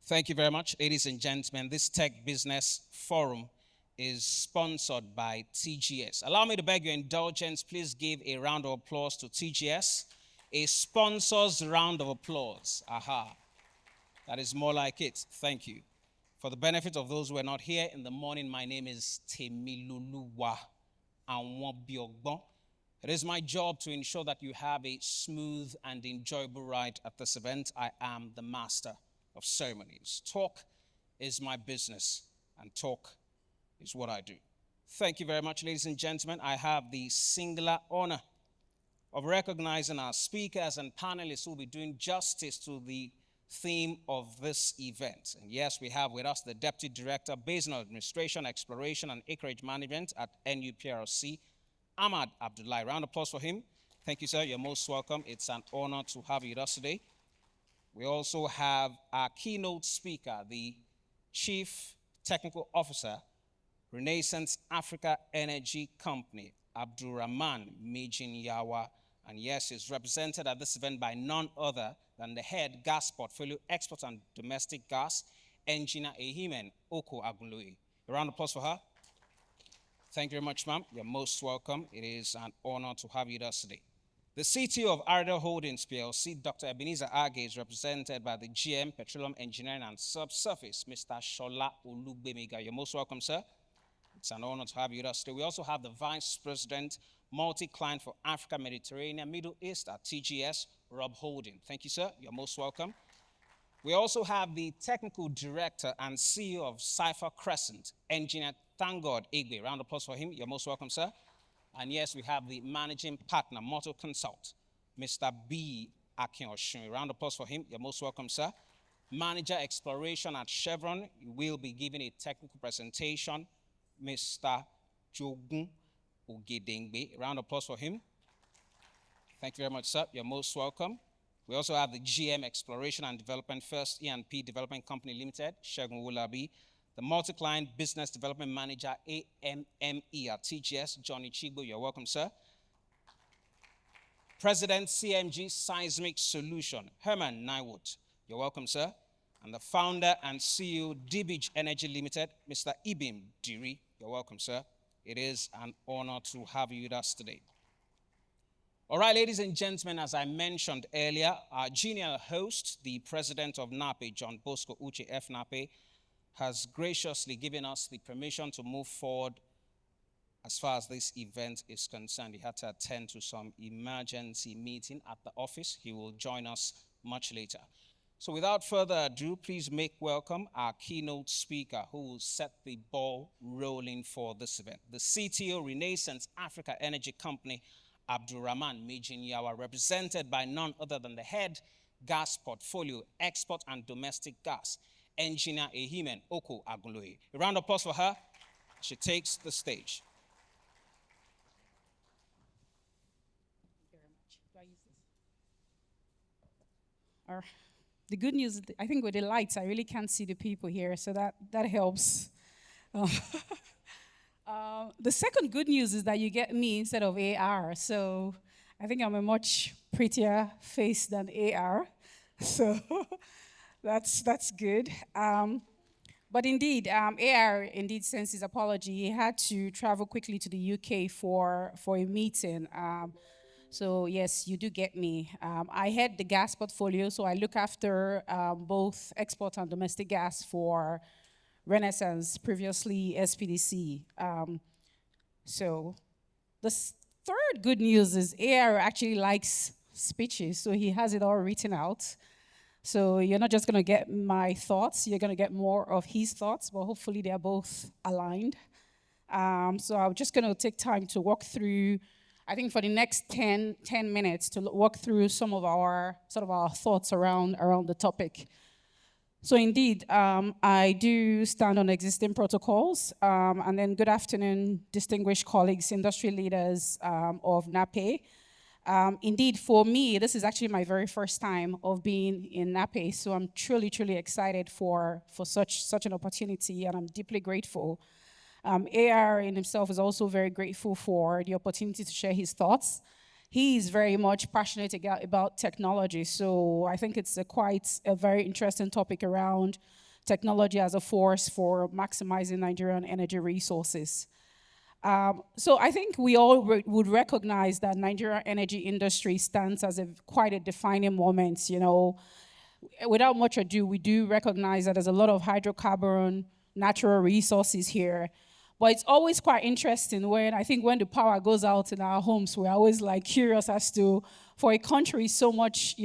Thank you very much, ladies and gentlemen. This Tech Business Forum is sponsored by TGS. Allow me to beg your indulgence. Please give a round of applause to TGS. A sponsor's round of applause. Aha. That is more like it. Thank you. For the benefit of those who are not here in the morning, my name is Temiluluwa Anwabiogbon. It is my job to ensure that you have a smooth and enjoyable ride at this event. I am the master of ceremonies. Talk is my business, and talk is what I do. Thank you very much, ladies and gentlemen. I have the singular honor of recognizing our speakers and panelists who will be doing justice to the theme of this event. And yes, we have with us the Deputy Director, Basin Administration, Exploration, and Acreage Management at NUPRC, Ahmad Abdullahi. Round of applause for him. Thank you, sir. You're most welcome. It's an honor to have you with us today. We also have our keynote speaker, the Chief Technical Officer, Renaissance Africa Energy Company, Abdurrahman Mijin Yawa. And yes, he's represented at this event by none other than the head gas portfolio export and domestic gas, Engineer Ehimen Oko Agunloye. A round of applause for her. Thank you very much, ma'am. You're most welcome. It is an honor to have you with us today. The CTO of Ardell Holdings PLC, Dr. Ebenezer Age, is represented by the GM, Petroleum Engineering and Subsurface, Mr. Shola Olugbemiga. You're most welcome, sir. It's an honor to have you with us today. We also have the Vice President, Multi-Client for Africa, Mediterranean, Middle East at TGS, Rob Holding. Thank you, sir. You're most welcome. We also have the Technical Director and CEO of Cypher Crescent, Engineer Thangod Igbe. Round of applause for him. You're most welcome, sir. And yes, we have the Managing Partner, Motor Consult, Mr. B. Akin-Oshun. Round of applause for him. You're most welcome, sir. Manager Exploration at Chevron. You will be giving a technical presentation, Mr. Jogun Ogedengbe. Round of applause for him. Thank you very much, sir. You're most welcome. We also have the GM Exploration and Development First E&P Development Company Limited, Shegun Wulabi. The Multi-Client Business Development Manager, AMME at TGS, Johnny Chigbo. You're welcome, sir. President, CMG Seismic Solution, Herman Nywood. You're welcome, sir. And the founder and CEO, DBIG Energy Limited, Mr. Ibim Diri. You're welcome, sir. It is an honor to have you with us today. All right, ladies and gentlemen, as I mentioned earlier, our genial host, the president of NAPE, John Bosco Uche F. NAPE, has graciously given us the permission to move forward as far as this event is concerned. He had to attend to some emergency meeting at the office. He will join us much later. So without further ado, please make welcome our keynote speaker who will set the ball rolling for this event. The CTO, Renaissance Africa Energy Company, Abdurrahman Mijin Yawa, represented by none other than the head gas portfolio, export and domestic gas, Engineer Ehimen Oko Agunloye. A round of applause for her. She takes the stage. Thank you very much. Do I use this? Or, the good news, I think with the lights, I really can't see the people here, so that helps. The second good news is that you get me instead of AR, so I think I'm a much prettier face than AR, so that's good. But indeed, AR indeed sends his apology. He had to travel quickly to the UK for a meeting. So yes, you do get me. I head the gas portfolio, so I look after both export and domestic gas for Renaissance, previously SPDC. So the third good news is AR actually likes speeches, so he has it all written out. So you're not just going to get my thoughts, you're going to get more of his thoughts, but hopefully they're both aligned. So I'm just going to take time to walk through, I think for the next 10 minutes, to walk through some of our thoughts around the topic. So indeed, I do stand on existing protocols, and then good afternoon, distinguished colleagues, industry leaders of NAPE. Indeed, for me, this is actually my very first time of being in NAPE, so I'm truly, truly excited for such an opportunity, and I'm deeply grateful. AR in himself is also very grateful for the opportunity to share his thoughts. He's very much passionate about technology. So I think it's quite a very interesting topic around technology as a force for maximizing Nigerian energy resources. So I think we all would recognize that Nigerian energy industry stands as quite a defining moment. Without much ado, we do recognize that there's a lot of hydrocarbon, natural resources here. But it's always quite interesting when I think when the power goes out in our homes, we're always like curious as to, for a country so much,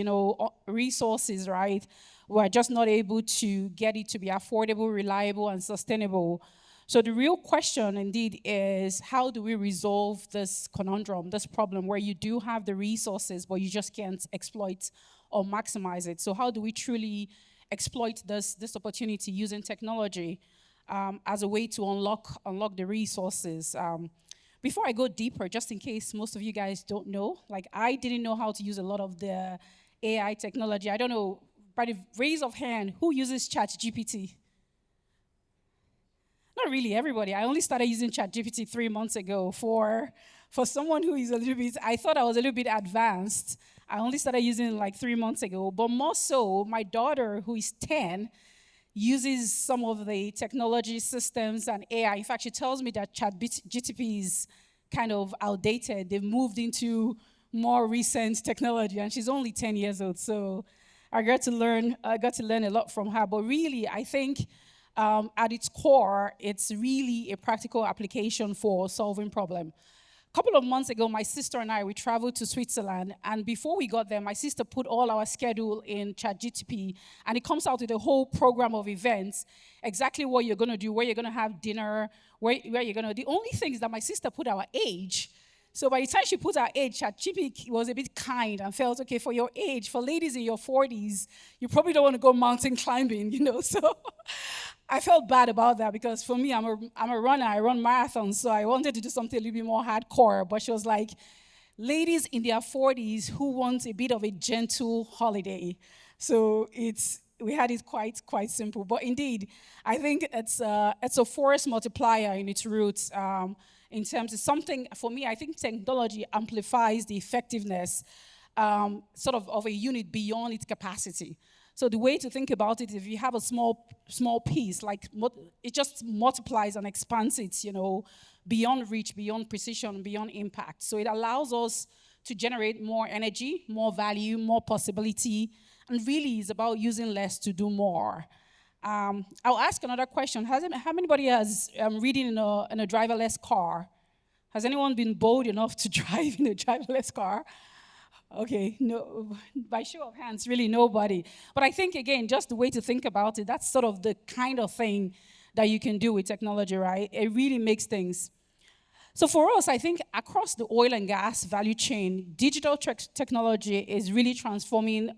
resources, right? We're just not able to get it to be affordable, reliable, and sustainable. So the real question indeed is, how do we resolve this conundrum, this problem where you do have the resources, but you just can't exploit or maximize it? So how do we truly exploit this opportunity using technology as a way to unlock the resources? Before I go deeper, just in case most of you guys don't know, like I didn't know how to use a lot of the AI technology. I don't know, by the raise of hand, who uses ChatGPT? Not really everybody. I only started using ChatGPT 3 months ago. For someone who is a little bit, I thought I was a little bit advanced. I only started using it like 3 months ago. But more so, my daughter, who is 10, uses some of the technology systems and AI. In fact, she tells me that ChatGPT is kind of outdated. They've moved into more recent technology, and she's only 10 years old. So I got to learn a lot from her. But really, I think at its core, it's really a practical application for solving problem. A couple of months ago, my sister and I, we traveled to Switzerland, and before we got there, my sister put all our schedule in ChatGPT, and it comes out with a whole program of events, exactly what you're going to do, where you're going to have dinner, where you're going to. The only thing is that my sister put our age. So by the time she put her age, ChatGPT was a bit kind and felt, okay, for your age, for ladies in your 40s, you probably don't want to go mountain climbing. So I felt bad about that because for me, I'm a runner. I run marathons, so I wanted to do something a little bit more hardcore. But she was like, ladies in their 40s who want a bit of a gentle holiday. So we had it quite simple. But indeed, I think it's a force multiplier in its roots. In terms of something, for me, I think technology amplifies the effectiveness sort of a unit beyond its capacity. So the way to think about it, if you have a small piece, like it just multiplies and expands it, beyond reach, beyond precision, beyond impact. So it allows us to generate more energy, more value, more possibility, and really is about using less to do more. I'll ask another question. How anybody has reading in a driverless car? Has anyone been bold enough to drive in a driverless car? Okay, no, by show of hands, really nobody. But I think, again, just the way to think about it, that's sort of the kind of thing that you can do with technology, right? It really makes things. So for us, I think across the oil and gas value chain, digital technology is really transforming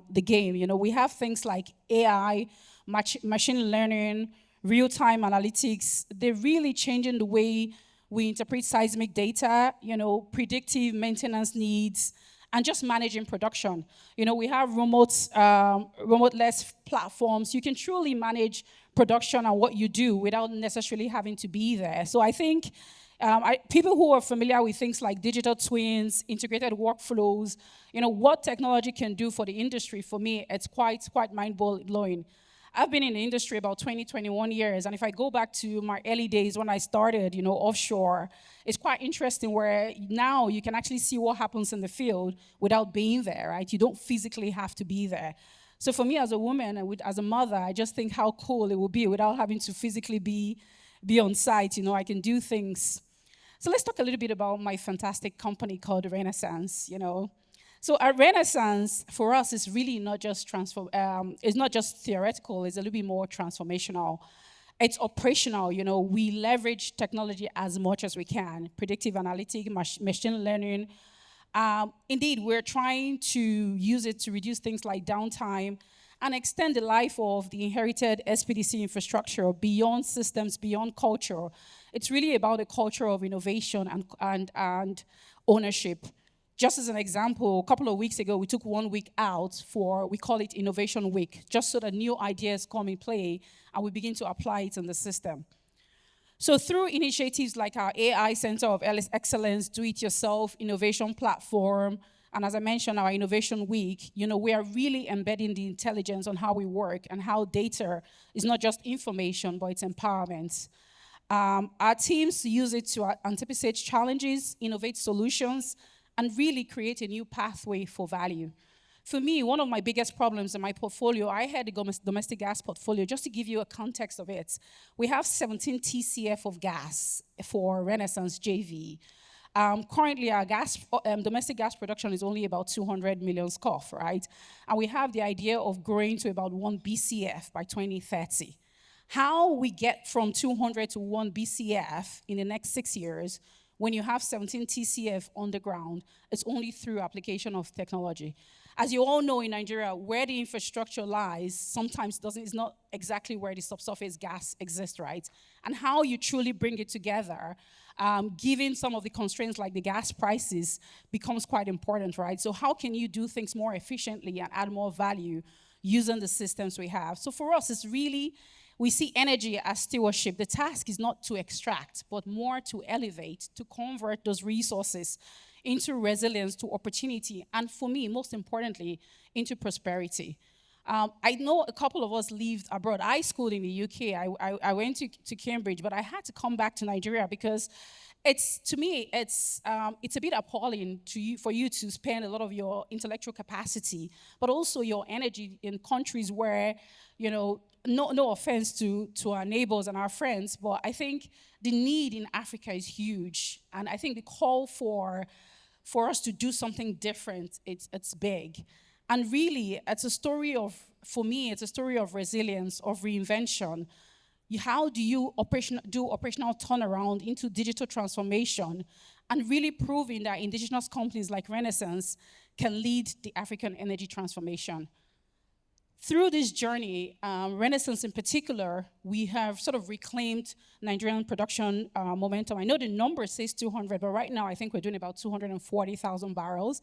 the game. We have things like AI, machine learning, real-time analytics. They're really changing the way we interpret seismic data, predictive maintenance needs, and just managing production. We have remote-less platforms. You can truly manage production and what you do without necessarily having to be there. So I think people who are familiar with things like digital twins, integrated workflows, what technology can do for the industry, for me, it's quite mind-blowing. I've been in the industry about 21 years, and if I go back to my early days when I started, offshore, it's quite interesting where now you can actually see what happens in the field without being there, right? You don't physically have to be there. So for me as a woman and as a mother, I just think how cool it would be without having to physically be on site. I can do things. So let's talk a little bit about my fantastic company called Renaissance. So at Renaissance, for us, is really not just it's not just theoretical, it's a little bit more transformational. It's operational, we leverage technology as much as we can, predictive analytics, machine learning. Indeed, we're trying to use it to reduce things like downtime and extend the life of the inherited SPDC infrastructure beyond systems, beyond culture. It's really about a culture of innovation and ownership. Just as an example, a couple of weeks ago, we took 1 week out we call it Innovation Week, just so that new ideas come in play and we begin to apply it in the system. So through initiatives like our AI Center of Excellence, Do-It-Yourself Innovation Platform, and as I mentioned, our Innovation Week, we are really embedding the intelligence on how we work and how data is not just information, but it's empowerment. Our teams use it to anticipate challenges, innovate solutions, and really create a new pathway for value. For me, one of my biggest problems in my portfolio, I had a domestic gas portfolio. Just to give you a context of it, we have 17 TCF of gas for Renaissance JV. Currently, our domestic gas production is only about 200 million SCOF, right? And we have the idea of growing to about 1 BCF by 2030. How we get from 200 to 1 BCF in the next 6 years when you have 17 TCF on the ground, it's only through application of technology. As you all know in Nigeria, where the infrastructure lies sometimes is not exactly where the subsurface gas exists, right? And how you truly bring it together, given some of the constraints like the gas prices, becomes quite important, right? So how can you do things more efficiently and add more value using the systems we have? So for us, it's really, we see energy as stewardship. The task is not to extract, but more to elevate, to convert those resources into resilience, to opportunity, and for me, most importantly, into prosperity. I know a couple of us lived abroad. I schooled in the UK. I went to Cambridge, but I had to come back to Nigeria because to me, it's a bit appalling for you to spend a lot of your intellectual capacity, but also your energy in countries where, no offense to our neighbors and our friends, but I think the need in Africa is huge. And I think the call for us to do something different, it's big. And really, for me, it's a story of resilience, of reinvention. How do you do operational turnaround into digital transformation and really proving that indigenous companies like Renaissance can lead the African energy transformation? Through this journey, Renaissance in particular, we have sort of reclaimed Nigerian production momentum. I know the number says 200, but right now I think we're doing about 240,000 barrels.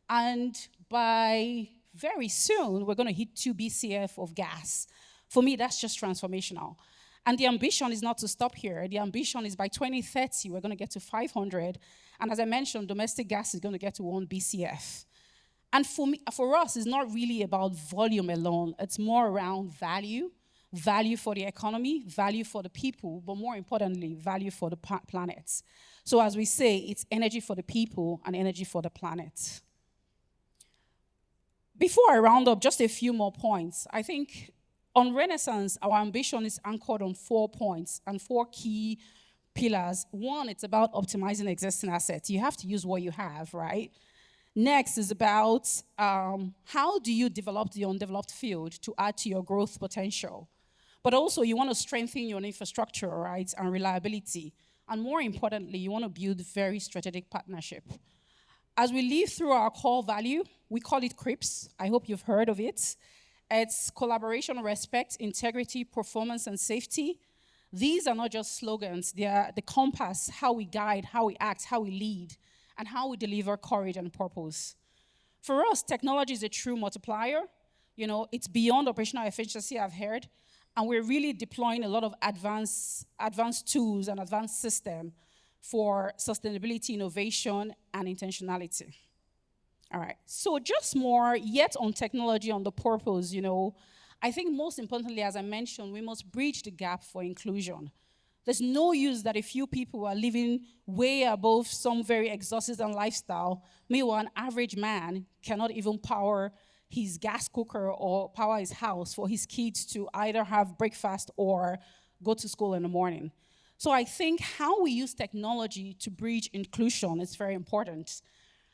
And by very soon, we're going to hit 2 BCF of gas. For me, that's just transformational. And the ambition is not to stop here. The ambition is by 2030, we're going to get to 500. And as I mentioned, domestic gas is going to get to 1 BCF. And for us, it's not really about volume alone. It's more around value for the economy, value for the people, but more importantly, value for the planet. So as we say, it's energy for the people and energy for the planet. Before I round up, just a few more points. I think on Renaissance, our ambition is anchored on 4 points and 4 key pillars. One, it's about optimizing existing assets. You have to use what you have, right? Next is about how do you develop the undeveloped field to add to your growth potential. But also you want to strengthen your infrastructure, right, and reliability. And more importantly, you want to build very strategic partnership. As we live through our core value, we call it CRIPS. I hope you've heard of it. It's collaboration, respect, integrity, performance, and safety. These are not just slogans. They are the compass, how we guide, how we act, how we lead, and how we deliver courage and purpose. For us, technology is a true multiplier. It's beyond operational efficiency, I've heard, and we're really deploying a lot of advanced tools and advanced systems for sustainability, innovation, and intentionality. All right, so just more yet on technology, on the purpose, I think most importantly, as I mentioned, we must bridge the gap for inclusion. There's no use that a few people are living way above some very exhausted lifestyle. Meanwhile, an average man cannot even power his gas cooker or power his house for his kids to either have breakfast or go to school in the morning. So I think how we use technology to bridge inclusion is very important.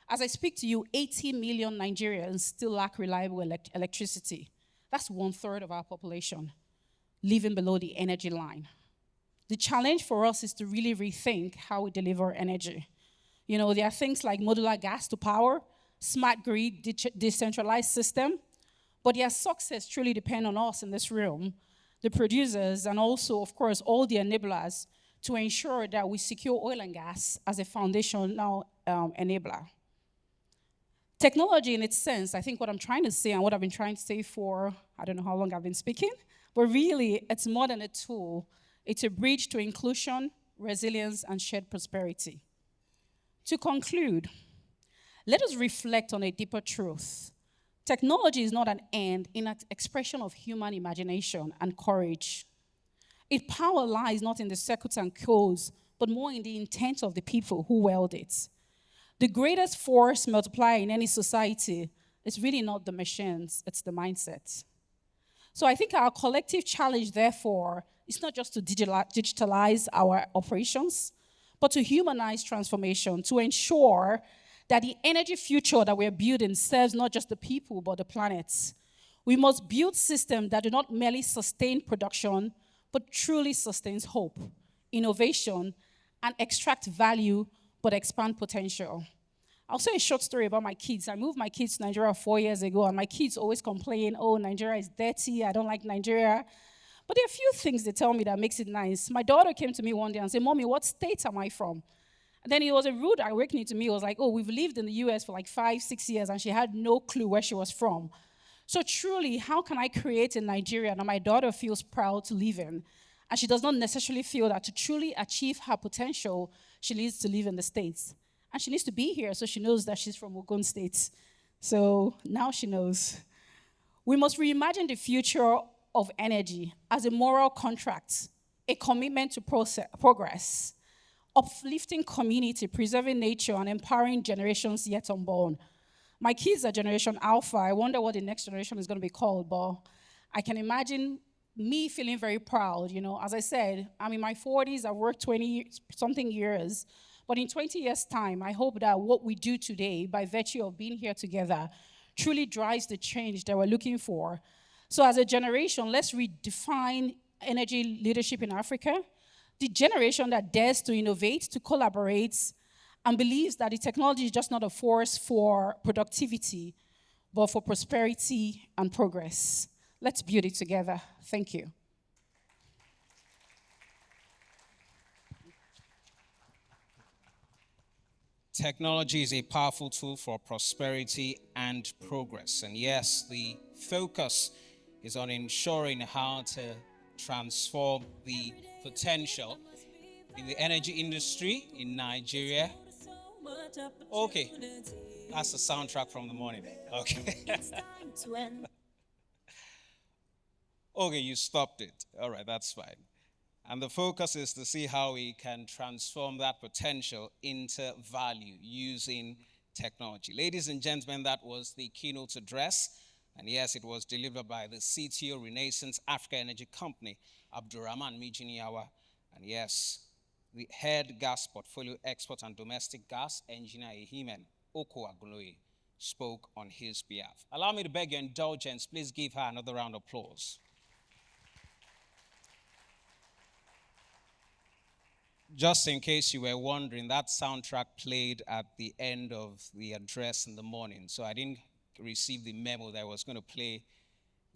As I speak to you, 80 million Nigerians still lack reliable electricity. That's 1/3 of our population living below the energy line. The challenge for us is to really rethink how we deliver energy. There are things like modular gas to power, smart grid, decentralized system, but their success truly depends on us in this room, the producers, and also, of course, all the enablers to ensure that we secure oil and gas as a foundational enabler. Technology in its sense, I think what I'm trying to say and what I've been trying to say for, I don't know how long I've been speaking, but really it's more than a tool. It's a bridge to inclusion, resilience, and shared prosperity. To conclude, let us reflect on a deeper truth. Technology is not an end in an expression of human imagination and courage. Its power lies not in the circuits and codes, but more in the intent of the people who wield it. The greatest force multiplier in any society is really not the machines, it's the mindset. So I think our collective challenge, therefore, is not just to digitalize our operations, but to humanize transformation, to ensure that the energy future that we're building serves not just the people, but the planet. We must build systems that do not merely sustain production, but truly sustains hope, innovation, and extract value, but expand potential. I'll say a short story about my kids. I moved my kids to Nigeria 4 years ago, and my kids always complain, oh, Nigeria is dirty, I don't like Nigeria. But there are a few things they tell me that makes it nice. My daughter came to me one day and said, Mommy, what state am I from? And then it was a rude awakening to me. It was like, oh, we've lived in the US for like 5, 6 years, and she had no clue where she was from. So truly, how can I create a Nigeria that my daughter feels proud to live in? And she does not necessarily feel that to truly achieve her potential, she needs to live in the States. And she needs to be here so she knows that she's from Ogun State. So now she knows. We must reimagine the future of energy as a moral contract, a commitment to progress, uplifting community, preserving nature, and empowering generations yet unborn. My kids are Generation Alpha. I wonder what the next generation is going to be called, but I can imagine me feeling very proud. You know, as I said, I'm in my 40s, I've worked 20 something years, but in 20 years' time, I hope that what we do today, by virtue of being here together, truly drives the change that we're looking for. So as a generation, let's redefine energy leadership in Africa. The generation that dares to innovate, to collaborate, and believes that the technology is just not a force for productivity, but for prosperity and progress. Let's build it together. Thank you. Technology is a powerful tool for prosperity and progress. And yes, the focus is on ensuring how to transform the potential in the energy industry in Nigeria. Okay, that's the soundtrack from the morning. Okay. Okay, you stopped it. All right, that's fine. And the focus is to see how we can transform that potential into value using technology. Ladies and gentlemen, that was the keynote address. And yes, it was delivered by the CTO Renaissance Africa Energy Company, Abdurrahman Mijiniawa. And yes, the head gas portfolio export and domestic gas engineer Ehimen Okoagoloye spoke on his behalf. Allow me to beg your indulgence. Please give her another round of applause. Just in case you were wondering, that soundtrack played at the end of the address in the morning. So I didn't receive the memo that I was going to play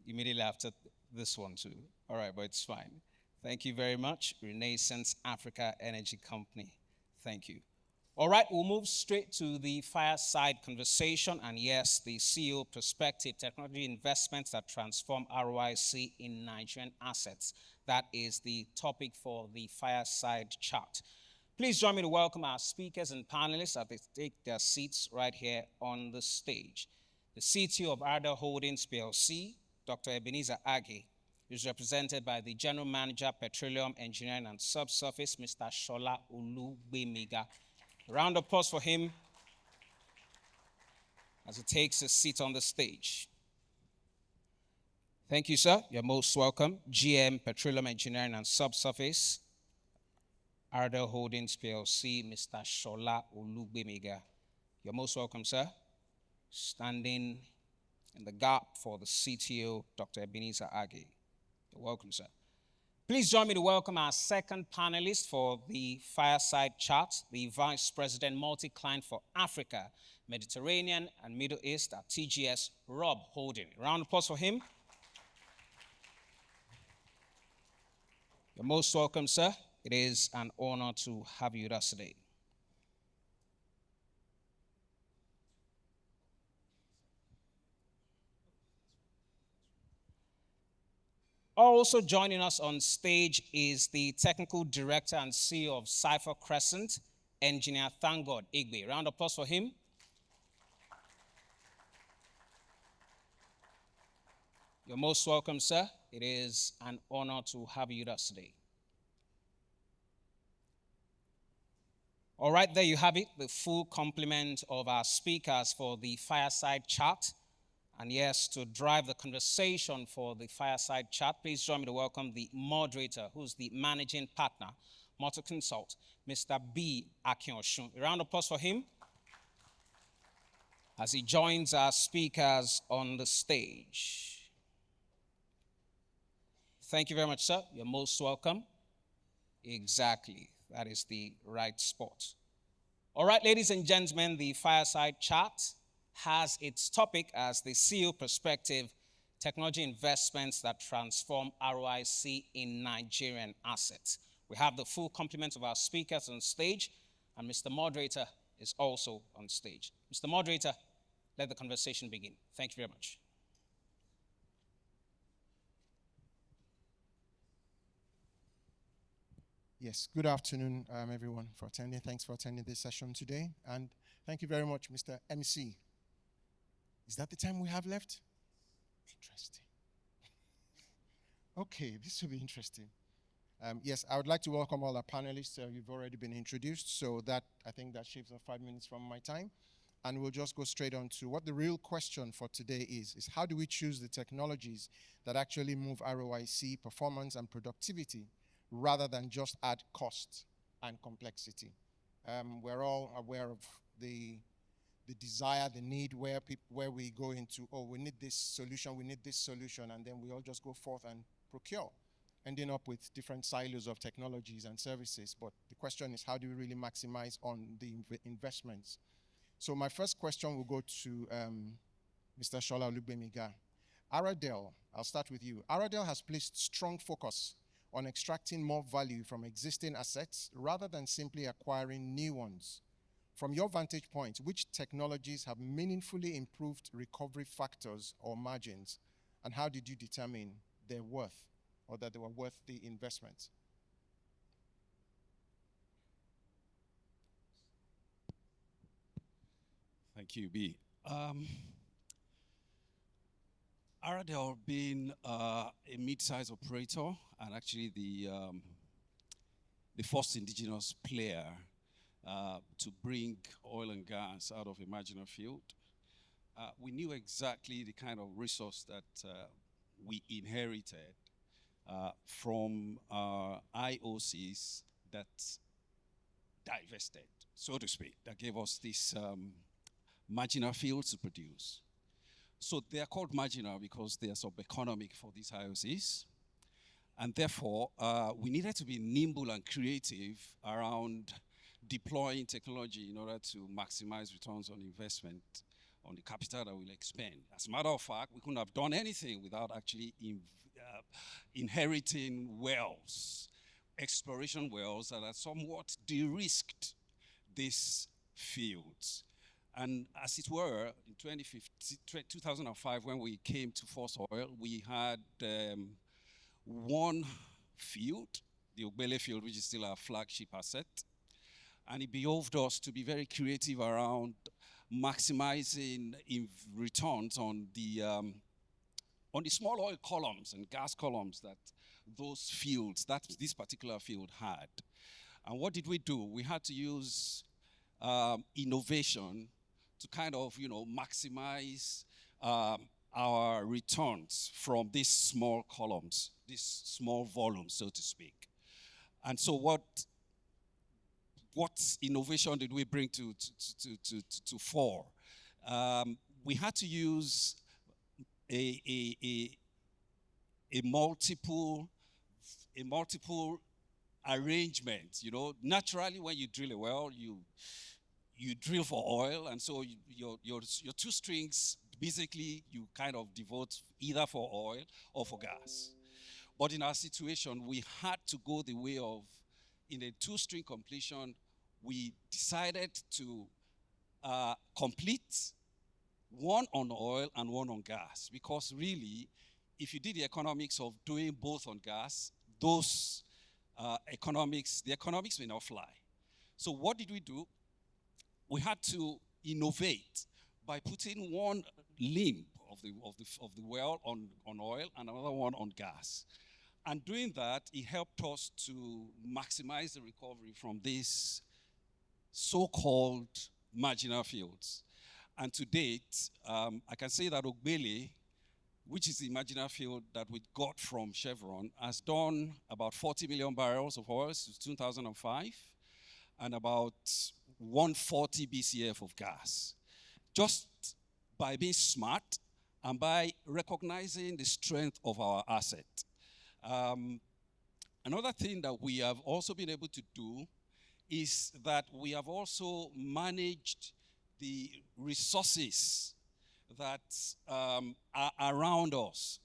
immediately after this one too. All right, but it's fine. Thank you very much, Renaissance Africa Energy Company. Thank you. All right, we'll move straight to the fireside conversation. And yes, the CEO perspective, technology investments that transform ROIC in Nigerian assets. That is the topic for the fireside chat. Please join me to welcome our speakers and panelists as they take their seats right here on the stage. The CTO of Ardell Holdings PLC, Dr. Ebenezer Age, is represented by the General Manager, Petroleum Engineering and Subsurface, Mr. Shola Olugbemiga. A round of applause for him as he takes his seat on the stage. Thank you, sir. You're most welcome. GM, Petroleum Engineering and Subsurface, Ardell Holdings PLC, Mr. Shola Olugbemiga. You're most welcome, sir. Standing in the gap for the CTO, Dr. Ebenezer Age. You're welcome, sir. Please join me to welcome our second panelist for the fireside chat, the Vice President Multi-Client for Africa, Mediterranean and Middle East at TGS, Rob Holding. A round of applause for him. You're most welcome, sir. It is an honor to have you with us today. Also joining us on stage is the technical director and CEO of Cypher Crescent, Engineer Thank God Igbe. Round of applause for him. You're most welcome, sir. It is an honor to have you with us today. All right, there you have it, the full complement of our speakers for the fireside chat. And yes, to drive the conversation for the fireside chat, please join me to welcome the moderator, who's the managing partner, Motor Consult, Mr. B. Akinoshun. A round of applause for him as he joins our speakers on the stage. Thank you very much, sir. You're most welcome. Exactly. That is the right spot. All right, ladies and gentlemen, the fireside chat has its topic as the CEO perspective, technology investments that transform ROIC in Nigerian assets. We have the full complement of our speakers on stage, and Mr. Moderator is also on stage. Mr. Moderator, let the conversation begin. Thank you very much. Yes, good afternoon, everyone, for attending. Thanks for attending this session today. And thank you very much, Mr. MC. Is that the time we have left? Interesting. Okay, this will be interesting. Yes, I would like to welcome all our panelists. You've already been introduced, so that I think that shaves off 5 minutes from my time. And we'll just go straight on to what the real question for today is how do we choose the technologies that actually move ROIC, performance, and productivity rather than just add cost and complexity? We're all aware of the desire, the need where we go into, oh, we need this solution, and then we all just go forth and procure, ending up with different silos of technologies and services. But the question is, how do we really maximize on the investments? So my first question will go to Mr. Shola Olugbemiga. Aradel, I'll start with you. Aradel has placed strong focus on extracting more value from existing assets rather than simply acquiring new ones. From your vantage point, which technologies have meaningfully improved recovery factors or margins, and how did you determine their worth or that they were worth the investment? Thank you, B. Aradel being a mid-sized operator and actually the first indigenous player to bring oil and gas out of a marginal field, we knew exactly the kind of resource that we inherited from our IOCs that divested, so to speak, that gave us this marginal fields to produce. So they are called marginal because they are sub-economic for these IOCs. And therefore, we needed to be nimble and creative around deploying technology in order to maximize returns on investment on the capital that we'll expend. As a matter of fact, we couldn't have done anything without actually inheriting wells, exploration wells that are somewhat de-risked these fields. And as it were, in 2005, when we came to Force Oil, we had one field, the Ogbele field, which is still our flagship asset. And it behoved us to be very creative around maximizing returns on the small oil columns and gas columns that those fields, this particular field had. And what did we do? We had to use innovation to kind of, maximize our returns from these small columns, these small volumes, so to speak. And so what innovation did we bring to fore? We had to use a multiple arrangement. Naturally, when you drill a well, you drill for oil, and so your two strings, basically, you kind of devote either for oil or for gas. But in our situation, we had to go the way of, in a two-string completion, we decided to complete one on oil and one on gas, because really, if you did the economics of doing both on gas, those the economics may not fly. So what did we do? We had to innovate by putting one limb of the well on oil and another one on gas. And doing that, it helped us to maximize the recovery from these so-called marginal fields. And to date, I can say that Ogbele, which is the marginal field that we got from Chevron, has done about 40 million barrels of oil since 2005 and about 140 BCF of gas. Just by being smart and by recognizing the strength of our asset. Another thing that we have also been able to do is that we have also managed the resources that are around us.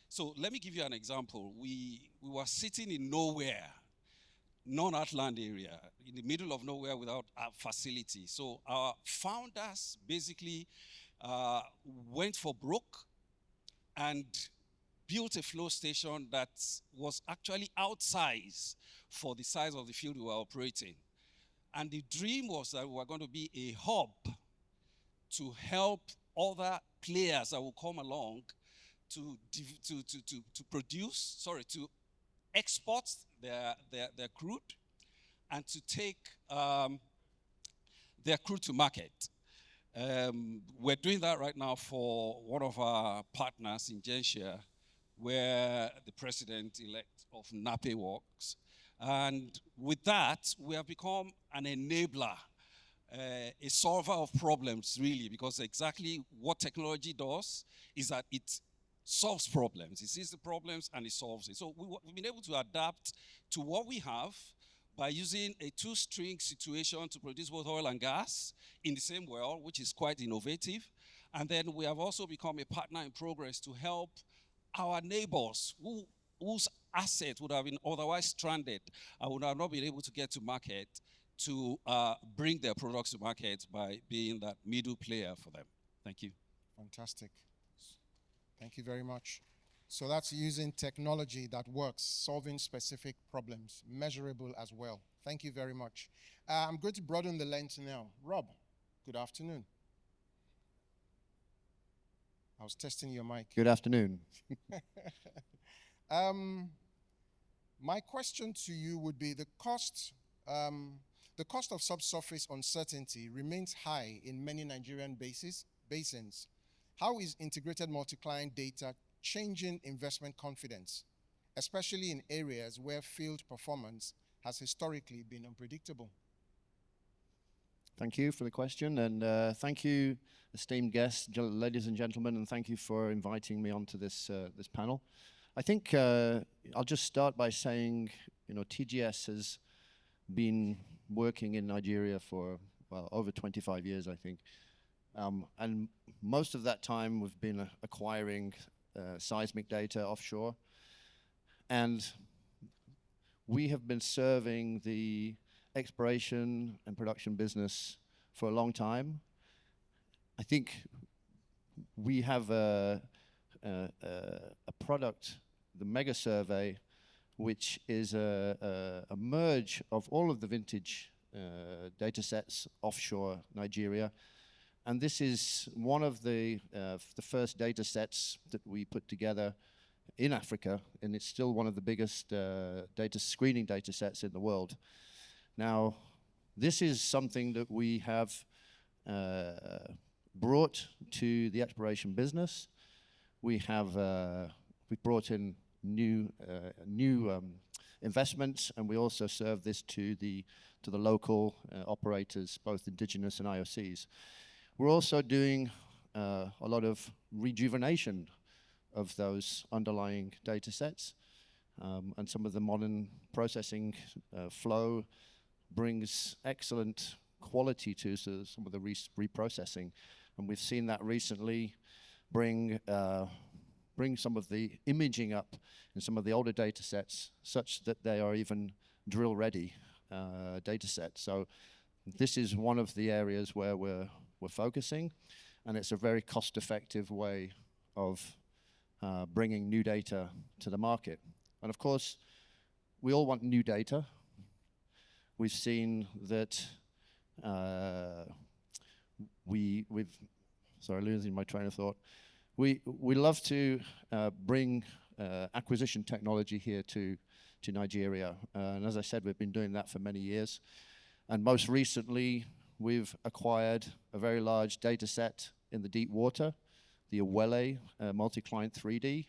So let me give you an example. We were sitting in nowhere, non-Heartland area, in the middle of nowhere without a facility. So our founders basically went for broke and built a flow station that was actually outsized for the size of the field we were operating. And the dream was that we were going to be a hub to help other players that will come along to export their crude and to take their crude to market. We're doing that right now for one of our partners in Genshia, where the president-elect of NAPE works. And with that, we have become an enabler, a solver of problems, really, because exactly what technology does is that it solves problems. It sees the problems and it solves it. So we've been able to adapt to what we have by using a two-string situation to produce both oil and gas in the same well, which is quite innovative. And then we have also become a partner in progress to help our neighbors whose assets would have been otherwise stranded and would have not been able to get to market to bring their products to market by being that middle player for them. Thank you. Fantastic. Thank you very much. So that's using technology that works, solving specific problems, measurable as well. Thank you very much. I'm going to broaden the lens now. Rob, good afternoon. I was testing your mic. Good afternoon. My question to you would be the cost of subsurface uncertainty remains high in many Nigerian basins. How is integrated multi-client data changing investment confidence, especially in areas where field performance has historically been unpredictable? Thank you for the question, and thank you, esteemed guests, ladies and gentlemen, and thank you for inviting me onto this this panel. I think I'll just start by saying, TGS has been working in Nigeria for, well, over 25 years, I think. And most of that time we've been acquiring seismic data offshore. And we have been serving the exploration and production business for a long time. I think we have a product, the Mega Survey, which is a merge of all of the vintage data sets offshore Nigeria. And this is one of the first data sets that we put together in Africa, and it's still one of the biggest screening data sets in the world. Now, this is something that we have brought to the exploration business. We have we brought in new investments, and we also serve this to the local operators, both indigenous and IOCs. We're also doing a lot of rejuvenation of those underlying data sets, and some of the modern processing flow brings excellent quality to some of the reprocessing, and we've seen that recently bring some of the imaging up in some of the older data sets, such that they are even drill ready data sets. So this is one of the areas where we're focusing, and it's a very cost-effective way of bringing new data to the market. And of course, we all want new data. We've seen that we've, sorry, losing my train of thought. We love to bring acquisition technology here to Nigeria. And as I said, we've been doing that for many years. And most recently, we've acquired a very large data set in the deep water, the Awele multi-client 3D.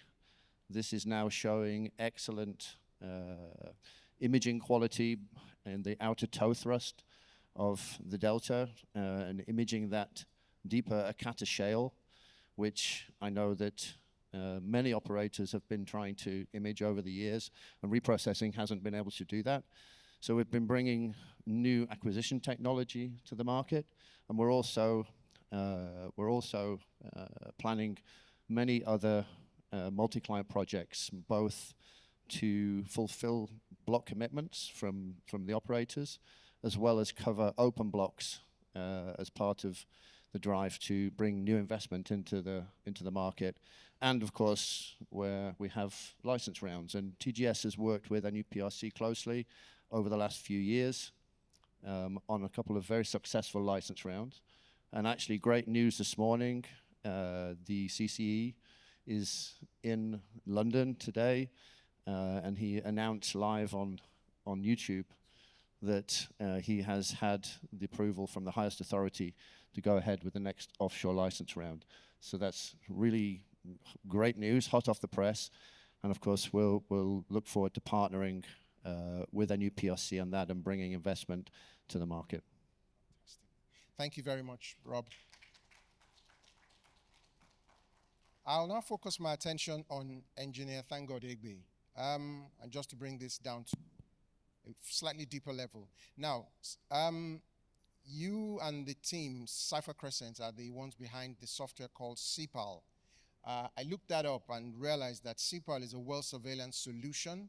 This is now showing excellent imaging quality in the outer toe thrust of the delta and imaging that deeper Akata shale, which I know that many operators have been trying to image over the years, and reprocessing hasn't been able to do that. So we've been bringing new acquisition technology to the market, and we're also planning many other multi-client projects, both to fulfill block commitments from the operators, as well as cover open blocks as part of the drive to bring new investment into the market. And of course, where we have license rounds. And TGS has worked with NUPRC closely over the last few years on a couple of very successful license rounds. And actually, great news this morning, the CCE is in London today, and he announced live on YouTube that he has had the approval from the highest authority to go ahead with the next offshore license round. So that's really great news, hot off the press. And of course, we'll look forward to partnering with NUPRC on that and bringing investment to the market. Thank you very much, Rob. I'll now focus my attention on Engineer Thank Egbe. And just to bring this down to a slightly deeper level. Now, you and the team, Cypher Crescent, are the ones behind the software called CPAL. I looked that up and realized that CPAL is a well surveillance solution.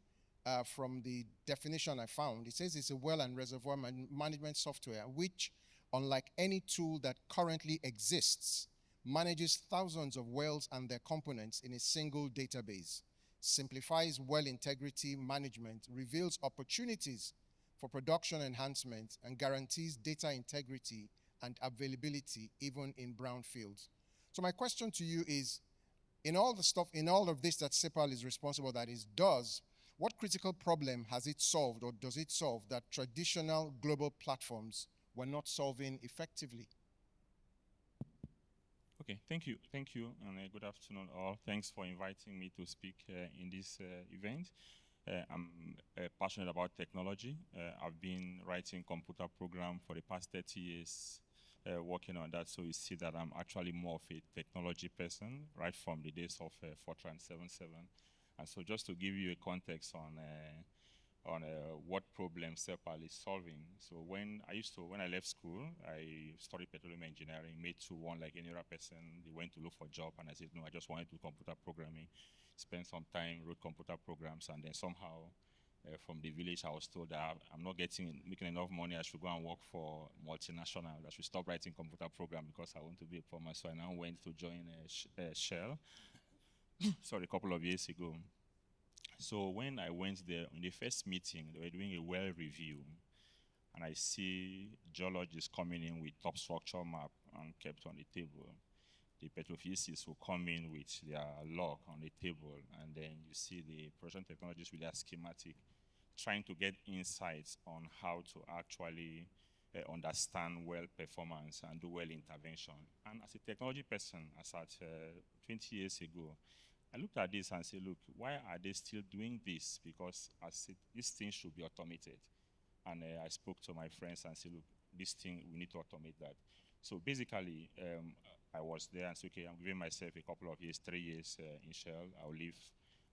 From the definition I found, it says it's a well and reservoir management software which, unlike any tool that currently exists, manages thousands of wells and their components in a single database, simplifies well integrity management, reveals opportunities for production enhancement, and guarantees data integrity and availability even in brown fields. So my question to you is, in all of this that CPAL is responsible, that is, what critical problem has it solved or does it solve that traditional global platforms were not solving effectively? Okay, thank you, and good afternoon all. Thanks for inviting me to speak in this event. I'm passionate about technology. I've been writing computer program for the past 30 years, working on that, so you see that I'm actually more of a technology person, right from the days of Fortran 7.7. And so just to give you a context on what problem CPAL is solving. So when I left school, I studied petroleum engineering, made 2-1 like any other person. They went to look for a job, and I said, no, I just wanted to do computer programming. Spent some time, wrote computer programs, and then somehow from the village, I was told that I'm not making enough money. I should go and work for multinational. I should stop writing computer program because I want to be a plumber. So I now went to join Shell. Sorry, a couple of years ago. So when I went there, in the first meeting, they were doing a well review, and I see geologists coming in with top structure map and kept on the table. The petrophysicists will come in with their log on the table, and then you see the production technologists with their schematic, trying to get insights on how to actually understand well performance and do well intervention. And as a technology person, as at 20 years ago, I looked at this and said, look, why are they still doing this? Because this thing should be automated. And I spoke to my friends and said, look, this thing, we need to automate that. So basically, I was there and said, okay, I'm giving myself a couple of years, 3 years in Shell. I'll leave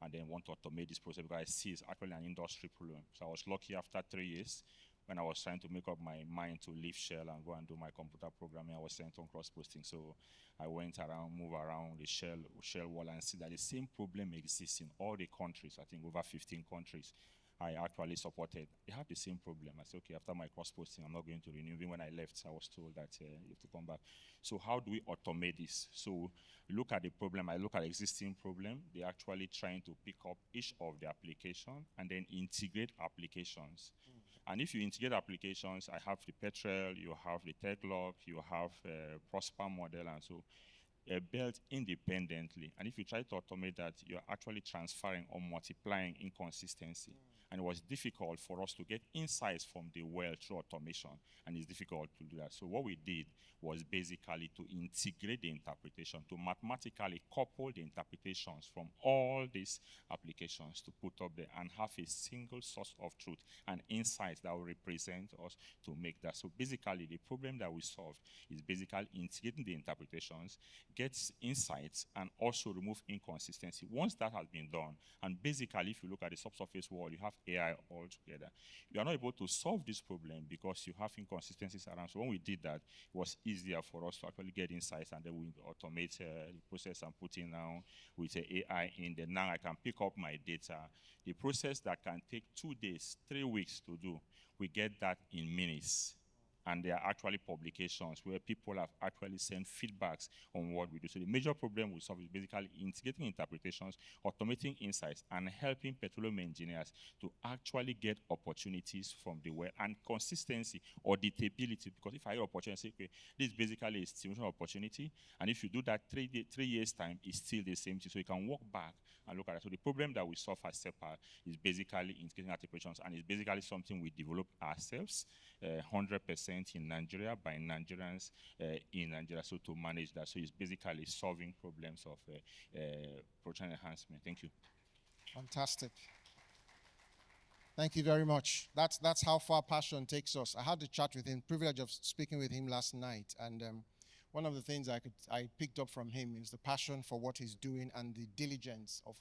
and then want to automate this process because I see it's actually an industry problem. So I was lucky after 3 years when I was trying to make up my mind to leave Shell and go and do my computer programming. I was sent on cross-posting. So I went around, move around the Shell wall and see that the same problem exists in all the countries, I think over 15 countries. I actually supported, they have the same problem. I said, okay, after my cross-posting, I'm not going to renew. Even when I left, I was told that you have to come back. So how do we automate this? So look at the problem. I look at the existing problem. They're actually trying to pick up each of the application and then integrate applications. And if you integrate applications, I have the Petrel, you have the TechLog, you have Prosper model, and so built independently. And if you try to automate that, you're actually transferring or multiplying inconsistency. And it was difficult for us to get insights from the well through automation, and it's difficult to do that. So what we did was basically to integrate the interpretation, to mathematically couple the interpretations from all these applications to put up there and have a single source of truth and insights that will represent us to make that. So basically, the problem that we solve is basically integrating the interpretations, gets insights, and also remove inconsistency. Once that has been done, and basically, if you look at the subsurface world, you have AI altogether. You are not able to solve this problem because you have inconsistencies around. So when we did that, it was easier for us to actually get insights, and then we automate the process and put in now with the AI in there. Now I can pick up my data. The process that can take 2 days, 3 weeks to do, we get that in minutes. And there are actually publications where people have actually sent feedbacks on what we do. So the major problem we solve is basically integrating interpretations, automating insights, and helping petroleum engineers to actually get opportunities from the well, and consistency, auditability. Because if I have opportunity, okay, this is basically a stimulation opportunity, and if you do that 3 years time, it's still the same thing. So you can walk back and look at it. So the problem that we solve as SEPA is basically integrating interpretations, and it's basically something we develop ourselves, 100% in Nigeria by Nigerians in Nigeria, so to manage that. So it's basically solving problems of production enhancement. Thank you. Fantastic. Thank you very much. That's how far passion takes us. I had the chat with him, privilege of speaking with him last night, and one of the things I picked up from him is the passion for what he's doing and the diligence of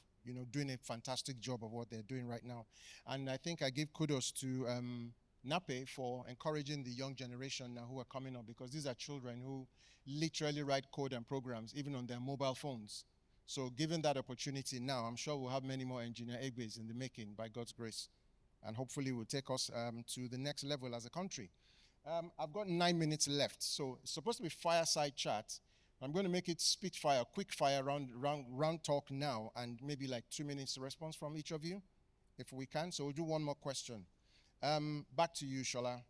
doing a fantastic job of what they're doing right now. And I think I give kudos to NAPE for encouraging the young generation now who are coming up, because these are children who literally write code and programs even on their mobile phones. So given that opportunity now, I'm sure we'll have many more engineer Egbes in the making by God's grace, and hopefully will take us to the next level as a country. I've got 9 minutes left, so it's supposed to be fireside chat. I'm going to make it spitfire, quick fire round talk now, and maybe like 2 minutes response from each of you, if we can. So we'll do one more question. Back to you, Shola.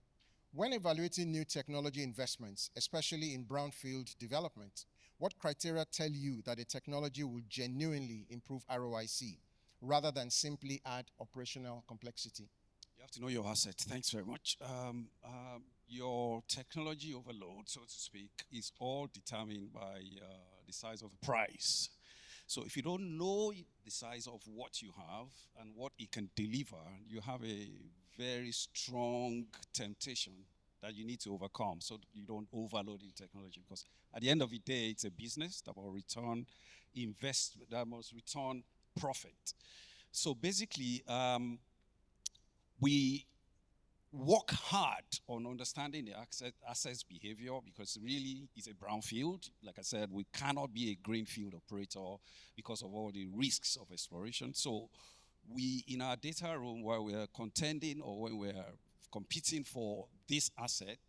When evaluating new technology investments, especially in brownfield development, what criteria tell you that a technology will genuinely improve ROIC rather than simply add operational complexity? You have to know your asset. Thanks very much. Your technology overload, so to speak, is all determined by the size of the price. So if you don't know the size of what you have and what it can deliver, you have a very strong temptation that you need to overcome so you don't overload in technology. Because at the end of the day, it's a business that will return investment, that must return profit. So basically, we work hard on understanding the assets behavior, because really it's a brownfield. Like I said, we cannot be a greenfield operator because of all the risks of exploration. So we, in our data room, while we're contending or when we're competing for this asset,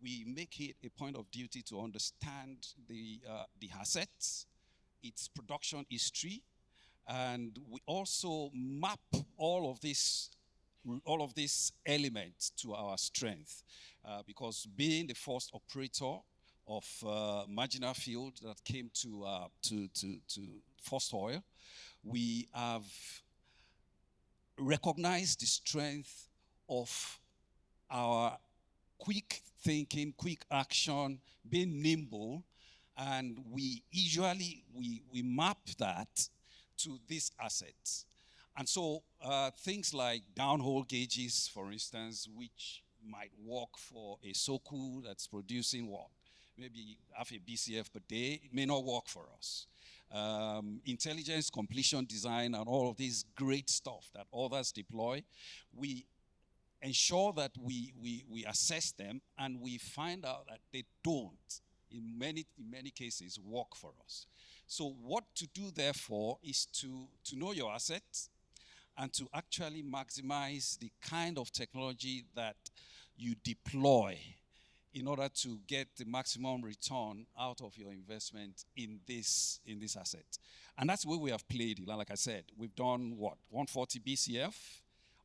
we make it a point of duty to understand the assets, its production history, and we also map all of these elements to our strength, because being the first operator of marginal field that came to first oil, we have recognized the strength of our quick thinking, quick action, being nimble, and we usually we map that to these assets. And so things like downhole gauges, for instance, which might work for a Soku that's producing what? Maybe half a BCF per day, it may not work for us. Intelligence, completion design, and all of this great stuff that others deploy, we ensure that we assess them and we find out that they don't, in many cases, work for us. So what to do, therefore, is to know your assets and to actually maximize the kind of technology that you deploy in order to get the maximum return out of your investment in this asset. And that's where we have played it. Like I said, we've done what? 140 BCF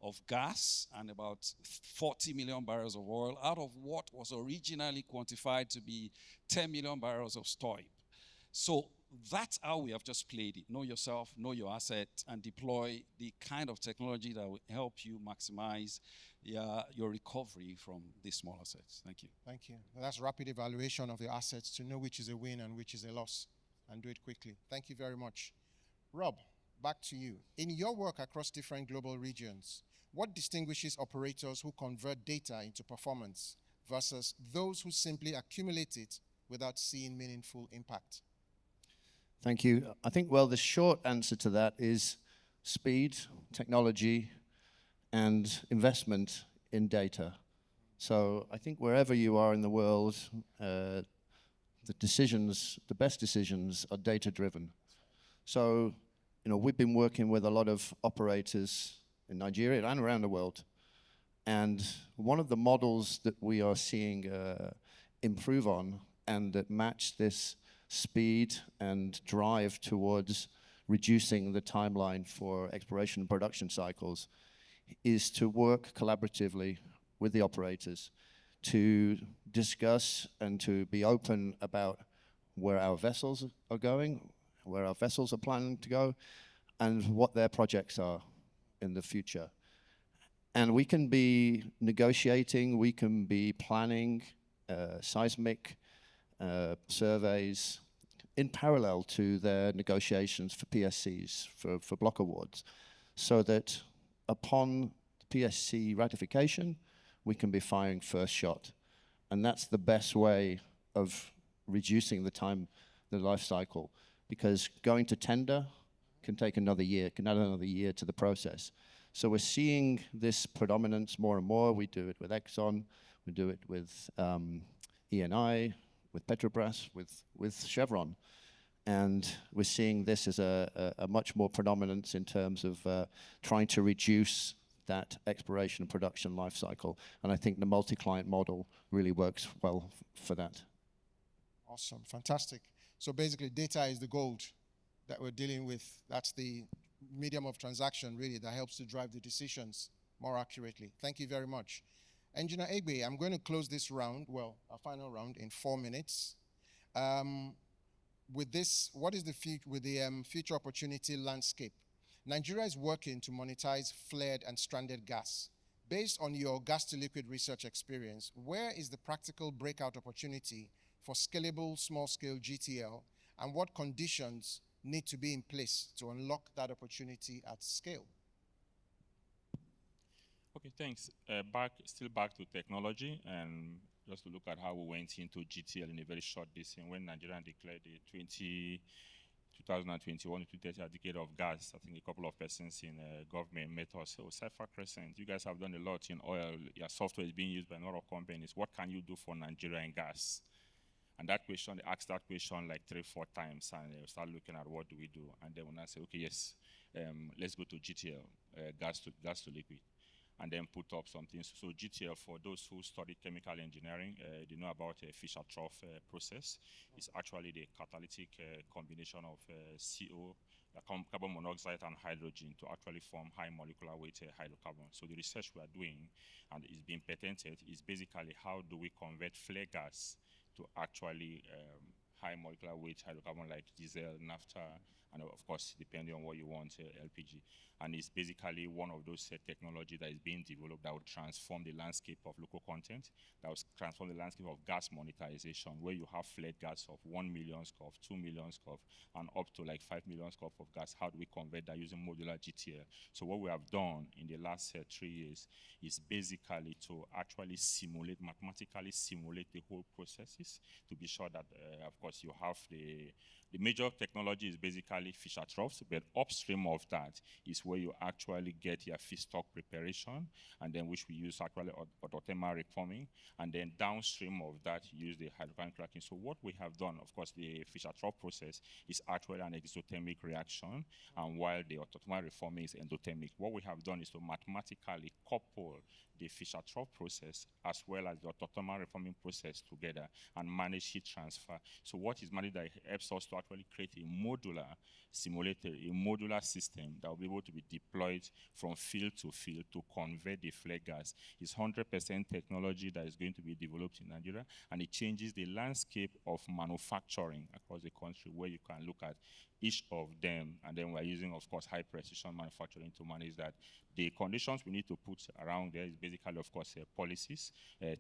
of gas and about 40 million barrels of oil out of what was originally quantified to be 10 million barrels of STOIP. So that's how we have just played it. Know yourself, know your asset, and deploy the kind of technology that will help you maximize your recovery from these small assets. Thank you. Thank you. That's rapid evaluation of your assets to know which is a win and which is a loss, and do it quickly. Thank you very much. Rob, back to you. In your work across different global regions, what distinguishes operators who convert data into performance versus those who simply accumulate it without seeing meaningful impact? Thank you. I think, well, the short answer to that is speed, technology, and investment in data. So I think wherever you are in the world, the best decisions are data-driven. So, we've been working with a lot of operators in Nigeria and around the world. And one of the models that we are seeing improve on and that match this speed and drive towards reducing the timeline for exploration and production cycles is to work collaboratively with the operators to discuss and to be open about where our vessels are going, where our vessels are planning to go, and what their projects are in the future. And we can be negotiating, we can be planning seismic surveys in parallel to their negotiations for PSCs, for block awards, so that upon PSC ratification, we can be firing first shot. And that's the best way of reducing the time, the life cycle, because going to tender can take another year, can add another year to the process. So we're seeing this predominance more and more. We do it with Exxon, we do it with Eni, with Petrobras, with Chevron. And we're seeing this as a much more predominance in terms of trying to reduce that exploration and production life cycle. And I think the multi-client model really works well for that. Awesome, fantastic. So basically, data is the gold that we're dealing with. That's the medium of transaction, really, that helps to drive the decisions more accurately. Thank you very much. Engineer Egbe, I'm going to close this round, well, our final round, in 4 minutes. With this, what is the future opportunity landscape? Nigeria is working to monetize flared and stranded gas. Based on your gas-to-liquid research experience, where is the practical breakout opportunity for scalable small-scale GTL, and what conditions need to be in place to unlock that opportunity at scale? Okay, thanks. Still back to technology, and just to look at how we went into GTL in a very short distance when Nigeria declared the 2021 to 2030 decade of gas. I think a couple of persons in government met us. So, Cypher Crescent, you guys have done a lot in oil. Your software is being used by a lot of companies. What can you do for Nigeria in gas? And that question, they asked that question like 3-4 times, and they start looking at what do we do. And then when I say, okay, yes, let's go to GTL, gas to liquid, and then put up something. So GTL, for those who study chemical engineering, they know about a Fischer-Tropsch process. It's actually the catalytic combination of CO, carbon monoxide, and hydrogen to actually form high molecular weight hydrocarbons. So the research we are doing, and is being patented, is basically how do we convert flare gas to actually high molecular weight hydrocarbon like diesel, naphtha, and of course, depending on what you want, LPG. And it's basically one of those technology that is being developed that will transform the landscape of local content, that will transform the landscape of gas monetization, where you have flared gas of 1 million scof, 2 million scof, and up to like 5 million scof of gas. How do we convert that using modular GTL? So what we have done in the last 3 years is basically to actually mathematically simulate the whole processes to be sure that, of course, you have the The major technology is basically fisher troughs, but upstream of that is where you actually get your feedstock preparation, and then which we use actually autothermal reforming, and then downstream of that, you use the hydrocarbon cracking. So what we have done, of course, the fisher trough process is actually an exothermic reaction, and while the autothermal reforming is endothermic. What we have done is to mathematically couple the fisher trough process as well as the autothermal reforming process together and manage heat transfer. So what is managed that helps us to actually create a modular simulator, a modular system that will be able to be deployed from field to field to convert the flare gas. It's 100% technology that is going to be developed in Nigeria, and it changes the landscape of manufacturing across the country, where you can look at each of them, and then we're using, of course, high precision manufacturing to manage that. The conditions we need to put around there is basically, of course, policies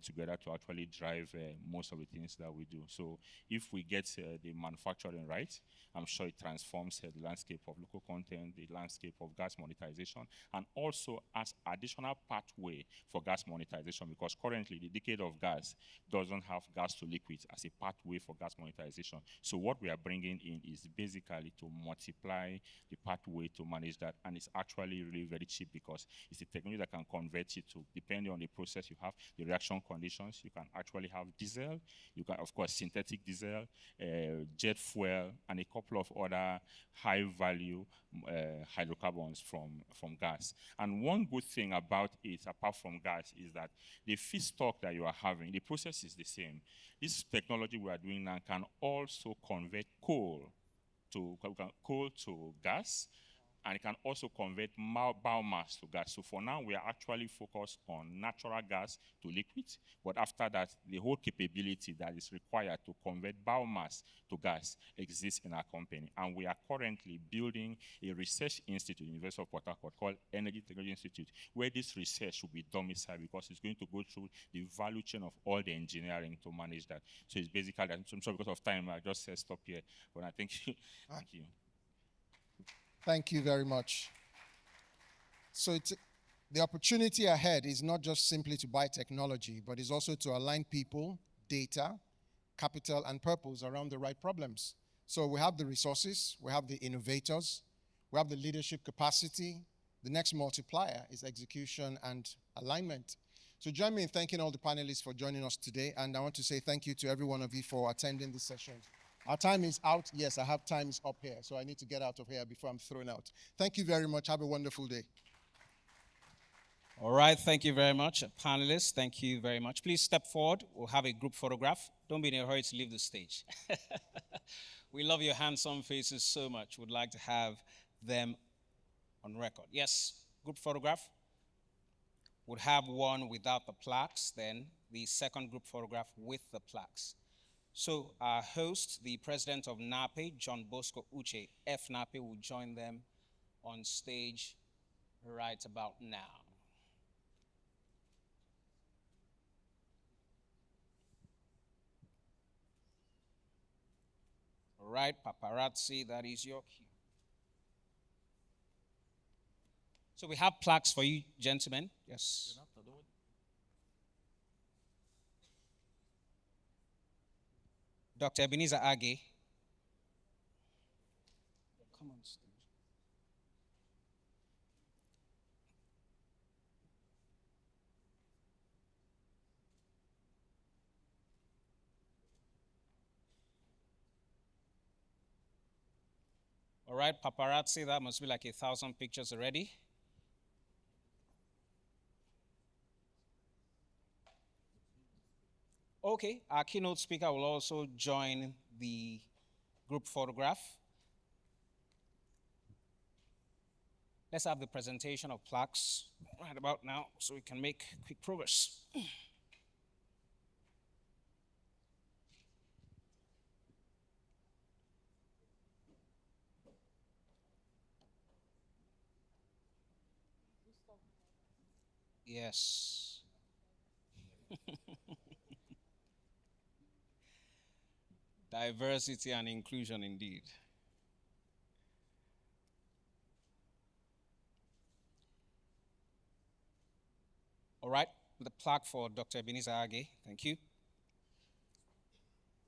together to actually drive most of the things that we do. So if we get the manufacturing right, I'm sure it transforms the landscape of local content, the landscape of gas monetization, and also as additional pathway for gas monetization, because currently the decade of gas doesn't have gas to liquid as a pathway for gas monetization. So what we are bringing in is basically to multiply the pathway to manage that, and it's actually really very cheap because it's a technology that can convert it to, depending on the process you have, the reaction conditions. You can actually have diesel, you can, of course, synthetic diesel, jet fuel, and a couple of other high-value hydrocarbons from gas. And one good thing about it, apart from gas, is that the feedstock that you are having, the process is the same. This technology we are doing now can also convert coal to gas, and it can also convert biomass to gas. So for now, we are actually focused on natural gas to liquid, but after that, the whole capability that is required to convert biomass to gas exists in our company. And we are currently building a research institute, University of Port Harcourt, called Energy Technology Institute, where this research will be domiciled, because it's going to go through the value chain of all the engineering to manage that. So it's basically that. So I'm sorry, because of time, I just said stop here, but I thank you. Thank you. Thank you very much. So the opportunity ahead is not just simply to buy technology, but is also to align people, data, capital, and purpose around the right problems. So we have the resources, we have the innovators, we have the leadership capacity. The next multiplier is execution and alignment. So join me in thanking all the panelists for joining us today, and I want to say thank you to every one of you for attending this session. Our time is out. Yes, I have times up here, so I need to get out of here before I'm thrown out. Thank you very much. Have a wonderful day. All right, thank you very much, panelists. Thank you very much. Please step forward. We'll have a group photograph. Don't be in a hurry to leave the stage. We love your handsome faces so much. We'd like to have them on record. Yes, group photograph. We'll have one without the plaques, then the second group photograph with the plaques. So our host, the president of NAPE, John Bosco Uche, FNAPE, will join them on stage right about now. All right, paparazzi, that is your cue. So we have plaques for you, gentlemen. Yes. Dr. Ebenezer Age. Come on stage. All right, paparazzi, that must be like 1,000 pictures already. Okay, our keynote speaker will also join the group photograph. Let's have the presentation of plaques right about now so we can make quick progress. Yes. Diversity and inclusion indeed. All right, the plaque for Dr. Ebenezer Age. Thank you.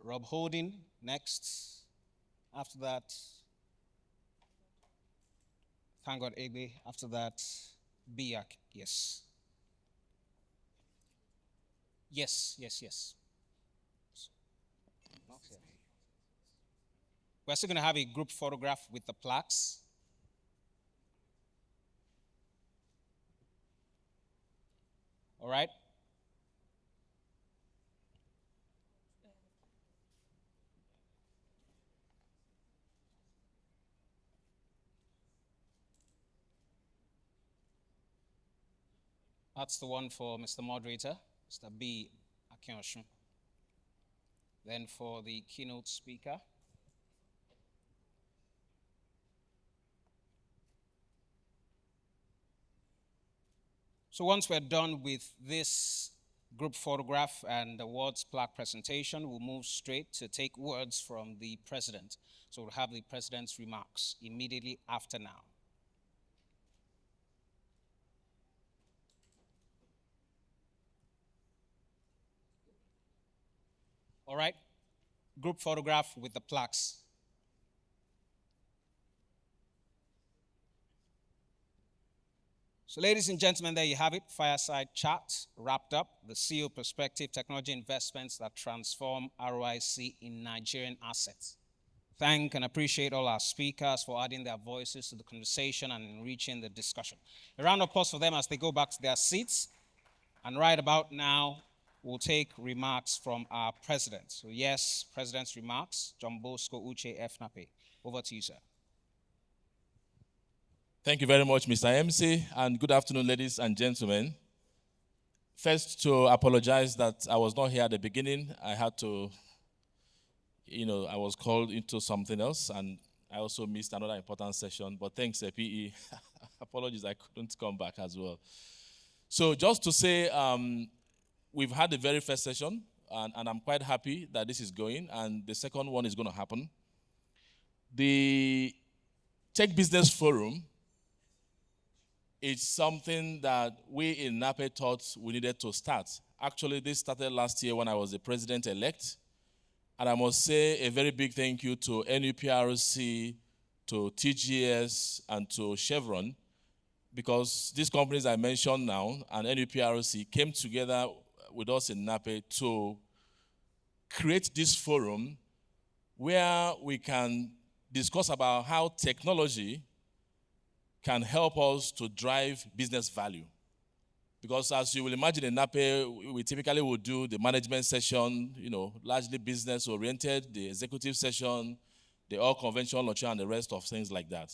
Rob Holding, next. After that, thank God, Egbe. After that, Biak. Yes. Yes, yes, yes. Okay. We're still going to have a group photograph with the plaques. All right. That's the one for Mr. Moderator, Mr. B. Akinyoshun. Then for the keynote speaker, so once we're done with this group photograph and the words plaque presentation, we'll move straight to take words from the president. So we'll have the president's remarks immediately after now. All right, group photograph with the plaques. So ladies and gentlemen, there you have it, fireside chat wrapped up, the CEO perspective, technology investments that transform ROIC in Nigerian assets. Thank and appreciate all our speakers for adding their voices to the conversation and enriching the discussion. A round of applause for them as they go back to their seats. And right about now, we'll take remarks from our president. So yes, president's remarks, John Bosco Uche FNAPE. Over to you, sir. Thank you very much, Mr. MC, and good afternoon, ladies and gentlemen. First, to apologize that I was not here at the beginning. I had to, I was called into something else, and I also missed another important session, but thanks, PE. Apologies, I couldn't come back as well. So just to say, we've had the very first session, and I'm quite happy that this is going, and the second one is going to happen. The Tech Business Forum, it's something that we in NAPE thought we needed to start. Actually, this started last year when I was the president-elect. And I must say a very big thank you to NUPRC, to TGS, and to Chevron, because these companies I mentioned now and NUPRC came together with us in NAPE to create this forum where we can discuss about how technology can help us to drive business value. Because as you will imagine in NAPE, we typically will do the management session, largely business oriented, the executive session, the all conventional launch and the rest of things like that.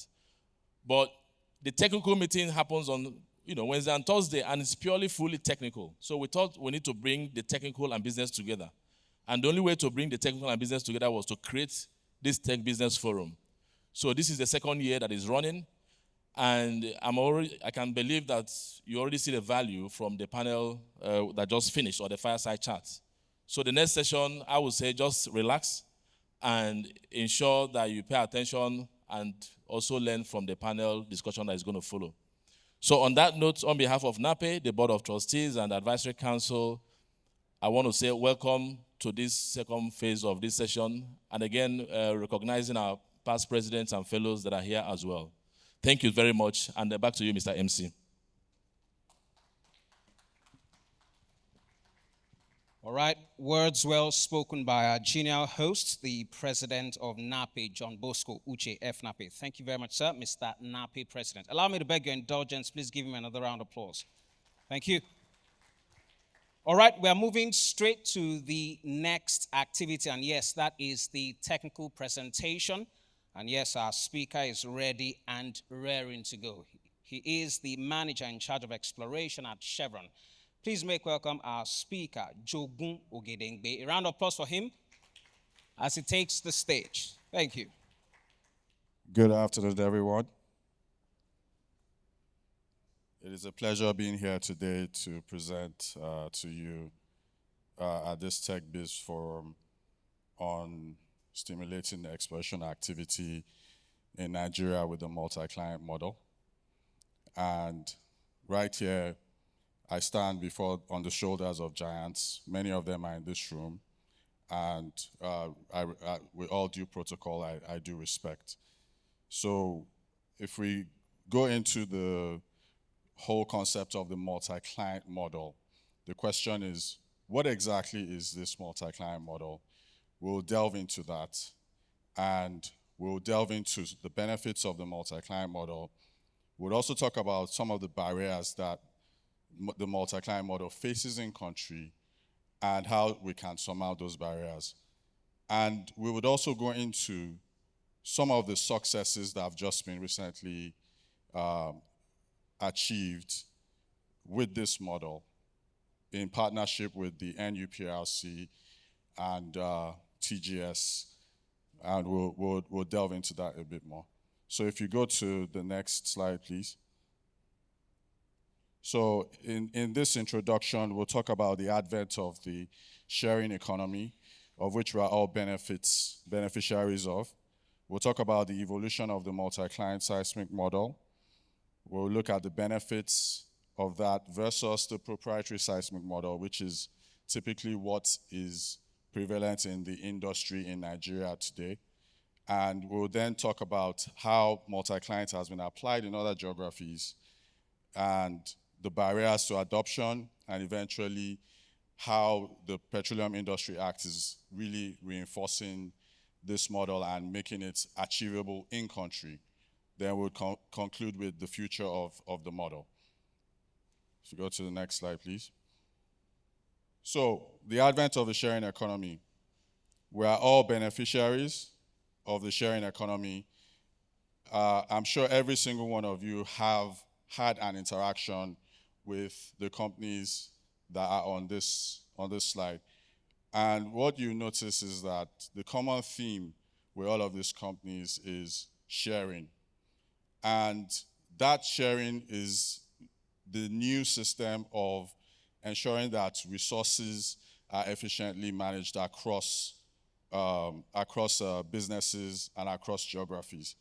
But the technical meeting happens on Wednesday and Thursday, and it's purely fully technical. So we thought we need to bring the technical and business together. And the only way to bring the technical and business together was to create this Tech Business Forum. So this is the second year that is running. And I can believe that you already see the value from the panel that just finished, or the fireside chat. So the next session, I would say just relax and ensure that you pay attention and also learn from the panel discussion that is going to follow. So on that note, on behalf of NAPE, the Board of Trustees and Advisory Council, I want to say welcome to this second phase of this session. And again, recognizing our past presidents and fellows that are here as well. Thank you very much, and back to you, Mr. MC. All right, words well spoken by our genial host, the president of NAPE, John Bosco Uche FNAPE. Thank you very much, sir, Mr. NAPE president. Allow me to beg your indulgence. Please give him another round of applause. Thank you. All right, we are moving straight to the next activity, and yes, that is the technical presentation. And yes, our speaker is ready and raring to go. He is the manager in charge of exploration at Chevron. Please make welcome our speaker, Jogun Ogedengbe. A round of applause for him as he takes the stage. Thank you. Good afternoon, everyone. It is a pleasure being here today to present to you at this Tech Biz Forum on stimulating the exploration activity in Nigeria with the multi-client model. And right here, I stand on the shoulders of giants. Many of them are in this room. and with all due protocol, I do respect. So if we go into the whole concept of the multi-client model, the question is, what exactly is this multi-client model? We'll delve into that, and we'll delve into the benefits of the multi-client model. We'll also talk about some of the barriers that the multi-client model faces in country and how we can surmount those barriers. And we would also go into some of the successes that have just been recently achieved with this model in partnership with the NUPRC and TGS, and we'll delve into that a bit more. So if you go to the next slide, please. So in this introduction, we'll talk about the advent of the sharing economy, of which we are all beneficiaries of. We'll talk about the evolution of the multi-client seismic model. We'll look at the benefits of that versus the proprietary seismic model, which is typically what is prevalent in the industry in Nigeria today. And we'll then talk about how multi-client has been applied in other geographies and the barriers to adoption, and eventually how the Petroleum Industry Act is really reinforcing this model and making it achievable in country. Then we'll conclude with the future of the model. So go to the next slide, please. So the advent of the sharing economy. We are all beneficiaries of the sharing economy. I'm sure every single one of you have had an interaction with the companies that are on this slide. And what you notice is that the common theme with all of these companies is sharing. And that sharing is the new system of ensuring that resources are efficiently managed across businesses and across geographies.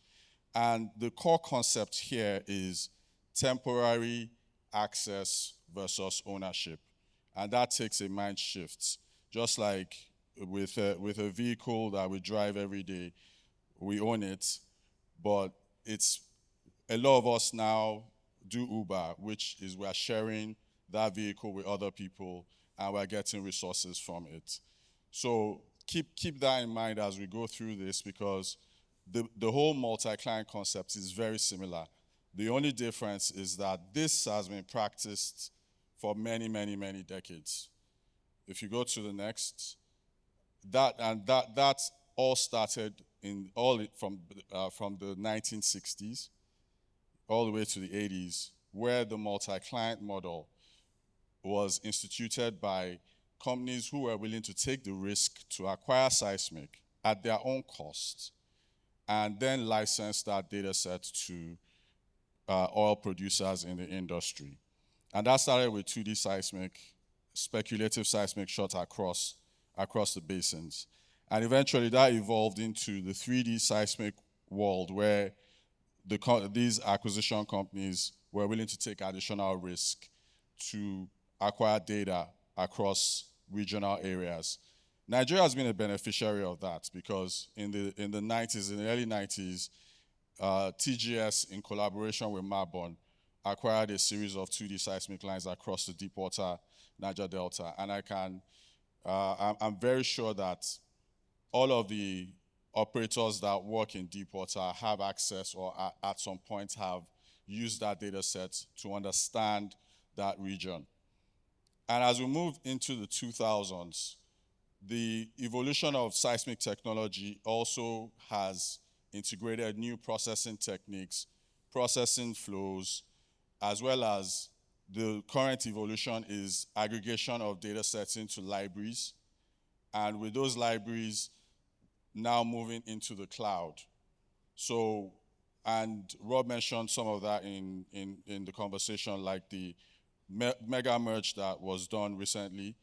And the core concept here is temporary access versus ownership. And that takes a mind shift. Just like with a vehicle that we drive every day, we own it, but it's a lot of us now do Uber, which is we're sharing that vehicle with other people and we're getting resources from it. So keep that in mind as we go through this, because the whole multi-client concept is very similar. The only difference is that this has been practiced for many, many, many decades. If you go to the next, that all started from the 1960s all the way to the 80s, where the multi-client model was instituted by companies who were willing to take the risk to acquire seismic at their own cost and then license that data set to oil producers in the industry. And that started with 2D seismic, speculative seismic shot across the basins. And eventually that evolved into the 3D seismic world, where these acquisition companies were willing to take additional risk to acquire data across regional areas. Nigeria has been a beneficiary of that, because in the early 90s, TGS, in collaboration with Marbon, acquired a series of 2D seismic lines across the deepwater Niger Delta. And I'm very sure that all of the operators that work in deepwater have access, or at some point have used that data set to understand that region. And as we move into the 2000s, the evolution of seismic technology also has integrated new processing techniques, processing flows, as well as the current evolution is aggregation of data sets into libraries. And with those libraries now moving into the cloud. So, and Rob mentioned some of that in the conversation, like the mega merge that was done recently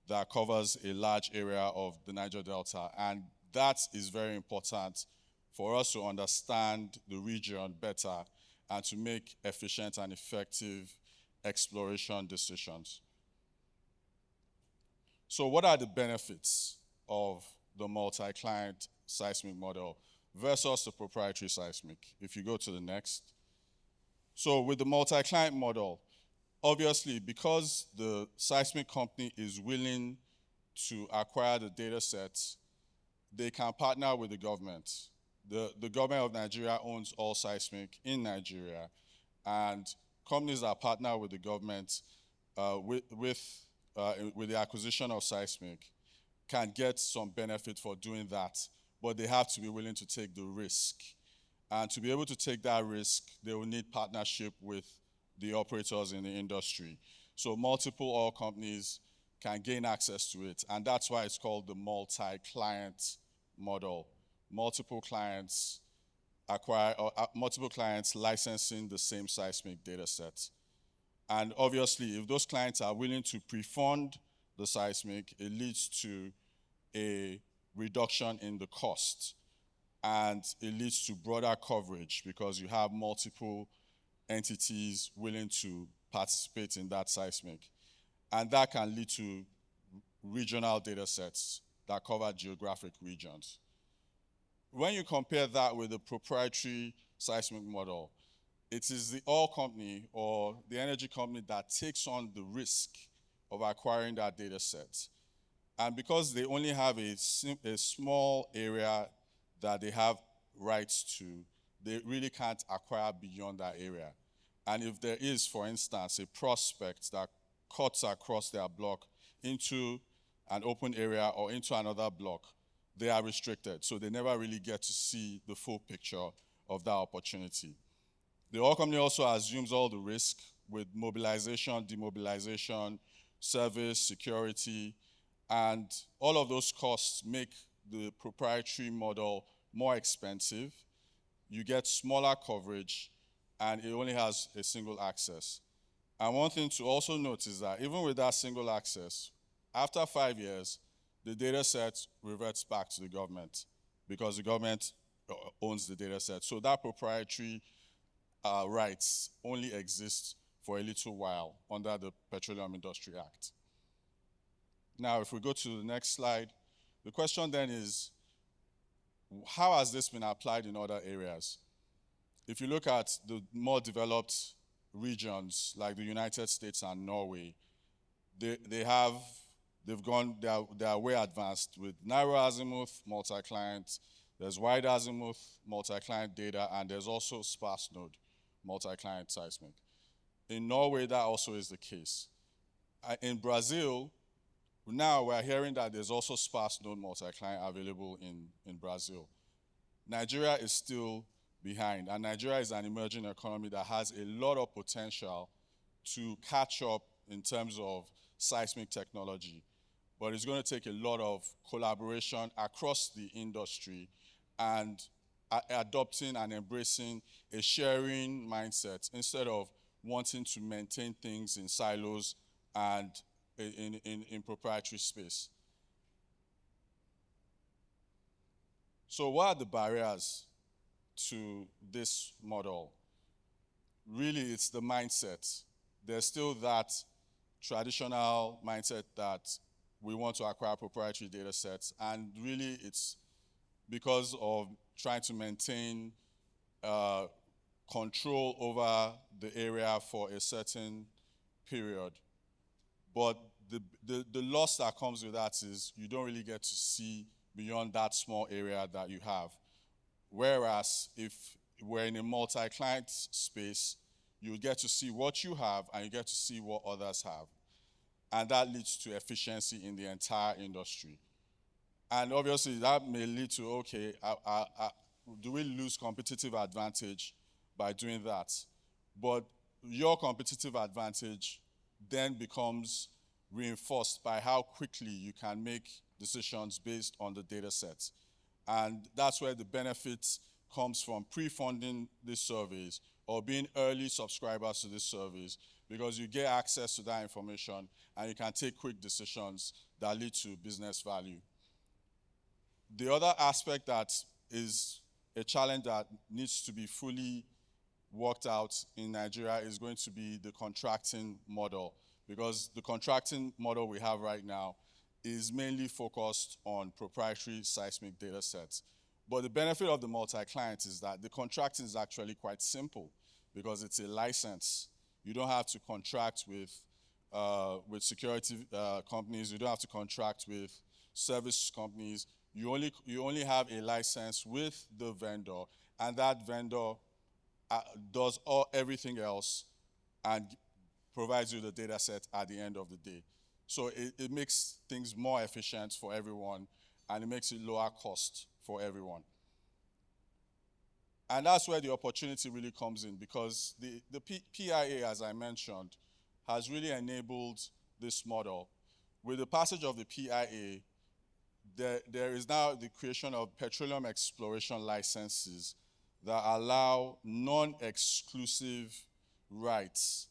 that covers a large area of the Niger Delta. And that is very important for us to understand the region better and to make efficient and effective exploration decisions. So what are the benefits of the multi-client seismic model versus the proprietary seismic. If you go to the next. So with the multi-client model, obviously, because the seismic company is willing to acquire the data sets, they can partner with the government. The government of Nigeria owns all seismic in Nigeria, and companies that partner with the government with the acquisition of seismic can get some benefit for doing that, but they have to be willing to take the risk. And to be able to take that risk, they will need partnership with the operators in the industry. So multiple oil companies can gain access to it, and that's why it's called the multi-client model. Multiple clients acquire, or multiple clients licensing the same seismic data set. And obviously, if those clients are willing to pre-fund the seismic, it leads to a reduction in the cost. And it leads to broader coverage because you have multiple entities willing to participate in that seismic. And that can lead to regional data sets that cover geographic regions. When you compare that with the proprietary seismic model, it is the oil company or the energy company that takes on the risk of acquiring that data set. And because they only have a small area that they have rights to, they really can't acquire beyond that area. And if there is, for instance, a prospect that cuts across their block into an open area or into another block, they are restricted. So they never really get to see the full picture of that opportunity. The oil company also assumes all the risk with mobilization, demobilization, service, security, and all of those costs make the proprietary model more expensive. You get smaller coverage, and it only has a single access. And one thing to also note is that even with that single access, after 5 years, the data set reverts back to the government because the government owns the data set. So that proprietary rights only exist for a little while under the Petroleum Industry Act. Now, if we go to the next slide, the question then is, how has this been applied in other areas? If you look at the more developed regions like the United States and Norway, they are way advanced with narrow azimuth multi-client, there's wide azimuth multi-client data, and there's also sparse node multi-client seismic. In Norway, that also is the case. In Brazil, now we're hearing that there's also sparse node multi-client available in Brazil. Nigeria is still behind, and Nigeria is an emerging economy that has a lot of potential to catch up in terms of seismic technology. But it's going to take a lot of collaboration across the industry and adopting and embracing a sharing mindset instead of wanting to maintain things in silos and in proprietary space. So what are the barriers to this model? Really, it's the mindset. There's still that traditional mindset that we want to acquire proprietary data sets, and really it's because of trying to maintain control over the area for a certain period. But the loss that comes with that is you don't really get to see beyond that small area that you have. Whereas if we're in a multi-client space, you get to see what you have and you get to see what others have. And that leads to efficiency in the entire industry. And obviously that may lead to, okay, do we lose competitive advantage by doing that? But your competitive advantage then becomes reinforced by how quickly you can make decisions based on the data sets. And that's where the benefits comes from pre-funding these surveys or being early subscribers to these surveys, because you get access to that information and you can take quick decisions that lead to business value. The other aspect that is a challenge that needs to be fully worked out in Nigeria is going to be the contracting model, because the contracting model we have right now is mainly focused on proprietary seismic data sets. But the benefit of the multi-client is that the contracting is actually quite simple because it's a license. You don't have to contract with security companies. You don't have to contract with service companies. You only have a license with the vendor, and that vendor does everything else and provides you the data set at the end of the day. So it makes things more efficient for everyone, and it makes it lower cost for everyone. And that's where the opportunity really comes in, because the PIA, as I mentioned, has really enabled this model. With the passage of the PIA, there is now the creation of petroleum exploration licenses that allow non-exclusive rights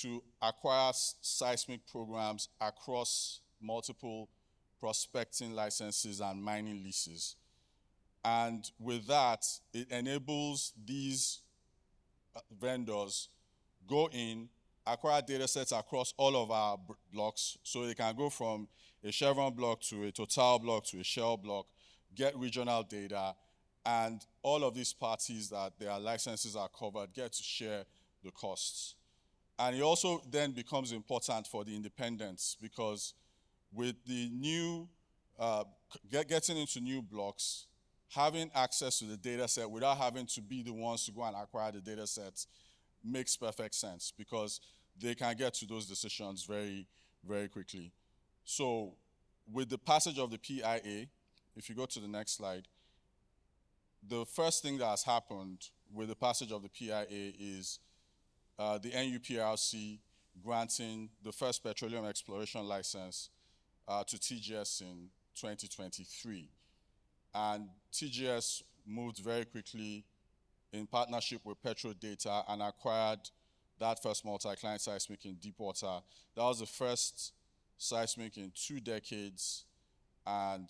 to acquire seismic programs across multiple prospecting licenses and mining leases. And with that, it enables these vendors go in, acquire data sets across all of our blocks, so they can go from a Chevron block to a Total block to a Shell block, get regional data, and all of these parties that their licenses are covered get to share the costs. And it also then becomes important for the independents, because with the new, getting into new blocks, having access to the data set without having to be the ones to go and acquire the data sets makes perfect sense, because they can get to those decisions very, very quickly. So with the passage of the PIA, if you go to the next slide, the first thing that has happened with the passage of the PIA is the NUPRC granting the first petroleum exploration license to TGS in 2023. And TGS moved very quickly in partnership with Petrodata and acquired that first multi-client seismic in deepwater. That was the first seismic in 2 decades, and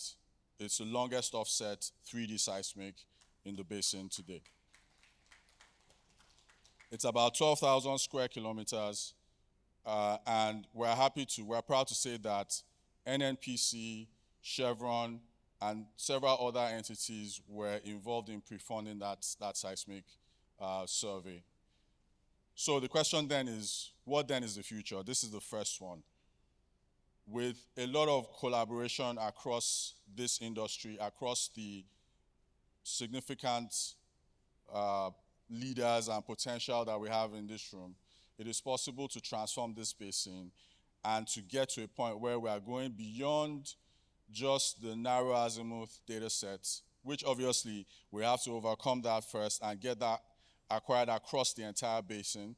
it's the longest offset 3D seismic in the basin today. It's about 12,000 square kilometers, and we're proud to say that NNPC, Chevron, and several other entities were involved in pre-funding that seismic survey. So the question then is, what then is the future? This is the first one. With a lot of collaboration across this industry, across the significant leaders and potential that we have in this room, it is possible to transform this basin and to get to a point where we are going beyond just the narrow azimuth data sets, which obviously we have to overcome that first and get that acquired across the entire basin.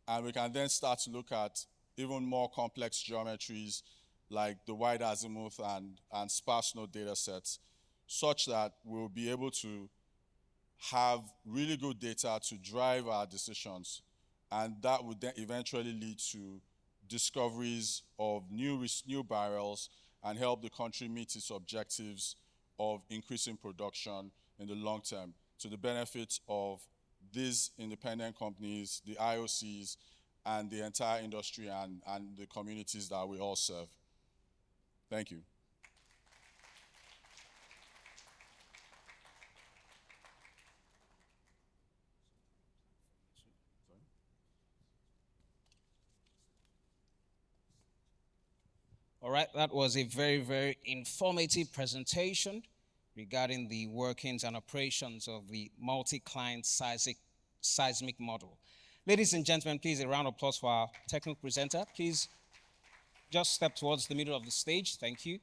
And we can then start to look at even more complex geometries like the wide azimuth and sparse node data sets, such that we'll be able to have really good data to drive our decisions. And that would then eventually lead to discoveries of new barrels and help the country meet its objectives of increasing production in the long term, to the benefit of these independent companies, the IOCs, and the entire industry and the communities that we all serve. Thank you. All right, that was a very, very informative presentation regarding the workings and operations of the multi-client seismic model. Ladies and gentlemen, please a round of applause for our technical presenter. Please just step towards the middle of the stage. Thank you.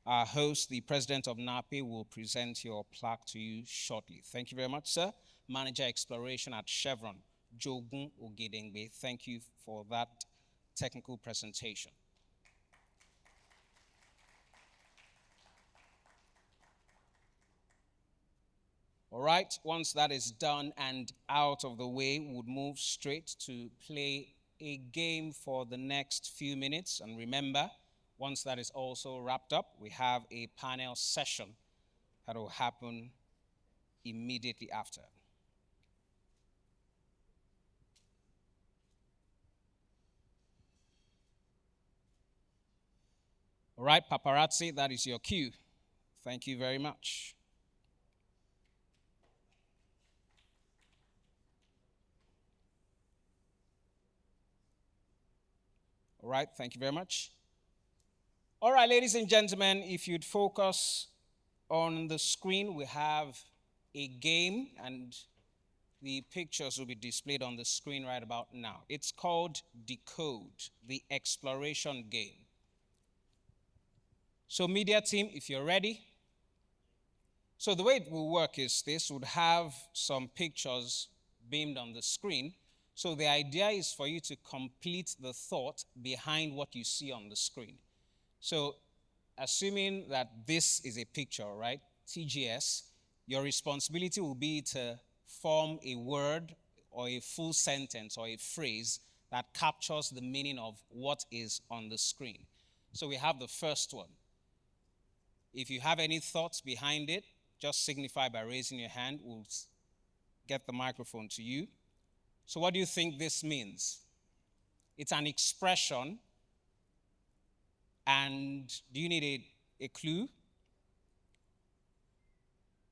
Our host, the president of NAPE, will present your plaque to you shortly. Thank you very much, sir. Manager Exploration at Chevron, Jogun Ogedengbe. Thank you for that technical presentation. All right, once that is done and out of the way, we would move straight to play a game for the next few minutes. And remember, once that is also wrapped up, we have a panel session that will happen immediately after. All All right, paparazzi, that is your cue. Thank you very much. All right, thank you very much. All right, ladies and gentlemen, if you'd focus on the screen, we have a game, and the pictures will be displayed on the screen right about now. It's called Decode, the exploration game. So, media team, if you're ready. So, the way it will work is this would have some pictures beamed on the screen. So, the idea is for you to complete the thought behind what you see on the screen. So, assuming that this is a picture, right? TGS, your responsibility will be to form a word or a full sentence or a phrase that captures the meaning of what is on the screen. So we have the first one. If you have any thoughts behind it, just signify by raising your hand. We'll get the microphone to you. So what do you think this means? It's an expression. And do you need a clue?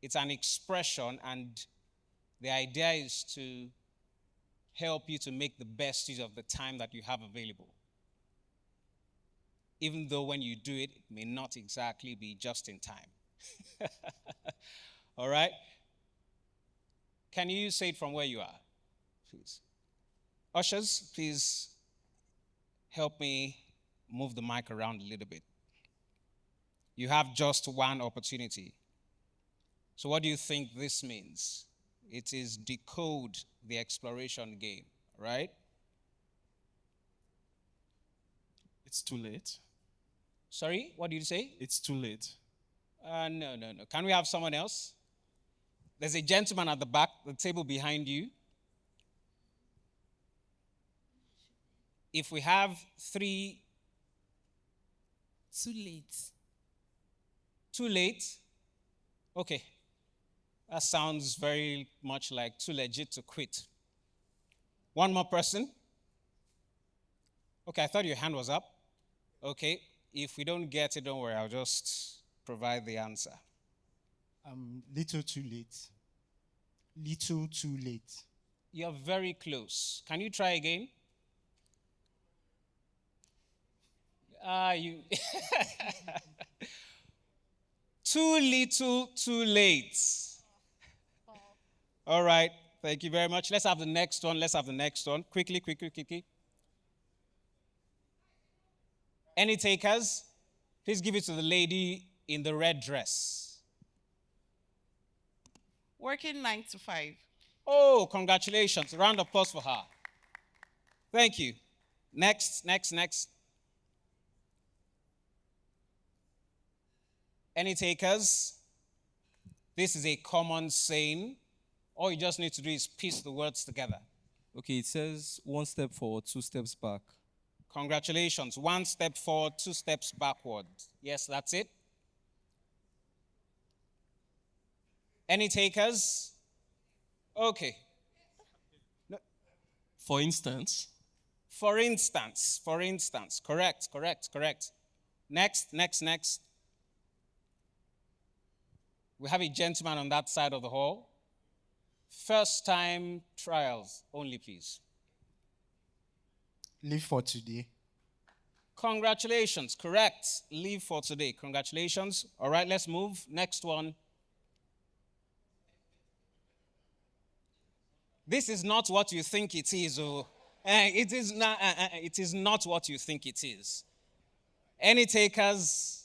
It's an expression, and the idea is to help you to make the best use of the time that you have available. Even though when you do it, it may not exactly be just in time. All right? Can you say it from where you are, please? Ushers, please help me move the mic around a little bit. You have just one opportunity. So what do you think this means? It is Decode, the exploration game, right? It's too late. Sorry, what did you say? It's too late. No. Can we have someone else? There's a gentleman at the back, the table behind you. If we have three. Too late. Too late? Okay. That sounds very much like too legit to quit. One more person. Okay, I thought your hand was up. Okay, if we don't get it, don't worry, I'll just provide the answer. Little too late. Little too late. You're very close. Can you try again? You too little, too late. All right, thank you very much. Let's have the next one. Quickly. Any takers? Please give it to the lady in the red dress. Working 9 to 5. Oh, congratulations. A round of applause for her. Thank you. Next. Any takers? This is a common saying. All you just need to do is piece the words together. Okay, it says 1 step forward, 2 steps back. Congratulations. 1 step forward, 2 steps backward. Yes, that's it. Any takers? Okay. No. For instance. For instance. Correct. Next. We have a gentleman on that side of the hall. First time trials only, please. Live for today. Congratulations. Correct. Live for today. Congratulations. All right, let's move. Next one. This is not what you think it is. It is not what you think it is. Any takers?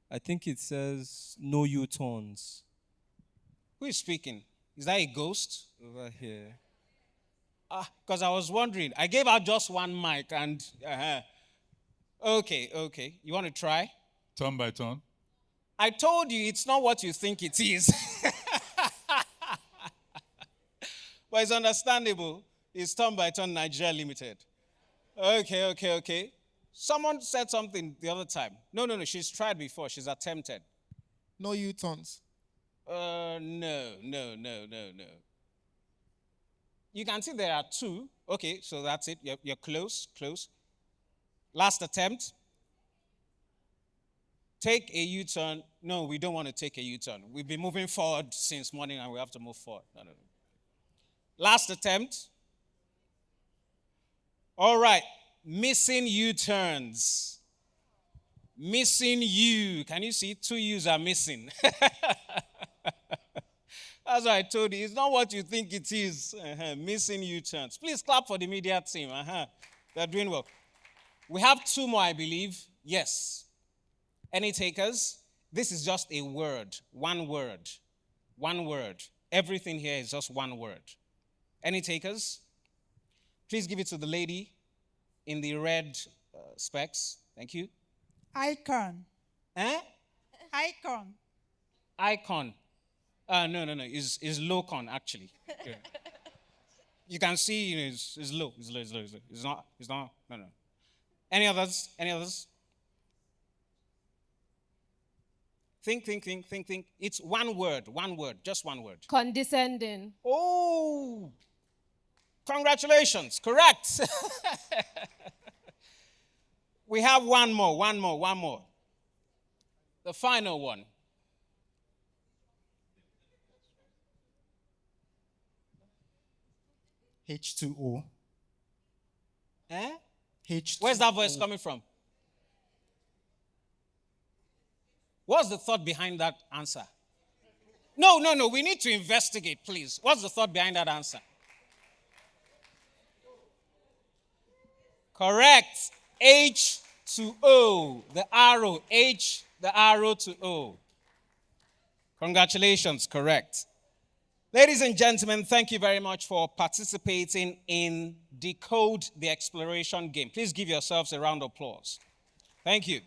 I think it says no U-turns. Who is speaking? Is that a ghost? Over here. Because I was wondering. I gave out just one mic and... Okay. You want to try? Turn by turn. I told you it's not what you think it is. But it's understandable. It's Turn by Turn Nigeria Limited. Okay. Someone said something the other time. No. She's tried before. She's attempted. No U-turns. No. You can see there are two. Okay, so that's it. You're close, close. Last attempt. Take a U-turn. No, we don't want to take a U-turn. We've been moving forward since morning and we have to move forward. No, no, no. Last attempt. All right. Missing U-turns. Missing U. Can you see? 2 U's are missing. That's what I told you. It's not what you think it is. Missing U-turns. Please clap for the media team. They're doing well. We have 2 more, I believe. Yes. Any takers? This is just a word. One word. One word. Everything here is just one word. Any takers? Please give it to the lady in the red specs. Thank you. Icon. Eh? Icon. Icon. No. It's locon, actually. Yeah. You can see it's low. It's low. It's not. No. Any others? Think. It's one word, just one word. Condescending. Oh, congratulations, correct. We have one more. The final one. H2O. Eh? H2O. Where's that voice coming from? What's the thought behind that answer? No. We need to investigate, please. What's the thought behind that answer? Correct. H to O. The arrow. H, the arrow to O. Congratulations. Correct. Ladies and gentlemen, thank you very much for participating in Decode the Exploration game. Please give yourselves a round of applause. Thank you.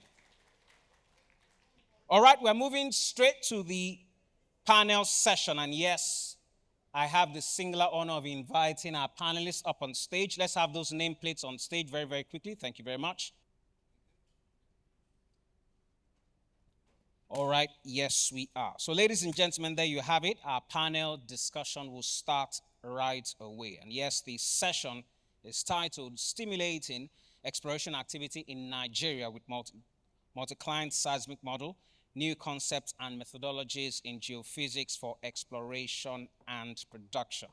All right, we're moving straight to the panel session. And yes, I have the singular honor of inviting our panelists up on stage. Let's have those nameplates on stage very, very quickly. Thank you very much. All right, yes, we are. So, ladies and gentlemen, there you have it. Our panel discussion will start right away. And yes, the session is titled Stimulating Exploration Activity in Nigeria with Multi-Client Seismic Model, New Concepts and Methodologies in Geophysics for Exploration and Production.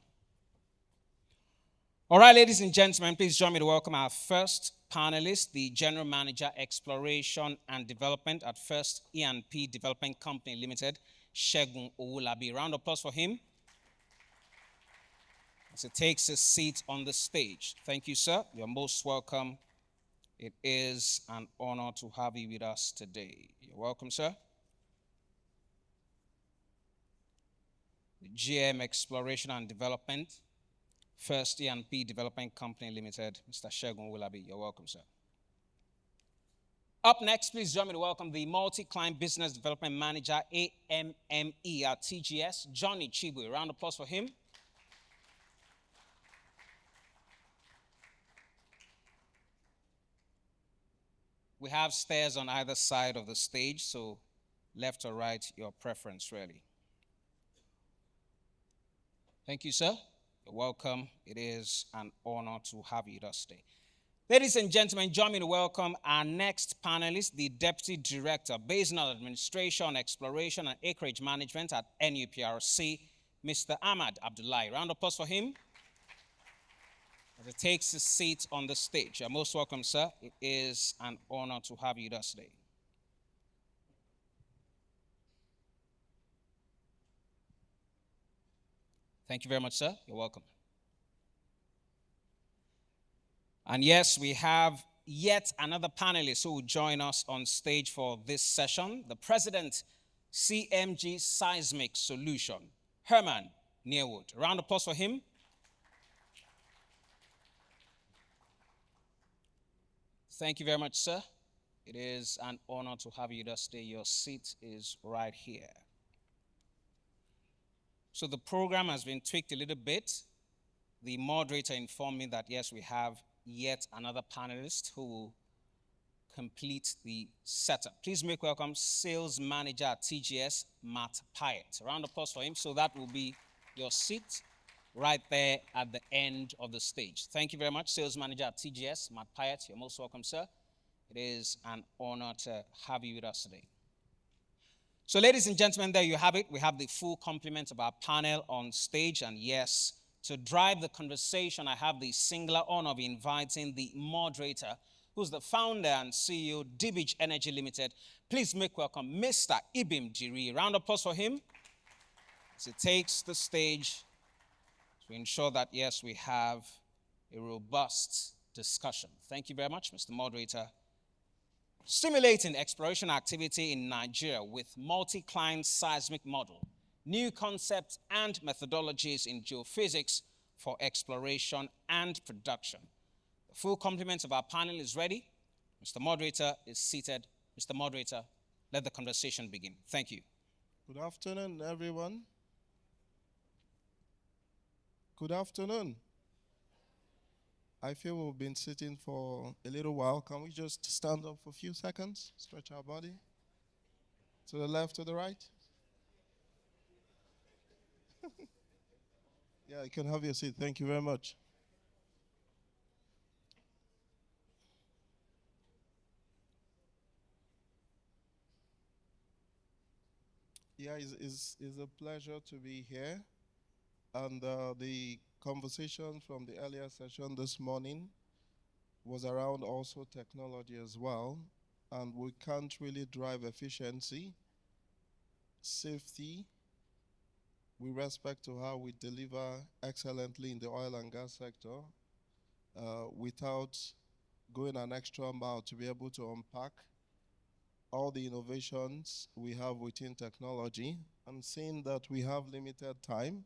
All right, ladies and gentlemen, please join me to welcome our first panelist, the General Manager, Exploration and Development at First E&P Development Company Limited, Segun Owolabi. Round of applause for him as he takes his seat on the stage. Thank you, sir. You're most welcome. It is an honor to have you with us today. You're welcome, sir. The GM Exploration and Development, First E&P Development Company Limited, Mr. Segun Owolabi. You're welcome, sir. Up next, please join me to welcome the Multi-Client Business Development Manager, AMME at TGS, Johnny Chibwe. Round of applause for him. We have stairs on either side of the stage, so left or right, your preference, really. Thank you, sir. You're welcome. It is an honor to have you with us today. Ladies and gentlemen, join me to welcome our next panelist, the Deputy Director, Basinal Administration, Exploration and Acreage Management at NUPRC, Mr. Ahmad Abdullahi. Round of applause for him as he takes his seat on the stage. You're most welcome, sir. It is an honor to have you with us today. Thank you very much, sir. You're welcome. And yes, we have yet another panelist who will join us on stage for this session, the President, CMG Seismic Solution, Herman Nearwood. A round of applause for him. Thank you very much, sir. It is an honor to have you with us today. Your seat is right here. So the program has been tweaked a little bit. The moderator informed me that, yes, we have yet another panelist who will complete the setup. Please make welcome Sales Manager at TGS, Matt Pyatt. A round of applause for him. So that will be your seat right there at the end of the stage. Thank you very much, Sales Manager at TGS, Matt Pyatt. You're most welcome, sir. It is an honor to have you with us today. So, ladies and gentlemen, there you have it. We have the full complement of our panel on stage. And yes, to drive the conversation, I have the singular honor of inviting the moderator, who's the founder and CEO, Dibich Energy Limited. Please make welcome Mr. Ibim Jiri. Round of applause for him as he takes the stage to ensure that, yes, we have a robust discussion. Thank you very much, Mr. Moderator. Stimulating exploration activity in Nigeria with multi-client seismic model, new concepts and methodologies in geophysics for exploration and production. The full complement of our panel is ready. Mr. Moderator is seated. Mr. Moderator, let the conversation begin. Thank you. Good afternoon, everyone. Good afternoon. I feel we've been sitting for a little while. Can we just stand up for a few seconds? Stretch our body. To the left, to the right. Yeah, you can have your seat. Thank you very much. Yeah, it's a pleasure to be here. And the conversation from the earlier session this morning was around also technology as well. And we can't really drive efficiency, safety, with respect to how we deliver excellently in the oil and gas sector without going an extra mile to be able to unpack all the innovations we have within technology. And seeing that we have limited time,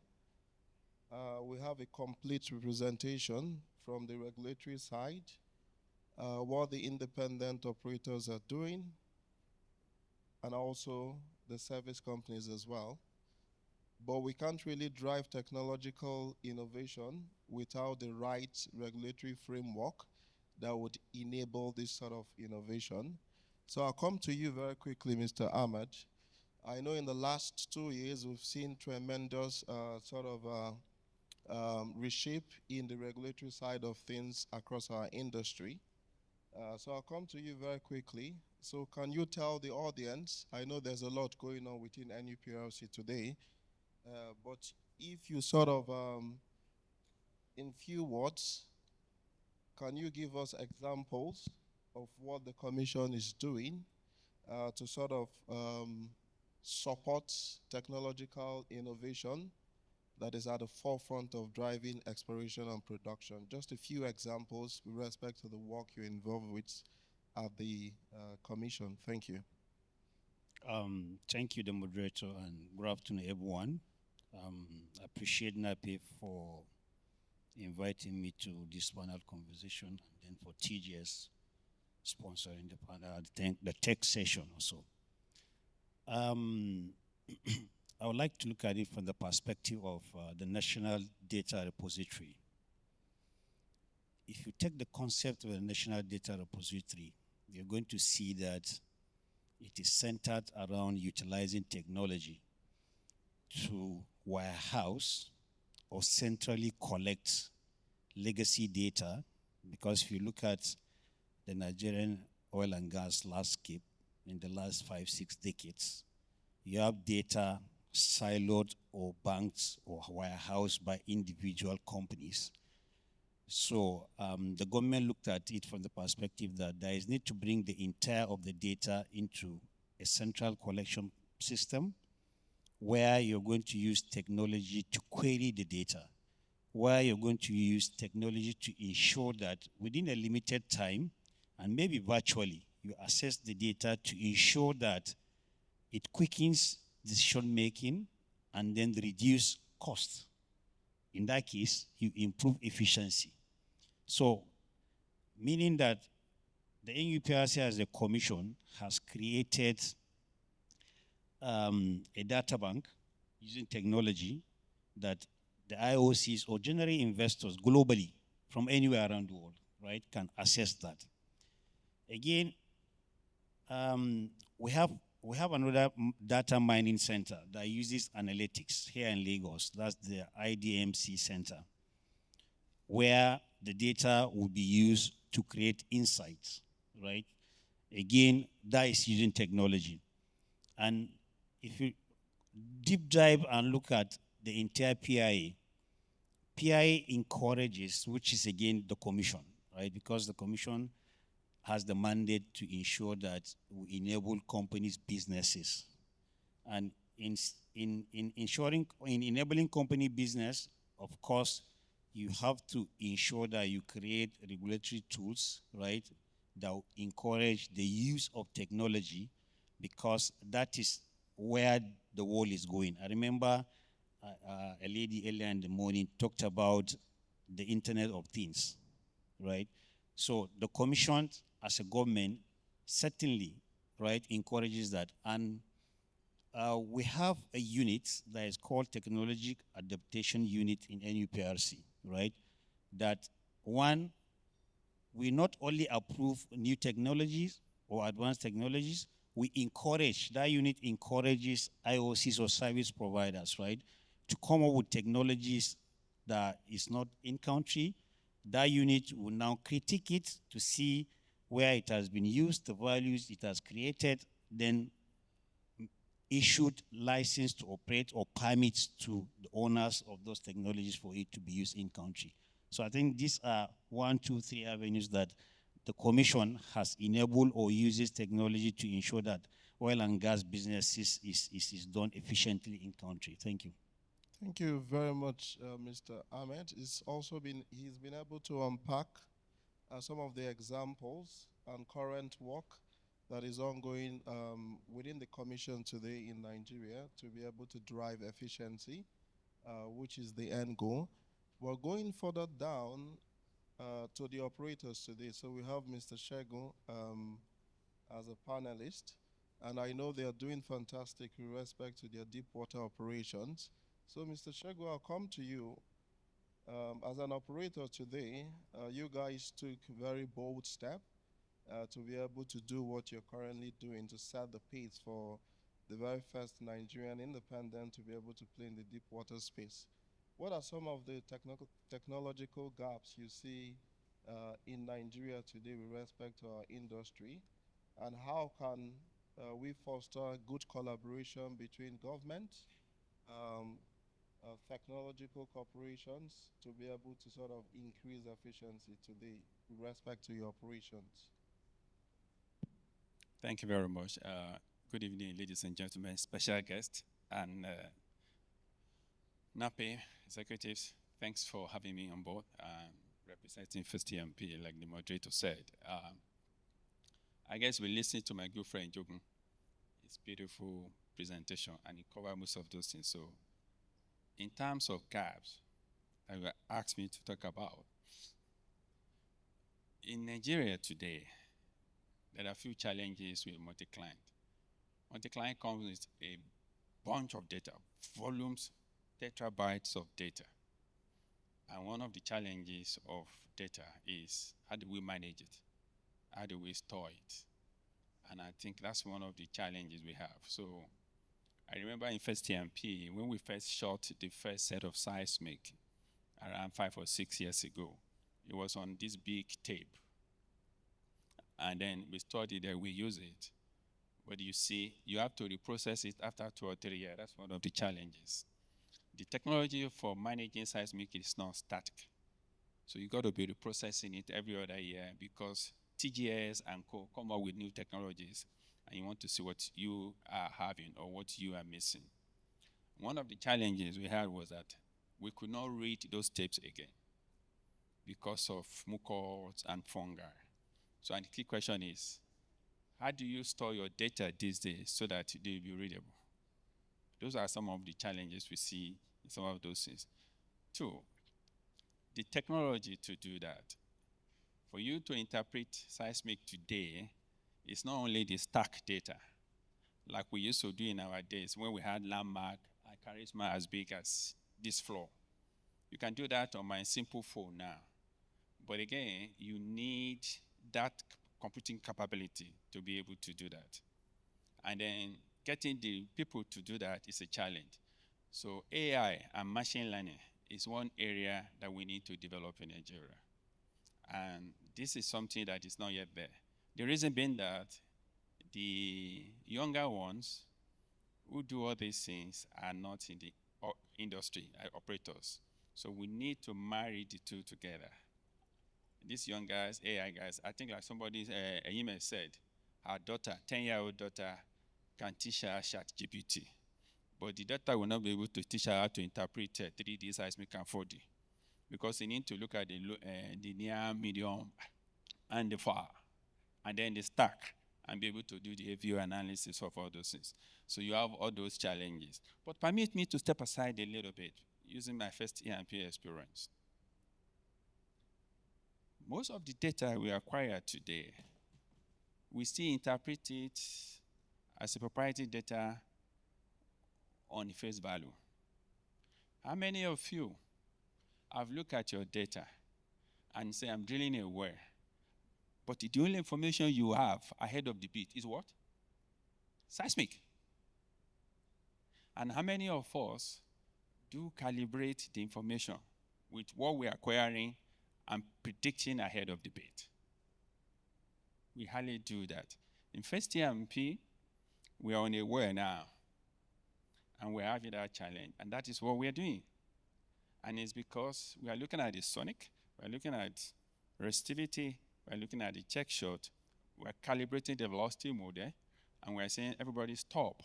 we have a complete representation from the regulatory side, what the independent operators are doing, and also the service companies as well. But we can't really drive technological innovation without the right regulatory framework that would enable this sort of innovation. So I'll come to you very quickly, Mr. Ahmed. I know in the last 2 years we've seen tremendous reshape in the regulatory side of things across our industry. So I'll come to you very quickly. So can you tell the audience, I know there's a lot going on within NUPLC today, but if you in few words, can you give us examples of what the Commission is doing to support technological innovation that is at the forefront of driving exploration and production? Just a few examples with respect to the work you're involved with at the Commission. Thank you. Thank you, the moderator, and good afternoon, everyone. I appreciate NAPE for inviting me to this panel conversation, and then for TGS sponsoring the panel, the tech session also. I would like to look at it from the perspective of the National Data Repository. If you take the concept of the National Data Repository, you're going to see that it is centered around utilizing technology to warehouse or centrally collect legacy data, because if you look at the Nigerian oil and gas landscape in the last 5-6 decades, you have data siloed or banked or warehoused by individual companies. So the government looked at it from the perspective that there is need to bring the entire of the data into a central collection system where you're going to use technology to query the data, where you're going to use technology to ensure that within a limited time, and maybe virtually, you assess the data to ensure that it quickens decision making and then reduce cost. In that case, you improve efficiency. So, meaning that the NUPRC as a commission has created a data bank using technology that the IOCs or general investors globally from anywhere around the world, can access that. Again, we have we have another data mining center that uses analytics here in Lagos. That's the IDMC center, where the data will be used to create insights, right? Again, that is using technology. And if you deep dive and look at the entire PIA encourages, which is again the commission, right? Because the commission has the mandate to ensure that we enable companies' businesses. And in enabling company business, of course, you have to ensure that you create regulatory tools, right, that will encourage the use of technology, because that is where the world is going. I remember a lady earlier in the morning talked about the Internet of Things, right? So the commission, as a government, certainly, right, encourages that. And we have a unit that is called Technology Adaptation Unit in NUPRC, right? That one, we not only approve new technologies or advanced technologies, we encourage, that unit encourages IOCs or service providers, right, to come up with technologies that is not in country. That unit will now critique it to see where it has been used, the values it has created, then issued license to operate or permits to the owners of those technologies for it to be used in country. So I think these are 1, 2, 3 avenues that the commission has enabled or uses technology to ensure that oil and gas businesses is done efficiently in country. Thank you. Thank you very much, Mr. Ahmed. He's been able to unpack some of the examples and current work that is ongoing within the commission today in Nigeria to be able to drive efficiency, which is the end goal. We're going further down to the operators today. So we have Mr. Shegun as a panelist, and I know they are doing fantastic with respect to their deep water operations. So Mr. Shegun, I'll come to you. As an operator today, you guys took a very bold step to be able to do what you're currently doing to set the pace for the very first Nigerian independent to be able to play in the deep water space. What are some of the technological gaps you see in Nigeria today with respect to our industry? And how can we foster good collaboration between government, technological corporations to be able to sort of increase efficiency today with respect to your operations? Thank you very much. Good evening, ladies and gentlemen, special guests, and NAPE executives. Thanks for having me on board, representing First TMP, like the moderator said. I guess we listened to my good friend Jogun. It's beautiful presentation, and he covered most of those things. So, in terms of gaps that you asked me to talk about, in Nigeria today, there are a few challenges with multi-client. Multi-client comes with a bunch of data, volumes, terabytes of data. And one of the challenges of data is, how do we manage it? How do we store it? And I think that's one of the challenges we have. So I remember in First TMP, when we first shot the first set of seismic around 5 or 6 years ago, it was on this big tape. And then we stored it there, we use it. But you see, you have to reprocess it after 2 or 3 years. That's one of the challenges. The technology for managing seismic is not static. So you got to be reprocessing it every other year, because TGS and co come up with new technologies, and you want to see what you are having or what you are missing. One of the challenges we had was that we could not read those tapes again because of mucors and fungi. So the key question is, how do you store your data these days so that they will be readable? Those are some of the challenges we see in some of those things. 2, the technology to do that. For you to interpret seismic today, it's not only the stack data, like we used to do in our days when we had landmark and charisma as big as this floor. You can do that on my simple phone now. But again, you need that computing capability to be able to do that. And then getting the people to do that is a challenge. So AI and machine learning is one area that we need to develop in Nigeria. And this is something that is not yet there. The reason being that the younger ones who do all these things are not in the industry operators. So we need to marry the two together. These young guys, AI guys, I think like somebody, Ayime said, her daughter, 10-year-old daughter, can teach her ChatGPT. But the daughter will not be able to teach her how to interpret 3D seismic and 4D. Because you need to look at the near, medium, and the far, and then the stack, and be able to do the AVO analysis of all those things. So you have all those challenges. But permit me to step aside a little bit using my first EMP experience. Most of the data we acquire today, we still interpret it as a proprietary data on the face value. How many of you have looked at your data and say, I'm drilling a well, but the only information you have ahead of the bit is what? Seismic. And how many of us do calibrate the information with what we are acquiring and predicting ahead of the bit? We hardly do that. In first year MP, we are on a well now, and we're having that challenge, and that is what we're doing. And it's because we are looking at the sonic, we're looking at resistivity, we're looking at the check shot, we're calibrating the velocity model, and we're saying, everybody stop.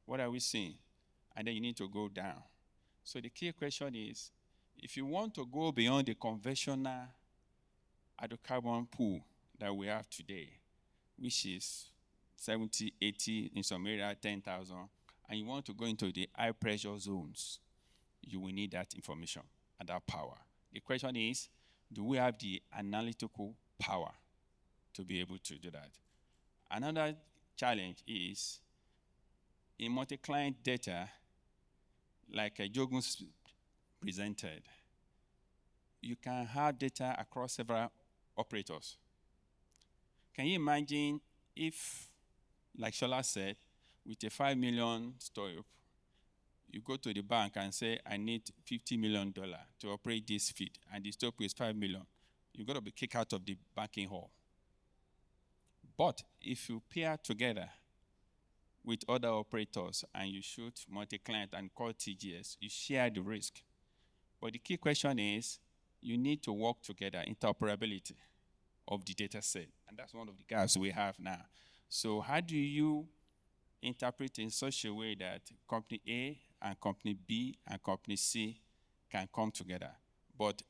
What are we seeing? And then you need to go down. So the key question is, if you want to go beyond the conventional hydrocarbon pool that we have today, which is 70, 80, in some area 10,000, and you want to go into the high pressure zones, you will need that information and that power. The question is, do we have the analytical power to be able to do that? Another challenge is, in multi-client data, like Jogun presented, you can have data across several operators. Can you imagine if, like Shola said, with a 5 million story, you go to the bank and say, I need $50 million to operate this feed, and the stop is 5 million. You're going to be kicked out of the banking hall. But if you pair together with other operators and you shoot multi-client and call TGS, you share the risk. But the key question is, you need to work together, interoperability of the data set. And that's one of the gaps we have now. So how do you interpret in such a way that company A and company B and company C can come together? But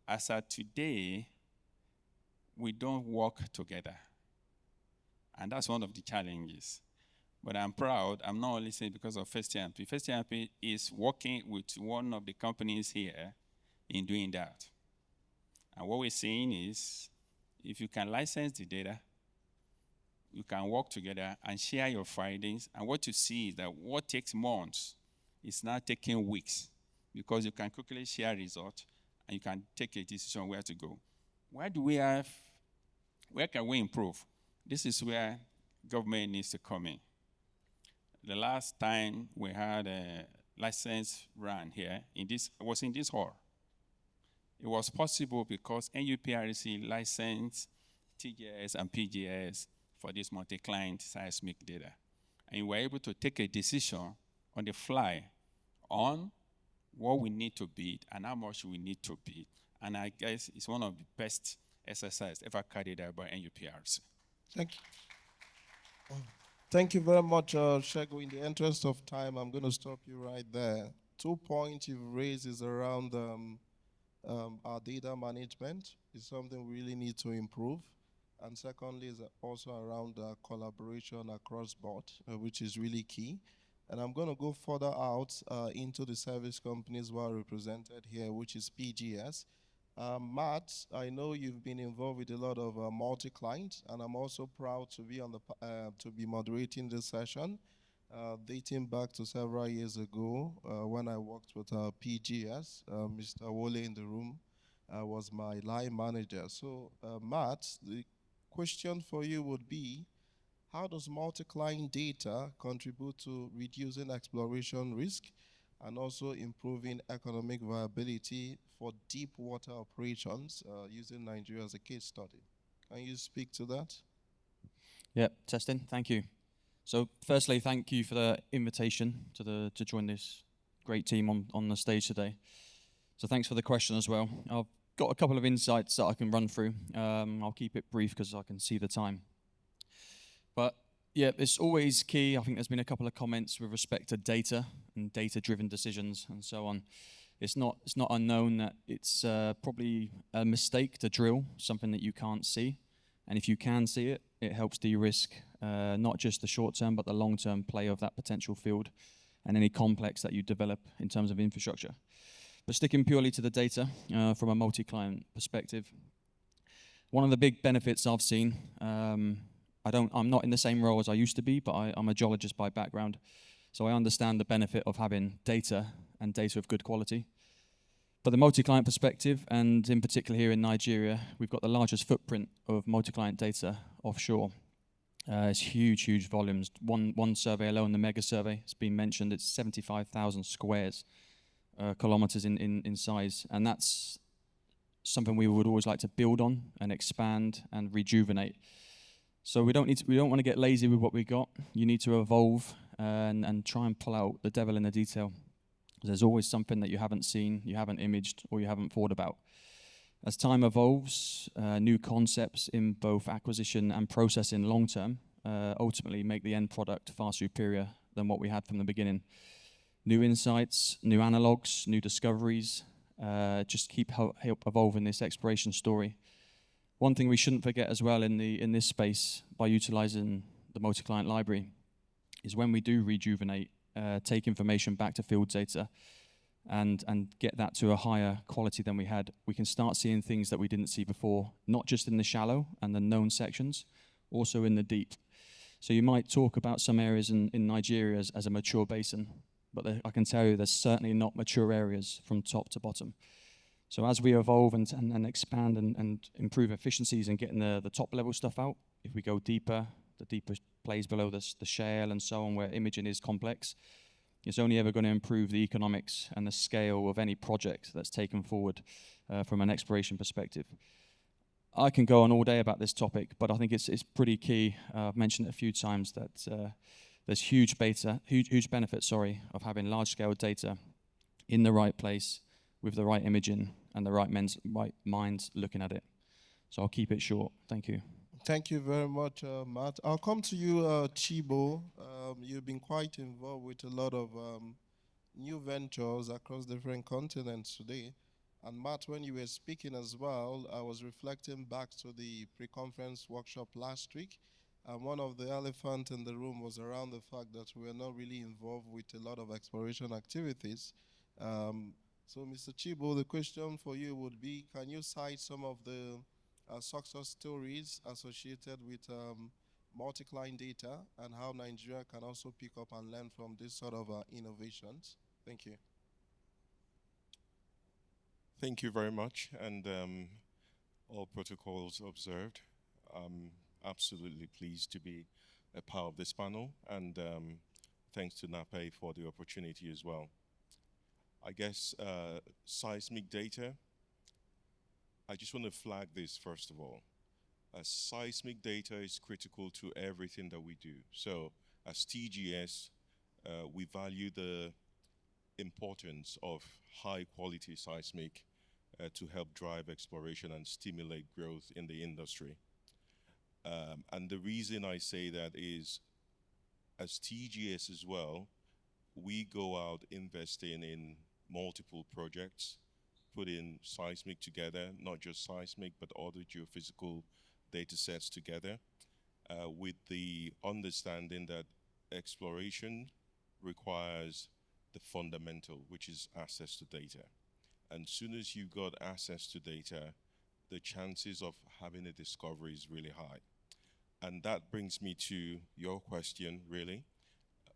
as of today, we don't work together. And that's one of the challenges. But I'm proud, I'm not only saying because of First TMP. First TMP is working with one of the companies here in doing that. And what we're saying is, if you can license the data, you can work together and share your findings. And what you see is that what takes months is now taking weeks, because you can quickly share results and you can take a decision where to go. Where can we improve? This is where government needs to come in. The last time we had a license run here, was in this hall. It was possible because NUPRC licensed TGS and PGS for this multi-client seismic data. And we were able to take a decision on the fly on what we need to bid and how much we need to bid. And I guess it's one of the best exercises ever carried out by NUPRC. Thank you. Thank you very much, Shego. In the interest of time, I'm going to stop you right there. 2 points you've raised is around our data management. It's something we really need to improve. And secondly is also around collaboration across board, which is really key. And I'm going to go further out into the service companies who are represented here, which is PGS. Matt, I know you've been involved with a lot of multi-client, and I'm also proud to be to be moderating this session, dating back to several years ago when I worked with PGS. Mr. Wole in the room was my line manager. So, Matt, the question for you would be, How does multi-client data contribute to reducing exploration risk and also improving economic viability for deep water operations, using Nigeria as a case study? Can you speak to that? Yep, testing. Thank you. So, firstly, thank you for the invitation to join this great team on the stage today. So, thanks for the question as well. I've got a couple of insights that I can run through. I'll keep it brief because I can see the time. But yeah, it's always key. I think there's been a couple of comments with respect to data and data-driven decisions and so on. It's not unknown that it's probably a mistake to drill something that you can't see. And if you can see it, it helps de-risk not just the short-term, but the long-term play of that potential field and any complex that you develop in terms of infrastructure. But sticking purely to the data from a multi-client perspective, one of the big benefits I've seen, I'm not in the same role as I used to be, but I'm a geologist by background, so I understand the benefit of having data and data of good quality. But the multi-client perspective, and in particular here in Nigeria, we've got the largest footprint of multi-client data offshore. It's huge volumes. One survey alone, the mega survey, it's been mentioned, it's 75,000 squares kilometers in size, and that's something we would always like to build on and expand and rejuvenate. So we don't want to get lazy with what we got. You need to evolve and try and pull out the devil in the detail. There's always something that you haven't seen, you haven't imaged, or you haven't thought about. As time evolves, new concepts in both acquisition and processing long term ultimately make the end product far superior than what we had from the beginning. New insights, new analogs, new discoveries, just help evolving this exploration story. One thing we shouldn't forget as well in this space by utilizing the multi-client library is when we do rejuvenate, take information back to field data and get that to a higher quality than we had, we can start seeing things that we didn't see before, not just in the shallow and the known sections, also in the deep. So you might talk about some areas in Nigeria as a mature basin, but I can tell you there's certainly not mature areas from top to bottom. So as we evolve and expand and improve efficiencies and getting the top level stuff out, if we go deeper, the deeper plays below the shale and so on, where imaging is complex, it's only ever going to improve the economics and the scale of any project that's taken forward from an exploration perspective. I can go on all day about this topic, but I think it's pretty key. I've mentioned it a few times that there's huge benefits, of having large-scale data in the right place with the right imaging and the right minds looking at it. So I'll keep it short. Thank you. Thank you very much, Matt. I'll come to you, Chibo. You've been quite involved with a lot of new ventures across different continents today. And Matt, when you were speaking as well, I was reflecting back to the pre-conference workshop last week. And one of the elephants in the room was around the fact that we are not really involved with a lot of exploration activities. So, Mr. Chibo, the question for you would be, can you cite some of the success stories associated with multi-client data and how Nigeria can also pick up and learn from this sort of innovations? Thank you. Thank you very much, and all protocols observed. I'm absolutely pleased to be a part of this panel, and thanks to NAPE for the opportunity as well. I guess seismic data, I just want to flag this first of all. Seismic data is critical to everything that we do. So as TGS, we value the importance of high quality seismic to help drive exploration and stimulate growth in the industry. And the reason I say that is, as TGS as well, we go out investing in multiple projects, putting seismic together, not just seismic, but other geophysical data sets together, with the understanding that exploration requires the fundamental, which is access to data. And soon as you've got access to data, the chances of having a discovery is really high. And that brings me to your question, really.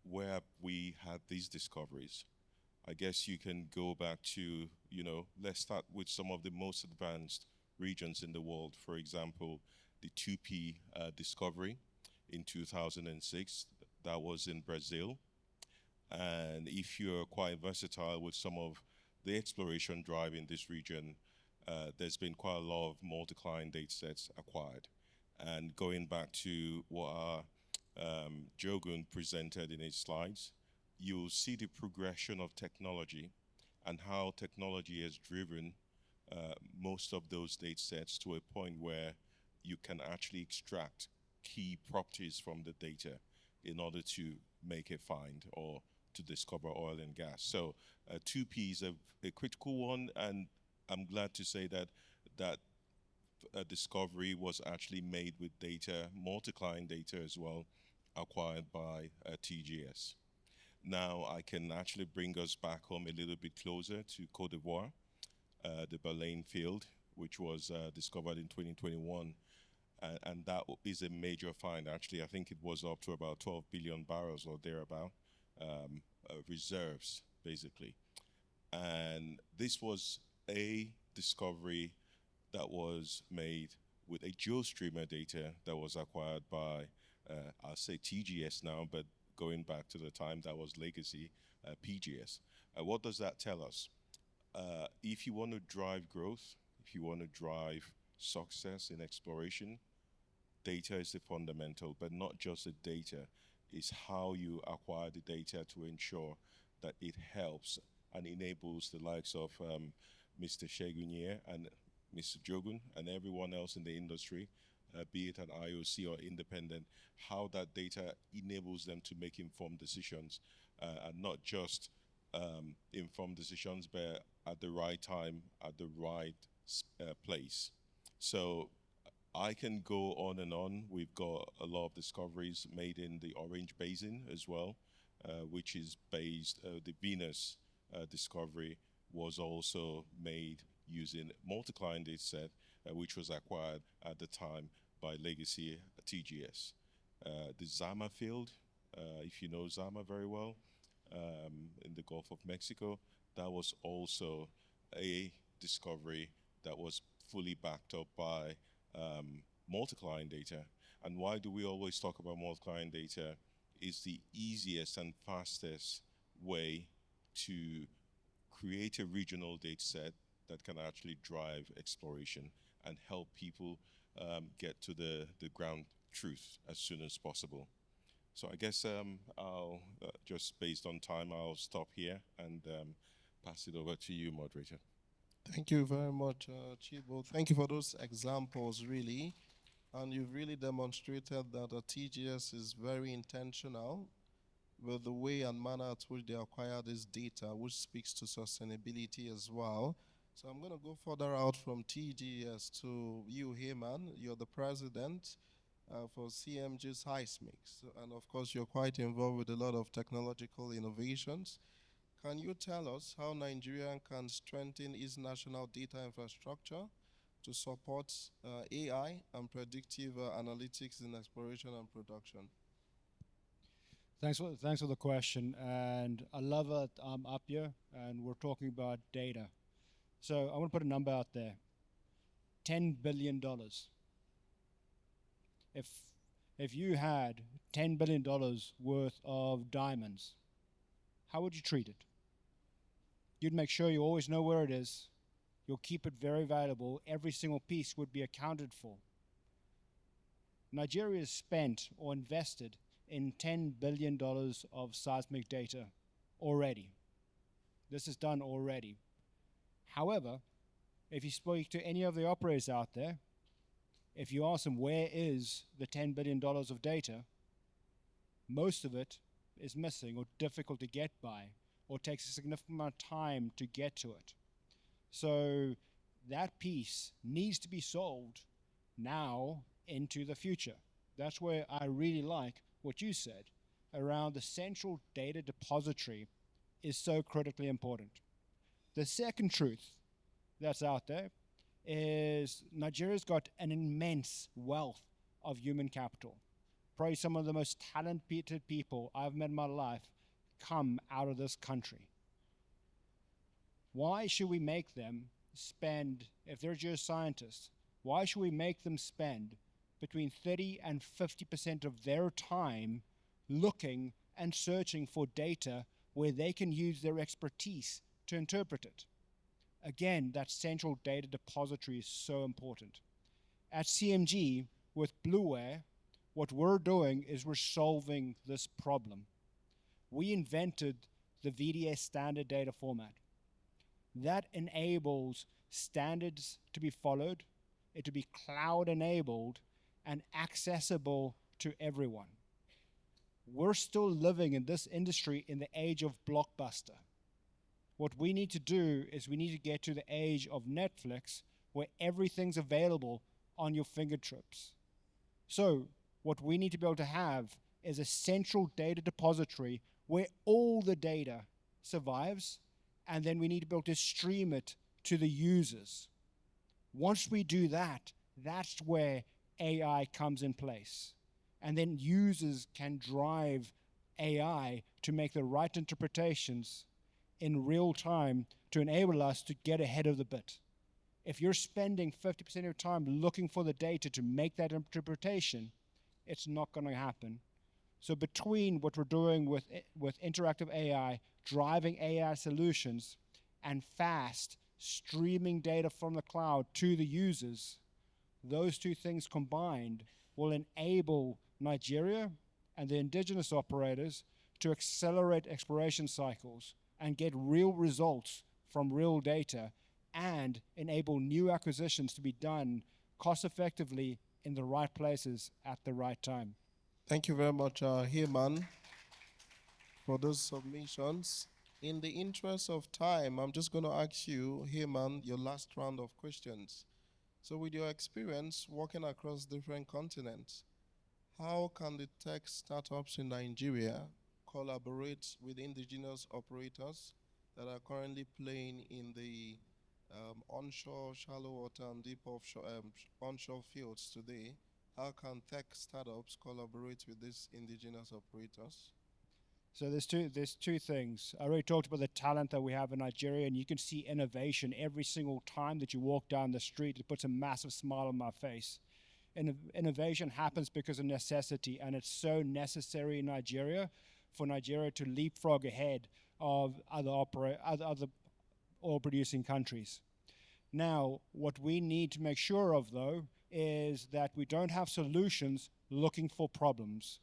Where have we had these discoveries? I guess you can go back to, let's start with some of the most advanced regions in the world. For example, the 2P discovery in 2006. That was in Brazil. And if you're quite versatile with some of the exploration drive in this region, there's been quite a lot of multi-client data sets acquired. And going back to what our Jogun presented in his slides, you'll see the progression of technology and how technology has driven most of those data sets to a point where you can actually extract key properties from the data in order to make a find or to discover oil and gas. So 2P is a critical one, and I'm glad to say that that discovery was actually made with data, multi-client data as well, acquired by TGS. Now I can actually bring us back home a little bit closer to Cote d'Ivoire, the Baleine field, which was discovered in 2021. And that is a major find. Actually, I think it was up to about 12 billion barrels or thereabout, reserves, basically. And this was a discovery that was made with a geostreamer data that was acquired by, I'll say TGS now, but going back to the time that was legacy, PGS. What does that tell us? If you want to drive growth, if you want to drive success in exploration, data is the fundamental, but not just the data, is how you acquire the data to ensure that it helps and enables the likes of Mr. Shegunye and Mr. Jogun and everyone else in the industry, be it an IOC or independent, how that data enables them to make informed decisions, and not just informed decisions, but at the right time, at the right place. So I can go on and on. We've got a lot of discoveries made in the Orange Basin as well, which is based, the Venus discovery was also made using multi-client data set, which was acquired at the time by legacy TGS. The Zama field, if you know Zama very well, in the Gulf of Mexico, that was also a discovery that was fully backed up by multi-client data. And why do we always talk about multi-client data? It's the easiest and fastest way to create a regional data set that can actually drive exploration and help people get to the ground truth as soon as possible. So I guess I'll, just based on time, I'll stop here and pass it over to you, moderator. Thank you very much, Chibo. Thank you for those examples, really. And you've really demonstrated that TGS is very intentional with the way and manner at which they acquire this data, which speaks to sustainability as well. So I'm going to go further out from TGS to you, Heyman. You're the president for CMG Seismics. And of course, you're quite involved with a lot of technological innovations. Can you tell us how Nigeria can strengthen its national data infrastructure to support AI and predictive analytics in exploration and production? Thanks for the question. And I love that I'm up here and we're talking about data. So I want to put a number out there. $10 billion. If you had $10 billion worth of diamonds, how would you treat it? You'd make sure you always know where it is. You'll keep it very valuable. Every single piece would be accounted for. Nigeria has spent or invested in $10 billion of seismic data already. This is done already. However, if you speak to any of the operators out there, if you ask them where is the $10 billion of data, most of it is missing or difficult to get by, or takes a significant amount of time to get to it. So that piece needs to be solved now into the future. That's where I really like what you said around the central data depository is so critically important. The second truth that's out there is Nigeria's got an immense wealth of human capital. Probably some of the most talented people I've met in my life come out of this country. Why should we make them spend, if they're geoscientists, why should we make them spend between 30 and 50% of their time looking and searching for data where they can use their expertise to interpret it. Again, that central data depository is so important. At CMG, with Blueware, what we're doing is we're solving this problem. We invented the VDS standard data format. That enables standards to be followed, it to be cloud enabled and accessible to everyone. We're still living in this industry in the age of Blockbuster. What we need to do is we need to get to the age of Netflix where everything's available on your fingertips. So what we need to be able to have is a central data depository where all the data survives, and then we need to be able to stream it to the users. Once we do that, that's where AI comes in place. And then users can drive AI to make the right interpretations in real time to enable us to get ahead of the bit. If you're spending 50% of your time looking for the data to make that interpretation, it's not going to happen. So between what we're doing with interactive AI, driving AI solutions, and fast streaming data from the cloud to the users, those two things combined will enable Nigeria and the indigenous operators to accelerate exploration cycles and get real results from real data and enable new acquisitions to be done cost effectively in the right places at the right time. Thank you very much, Heman, for those submissions. In the interest of time, I'm just going to ask you, Heman, your last round of questions. So with your experience working across different continents, how can the tech startups in Nigeria collaborate with indigenous operators that are currently playing in the onshore, shallow water, and deep offshore, onshore fields today? How can tech startups collaborate with these indigenous operators? So there's two things. I already talked about the talent that we have in Nigeria, and you can see innovation every single time that you walk down the street. It puts a massive smile on my face. Innovation happens because of necessity, and it's so necessary in Nigeria for Nigeria to leapfrog ahead of other oil-producing countries. Now, what we need to make sure of, though, is that we don't have solutions looking for problems.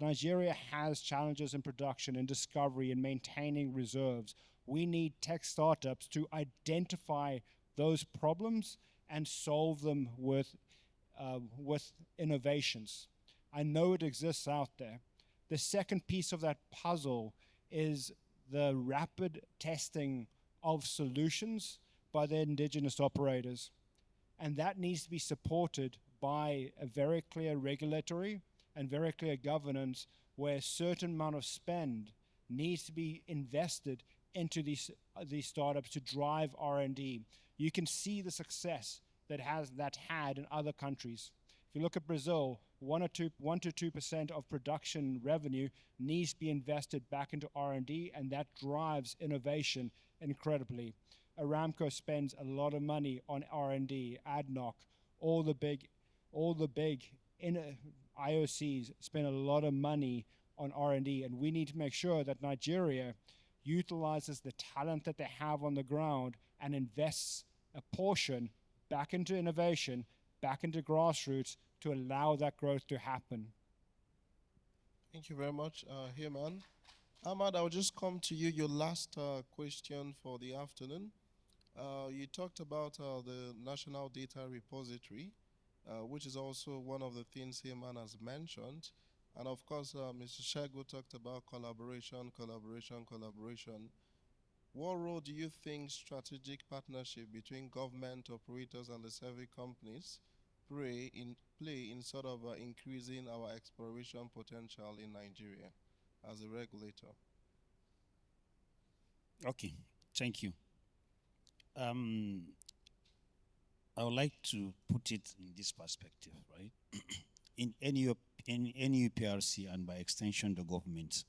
Nigeria has challenges in production and discovery and maintaining reserves. We need tech startups to identify those problems and solve them with innovations. I know it exists out there. The second piece of that puzzle is the rapid testing of solutions by the indigenous operators. And that needs to be supported by a very clear regulatory and very clear governance where a certain amount of spend needs to be invested into these startups to drive R&D. You can see the success that had in other countries. If you look at Brazil, 1 to 2% of production revenue needs to be invested back into R&D, and that drives innovation incredibly. Aramco spends a lot of money on R&D. ADNOC, all the big IOCs spend a lot of money on R&D, and we need to make sure that Nigeria utilizes the talent that they have on the ground and invests a portion back into innovation, back into grassroots to allow that growth to happen. Thank you very much, Heman. Ahmad, I'll just come to you. Your last question for the afternoon. You talked about the National Data Repository, which is also one of the things Heman has mentioned. And of course, Mr. Shego talked about collaboration. What role do you think strategic partnership between government operators and the survey companies play in sort of increasing our exploration potential in Nigeria as a regulator? Okay, thank you. I would like to put it in this perspective, right? In NUPRC and by extension the government,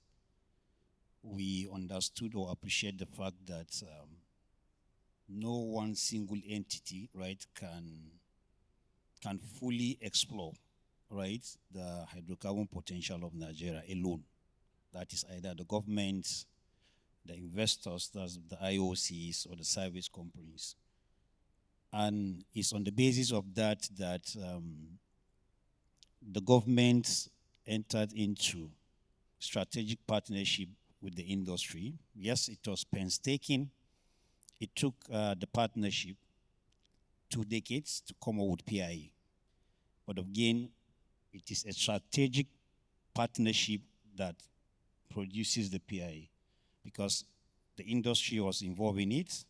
we understood or appreciate the fact that no one single entity, right, can can fully explore, right, the hydrocarbon potential of Nigeria alone. That is either the government, the investors, that's the IOCs or the service companies. And it's on the basis of that the government entered into strategic partnership with the industry. Yes, it was painstaking. It took the partnership 2 decades to come up with PIE. But again, it is a strategic partnership that produces the PIE because the industry was involved in it,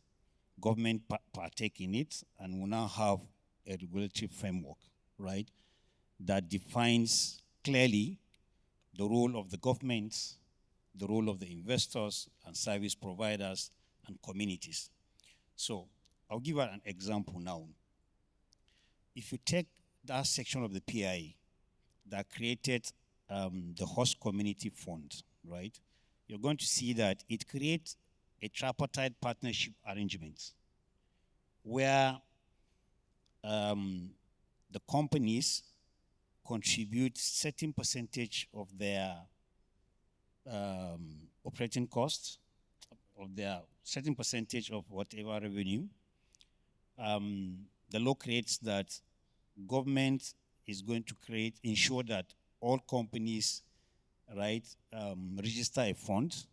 government partake in it, and we now have a regulatory framework, right, that defines clearly the role of the government, the role of the investors and service providers and communities. So I'll give an example now. If you take that section of the PIE that created the host community fund, right, you're going to see that it creates a tripartite partnership arrangement where the companies contribute certain percentage of their operating costs, of their certain percentage of whatever revenue. The law creates that government is going to ensure that all companies, right, register a fund,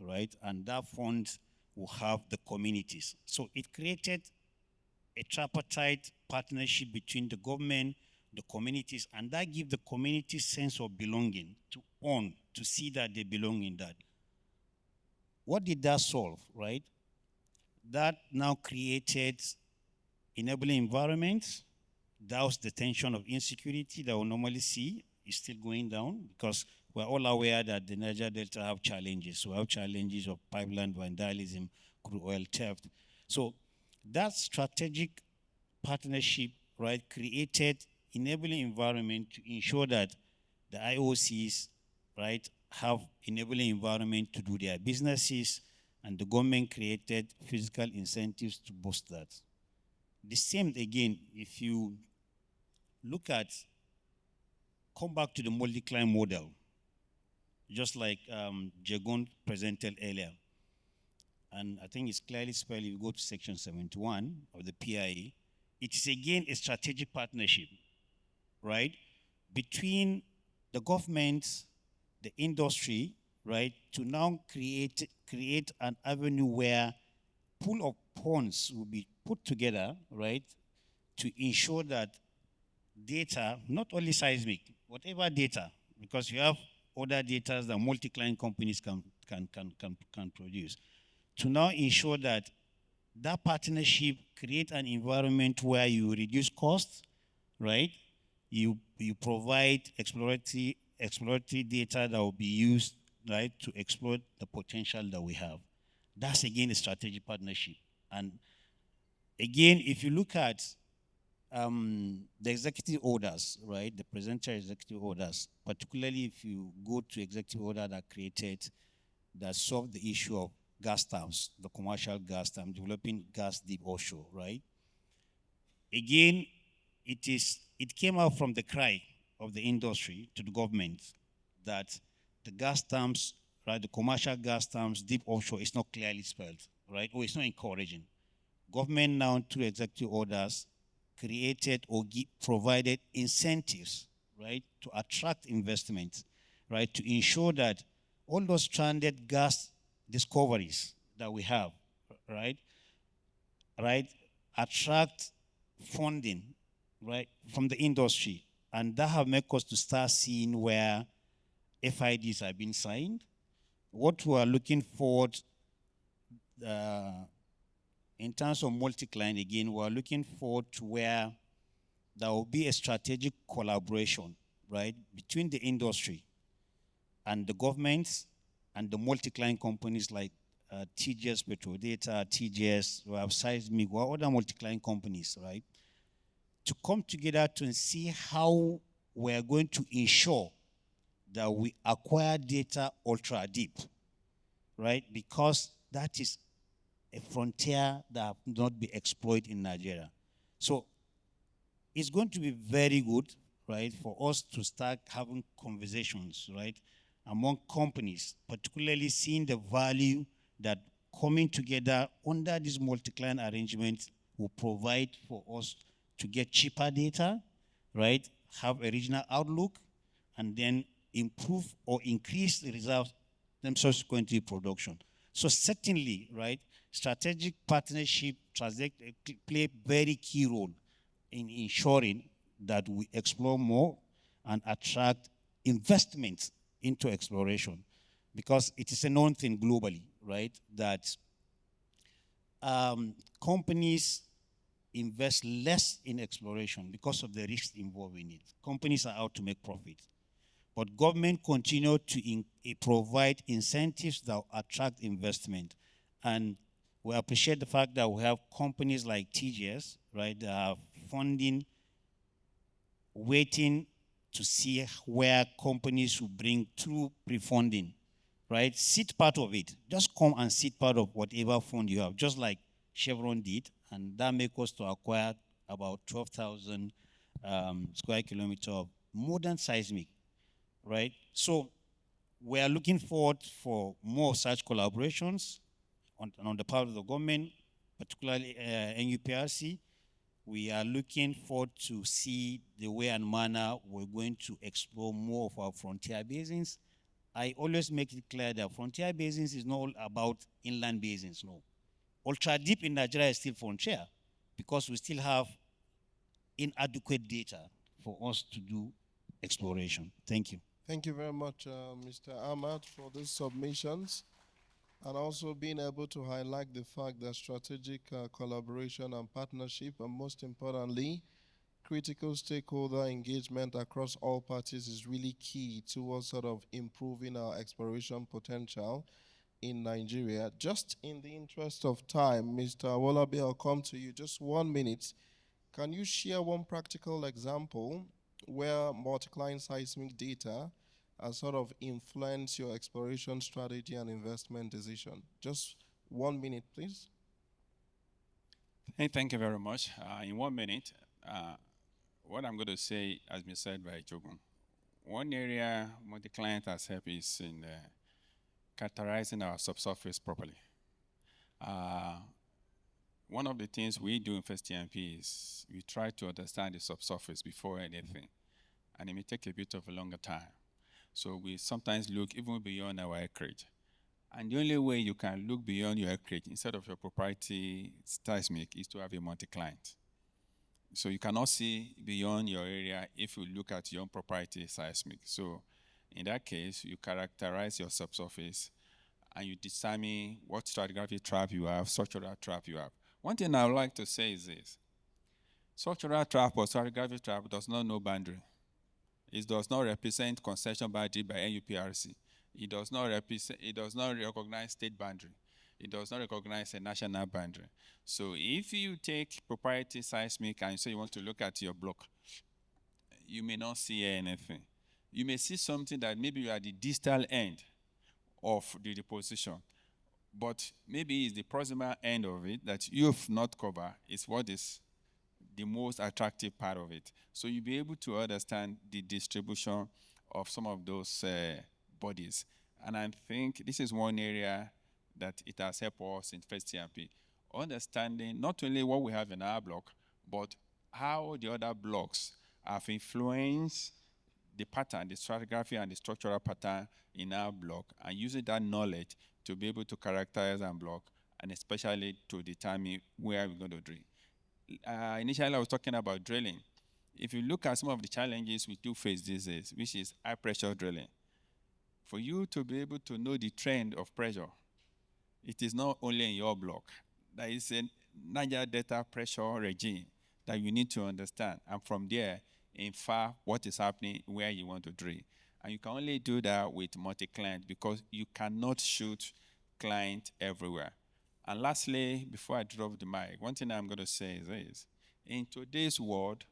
right, and that fund will have the communities. So it created a tripartite partnership between the government, the communities, and that gives the community sense of belonging to see that they belong in that. What did that solve, right? That now created enabling environments. That was the tension of insecurity that we normally see is still going down because we're all aware that the Niger Delta have challenges. We have challenges of pipeline vandalism, crude oil theft. So that strategic partnership, right, created enabling environment to ensure that the IOCs, right, have enabling environment to do their businesses, and the government created physical incentives to boost that. The same again, if you look at, come back to the multi-client model, just like Jagon presented earlier. And I think it's clearly spelled if you go to section 71 of the PIE, it is again a strategic partnership, right, between the government, the industry, right, to now create an avenue where pool of ponds will be put together, right, to ensure that data, not only seismic, whatever data, because you have other data that multi-client companies can produce, to now ensure that that partnership create an environment where you reduce costs, right? You provide exploratory data that will be used, right, to exploit the potential that we have. That's again a strategic partnership. And again, if you look at the executive orders, right, the presidential executive orders, particularly if you go to executive order that solved the issue of gas terms, the commercial gas term, developing gas deep offshore, right? Again, it came out from the cry of the industry to the government that the gas terms, right, the commercial gas terms, deep offshore is not clearly spelled, right, or it's not encouraging. Government now, through executive orders, created or provided incentives, right, to attract investment, right, to ensure that all those stranded gas discoveries that we have, right, attract funding, right, from the industry. And that have made us to start seeing where FIDs have been signed. What we are looking forward in terms of multi-client, again, we are looking forward to where there will be a strategic collaboration, right, between the industry and the governments and the multi-client companies like TGS Petrodata, TGS, we have Seismic, we have other multi-client companies, right, to come together to see how we're going to ensure that we acquire data ultra deep, right, because that is a frontier that not be exploited in Nigeria. So it's going to be very good, right, for us to start having conversations, right, among companies, particularly seeing the value that coming together under this multi-client arrangement will provide for us to get cheaper data, right, have a regional outlook, and then improve or increase the results, then subsequently production. So certainly, right, strategic partnership play a very key role in ensuring that we explore more and attract investments into exploration, because it is a known thing globally, right, that companies invest less in exploration because of the risks involved in it. Companies are out to make profit. But government continue to provide incentives that attract investment. And we appreciate the fact that we have companies like TGS, right, that are funding, waiting to see where companies will bring through pre-funding, right? Sit part of it. Just come and sit part of whatever fund you have, just like Chevron did, and that made us to acquire about 12,000 square kilometers of modern seismic, right? So we are looking forward for more such collaborations on the part of the government, particularly NUPRC. We are looking forward to see the way and manner we're going to explore more of our frontier basins. I always make it clear that frontier basins is not all about inland basins, no. Ultra deep in Nigeria is still frontier because we still have inadequate data for us to do exploration. Thank you. Thank you very much, Mr. Ahmad, for these submissions, and also being able to highlight the fact that strategic collaboration and partnership, and most importantly, critical stakeholder engagement across all parties is really key towards sort of improving our exploration potential in Nigeria. Just in the interest of time, Mr. Awolabi, I'll come to you. Just 1 minute. Can you share one practical example where multi-client seismic data has sort of influenced your exploration strategy and investment decision? Just 1 minute, please. Hey, thank you very much. In 1 minute, what I'm going to say has been said by Jogun. One area multi-client has helped is in characterizing our subsurface properly. One of the things we do in First TMP is we try to understand the subsurface before anything, and it may take a bit of a longer time. So we sometimes look even beyond our acreage. And the only way you can look beyond your acreage instead of your proprietary seismic is to have a multi-client. So you cannot see beyond your area if you look at your own proprietary seismic. So in that case, you characterize your subsurface and you determine what stratigraphic trap you have, structural trap you have. One thing I would like to say is this. Structural trap or stratigraphic trap does not know boundary. It does not represent concession boundary by NUPRC. It does not recognize state boundary. It does not recognize a national boundary. So if you take proprietary seismic and you say you want to look at your block, you may not see anything. You may see something that maybe you are at the distal end of the deposition, but maybe it's the proximal end of it that you've not covered is what is the most attractive part of it. So you'll be able to understand the distribution of some of those bodies. And I think this is one area that it has helped us in First TMP. Understanding not only what we have in our block, but how the other blocks have influenced the pattern, the stratigraphy and the structural pattern in our block, and using that knowledge to be able to characterize our block, and especially to determine where we're going to drill. Initially, I was talking about drilling. If you look at some of the challenges we do face these days, which is high pressure drilling, for you to be able to know the trend of pressure, it is not only in your block. There is a Niger Delta pressure regime that you need to understand, and from there, infer what is happening where you want to drill. And you can only do that with multi-client because you cannot shoot client everywhere. And lastly, before I drop the mic, one thing I'm going to say is this. In today's world,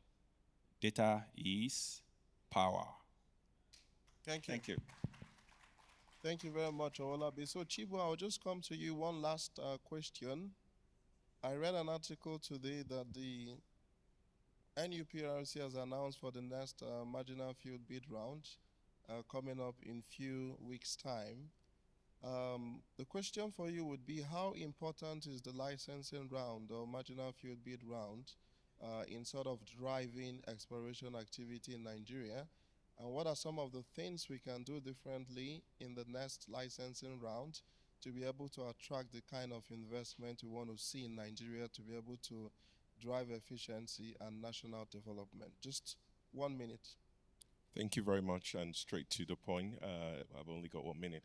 data is power. Thank you. Thank you. Thank you very much, Awolabi. So, Chibu, I'll just come to you. One last question. I read an article today that the NUPRC has announced for the next marginal field bid round coming up in few weeks' time. The question for you would be, how important is the licensing round or marginal field bid round in sort of driving exploration activity in Nigeria? And what are some of the things we can do differently in the next licensing round to be able to attract the kind of investment we want to see in Nigeria to be able to drive efficiency and national development? Just 1 minute. Thank you very much, and straight to the point. I've only got 1 minute.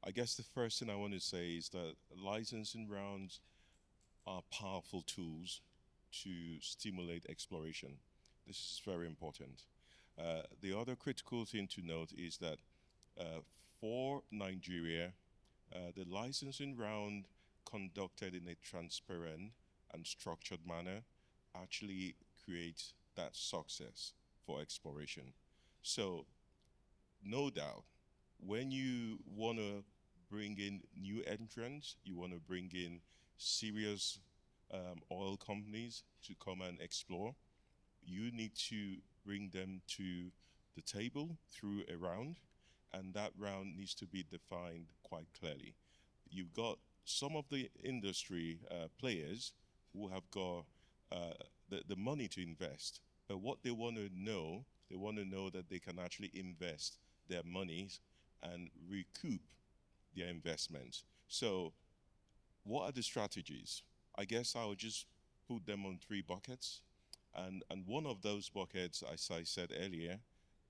I guess the first thing I want to say is that licensing rounds are powerful tools to stimulate exploration. This is very important. The other critical thing to note is that for Nigeria, the licensing round conducted in a transparent and structured manner actually creates that success for exploration. So, no doubt, when you want to bring in new entrants, you want to bring in serious oil companies to come and explore, you need to bring them to the table through a round, and that round needs to be defined quite clearly. You've got some of the industry players who have got the money to invest, but what they want to know, they want to know that they can actually invest their monies and recoup their investments. So, what are the strategies? I guess I would just put them on 3 buckets. And one of those buckets, as I said earlier,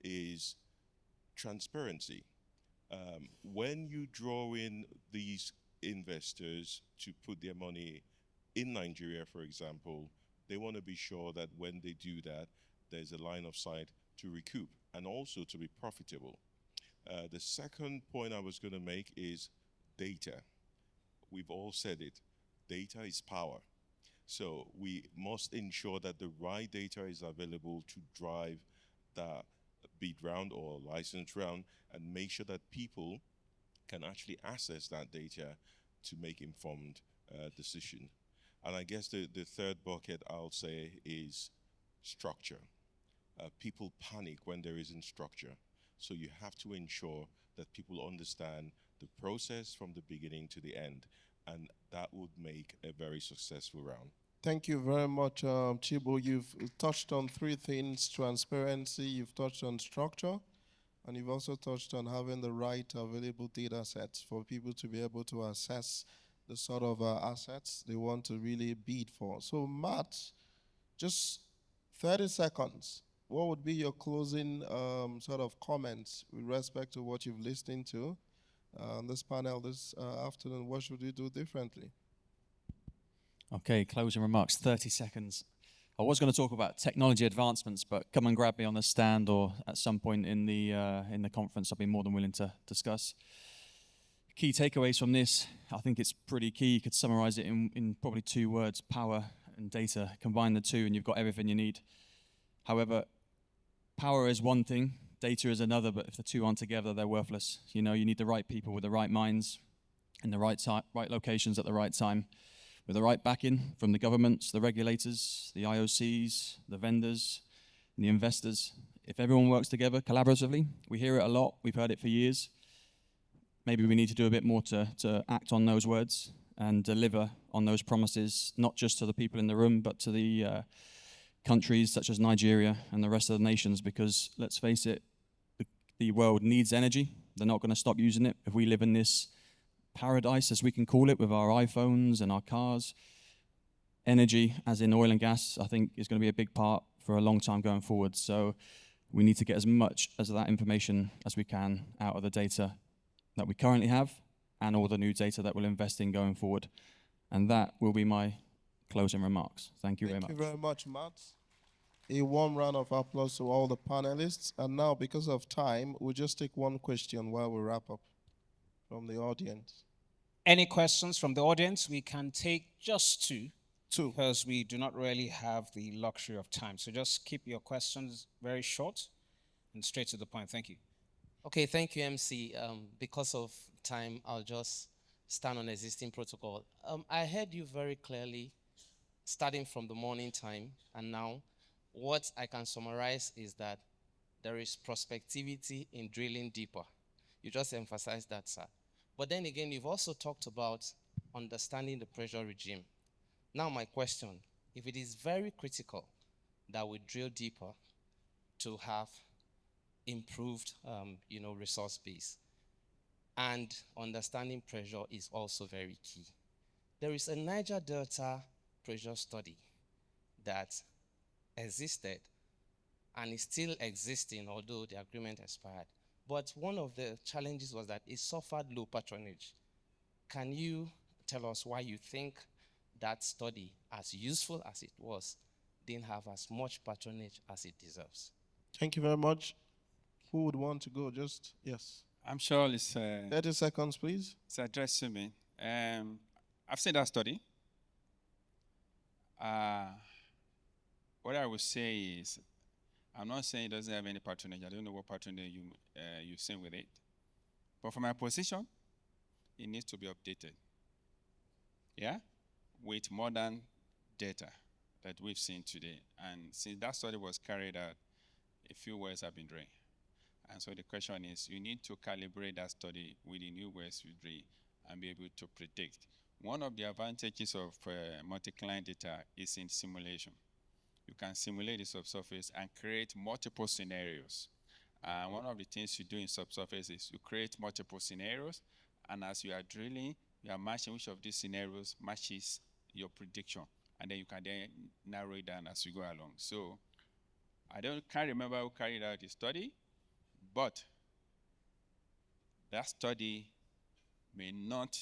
is transparency. When you draw in these investors to put their money in Nigeria, for example, they want to be sure that when they do that, there's a line of sight to recoup and also to be profitable. The second point I was going to make is data. We've all said it. Data is power. So we must ensure that the right data is available to drive the bid round or license round and make sure that people can actually access that data to make informed decision. And I guess the third bucket I'll say is structure. People panic when there isn't structure. So you have to ensure that people understand the process from the beginning to the end, and that would make a very successful round. Thank you very much, Chibo. You've touched on 3 things: transparency, you've touched on structure, and you've also touched on having the right available data sets for people to be able to assess the sort of assets they want to really bid for. So, Matt, just 30 seconds. What would be your closing sort of comments with respect to what you've listened to on this panel this afternoon? What should we do differently? Okay, closing remarks, 30 seconds. I was going to talk about technology advancements, but come and grab me on the stand or at some point in the conference. I'll be more than willing to discuss. Key takeaways from this, I think it's pretty key. You could summarize it in probably 2 words: power and data. Combine the 2 and you've got everything you need. However, power is one thing, data is another, but if the 2 aren't together, they're worthless. You know, you need the right people with the right minds in the right locations at the right time, with the right backing from the governments, the regulators, the IOCs, the vendors, and the investors. If everyone works together collaboratively, we hear it a lot, we've heard it for years. Maybe we need to do a bit more to act on those words and deliver on those promises, not just to the people in the room, but to the countries such as Nigeria and the rest of the nations, because let's face it, the world needs energy. They're not going to stop using it. If we live in this paradise, as we can call it, with our iPhones and our cars, energy, as in oil and gas, I think is going to be a big part for a long time going forward. So we need to get as much of that information as we can out of the data that we currently have and all the new data that we'll invest in going forward. And that will be my closing remarks. Thank you very much. Thank you very much, Matt. A warm round of applause to all the panelists. And now, because of time, we'll just take 1 question while we wrap up from the audience. Any questions from the audience? We can take just 2. Because we do not really have the luxury of time. So just keep your questions very short and straight to the point. Thank you. Okay, thank you, MC. Because of time, I'll just stand on existing protocol. I heard you very clearly, starting from the morning time and now, what I can summarize is that there is prospectivity in drilling deeper. You just emphasized that, sir. But then again, you've also talked about understanding the pressure regime. Now, my question, if it is very critical that we drill deeper to have improved, resource base, and understanding pressure is also very key. There is a Niger Delta pressure study that existed and is still existing, although the agreement expired. But one of the challenges was that it suffered low patronage. Can you tell us why you think that study, as useful as it was, didn't have as much patronage as it deserves? Thank you very much. Who would want to go? Just, yes. I'm sure it's 30 seconds, please. It's addressed to me. I've seen that study. What I would say is, I'm not saying it doesn't have any patronage. I don't know what patronage you've seen with it. But from my position, it needs to be updated. Yeah? With modern data that we've seen today. And since that study was carried out, a few wells have been drilled. And so the question is, you need to calibrate that study with the new wells you drill and be able to predict. One of the advantages of multi-client data is in simulation. You can simulate the subsurface and create multiple scenarios. One of the things you do in subsurface is you create multiple scenarios, and as you are drilling, you are matching which of these scenarios matches your prediction, and then you can then narrow it down as you go along. So can't remember who carried out the study, but that study may not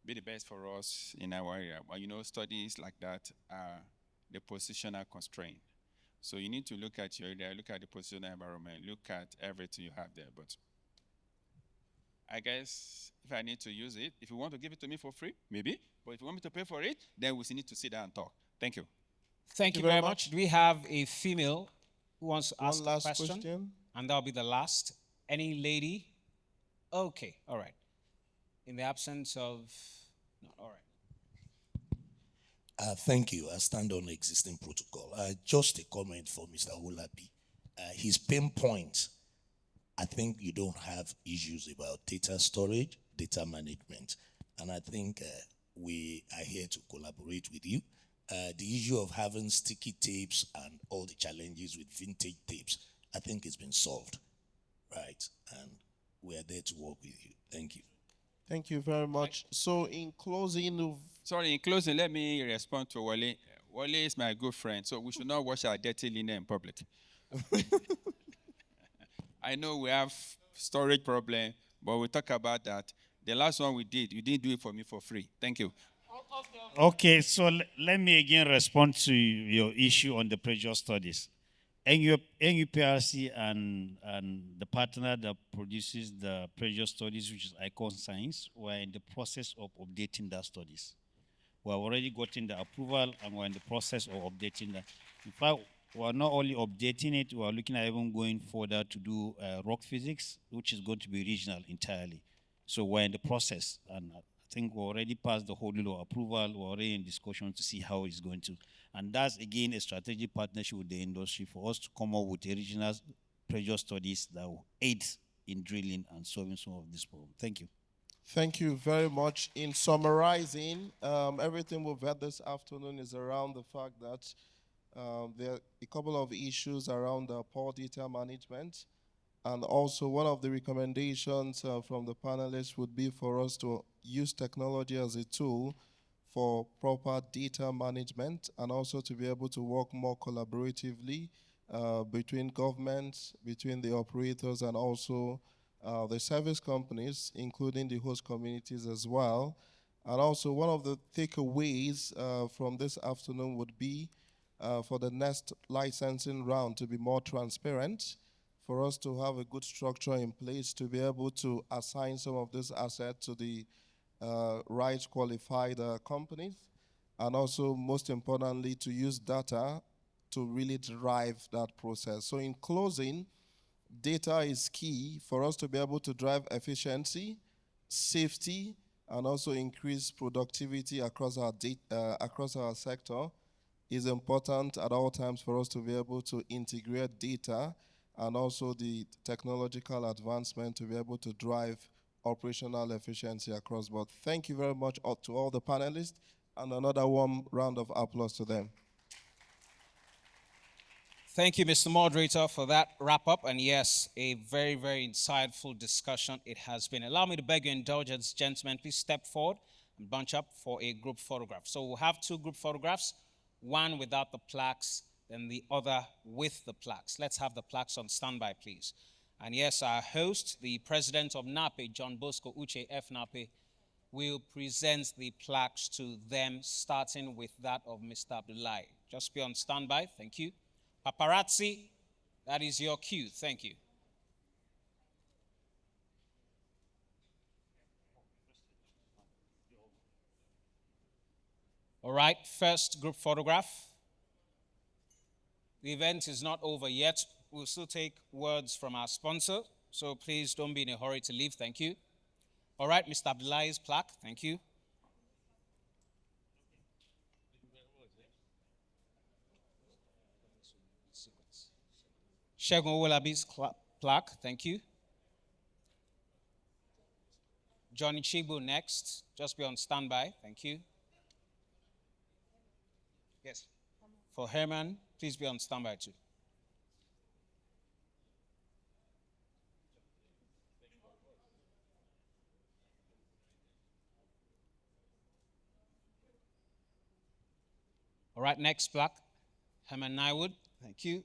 be the best for us in our area. But studies like that are the positional constraint. So you need to look at your area, look at the positional environment, look at everything you have there. But I guess if I need to use it, if you want to give it to me for free, maybe. But if you want me to pay for it, then we need to sit down and talk. Thank you. Thank you very much. Do we have a female who wants to ask One last a question? And that'll be the last. Any lady? Okay, all right. In the absence of, no, all right. Thank you. I stand on the existing protocol. Just a comment for Mr. Olabi. His pain point, I think you don't have issues about data storage, data management. And I think we are here to collaborate with you. The issue of having sticky tapes and all the challenges with vintage tapes, I think it's been solved, right? And we are there to work with you. Thank you. Thank you very much. So in closing, let me respond to Wale. Wale is my good friend, so we should not wash our dirty linen in public. I know we have storage problem, but we'll talk about that. The last one we did, you didn't do it for me for free. Thank you. Okay, so let me again respond to your issue on the pressure studies. NUPRC and the partner that produces the pressure studies, which is Icon Science, we're in the process of updating that studies. We have already gotten the approval, and we're in the process of updating that. In fact, we're not only updating it, we're looking at even going further to do rock physics, which is going to be regional entirely. So we're in the process, and I think we already passed the whole law approval. We're already in discussion to see how it's going to. And that's, again, a strategic partnership with the industry for us to come up with original pressure studies that will aid in drilling and solving some of this problem. Thank you. Thank you very much. In summarizing, everything we've had this afternoon is around the fact that there are a couple of issues around poor data management. And also one of the recommendations from the panelists would be for us to use technology as a tool for proper data management, and also to be able to work more collaboratively between governments, between the operators, and also the service companies, including the host communities as well. And also one of the takeaways from this afternoon would be for the next licensing round to be more transparent, for us to have a good structure in place to be able to assign some of this asset to the right qualified companies, and also most importantly to use data to really drive that process. So in closing, data is key for us to be able to drive efficiency, safety, and also increase productivity across our sector. it's important at all times for us to be able to integrate data and also the technological advancement to be able to drive operational efficiency across board. Thank you very much to all the panelists, and another warm round of applause to them. Thank you, Mr. Moderator, for that wrap up. And yes, a very, very insightful discussion it has been. Allow me to beg your indulgence, gentlemen. Please step forward and bunch up for a group photograph. So we'll have two group photographs, one without the plaques, then the other with the plaques. Let's have the plaques on standby, please. And yes, our host, the president of NAPE, John Bosco Uche F. NAPE, will present the plaques to them, starting with that of Mr. Abdullahi. Just be on standby. Thank you. Paparazzi, that is your cue. Thank you. All right, first group photograph. The event is not over yet. We'll still take words from our sponsor, so please don't be in a hurry to leave. Thank you. All right, Mr. Abdullahi's plaque. Thank you. Shegun Owolabi's plaque. Thank you. Johnny Chigbo next. Just be on standby. Thank you. Yes. For Herman, please be on standby too. All right, next plaque. Herman Nywood. Thank you.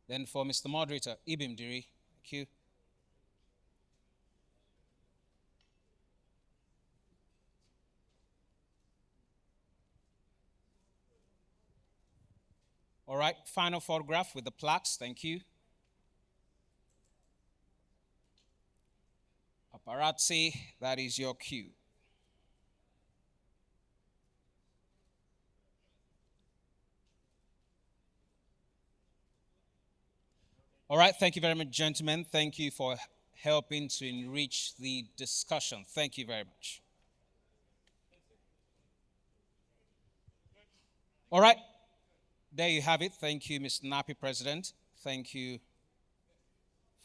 Then for Mr. Moderator, Ibim Diri. Thank you. All right, final photograph with the plaques. Thank you. Paparazzi, that is your cue. All right, thank you very much, gentlemen. Thank you for helping to enrich the discussion. Thank you very much. All right, there you have it. Thank you, Mr. NAPE President. Thank you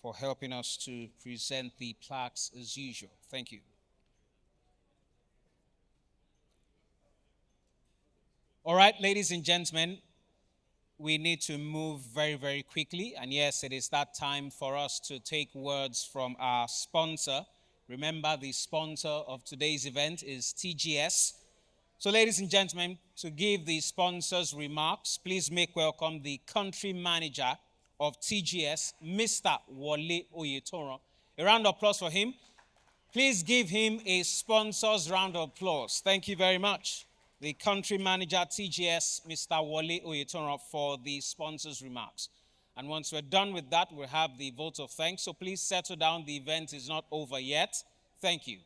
for helping us to present the plaques as usual. Thank you. All right, ladies and gentlemen, we need to move very, very quickly. And yes, it is that time for us to take words from our sponsor. Remember, the sponsor of today's event is TGS. So, ladies and gentlemen, to give the sponsor's remarks, please make welcome the country manager of TGS, Mr. Wole Oyetoran. A round of applause for him. Please give him a sponsor's round of applause. Thank you very much. The country manager, TGS, Mr. Wole Oyetoran, for the sponsor's remarks. And once we're done with that, we'll have the vote of thanks. So please settle down. The event is not over yet. Thank you.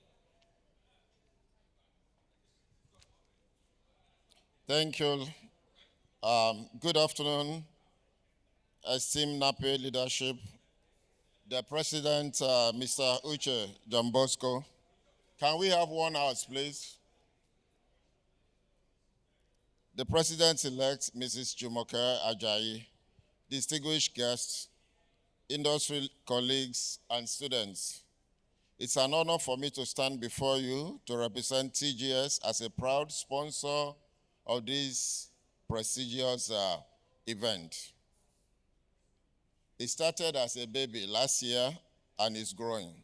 Thank you. Good afternoon, esteemed NAPE leadership, the president, Mr. Uche John Bosco. Can we have 1 house, please? The president-elect, Mrs. Jumoke Ajayi, distinguished guests, industry colleagues, and students. It's an honor for me to stand before you to represent TGS as a proud sponsor of this prestigious event. It started as a baby last year and is growing.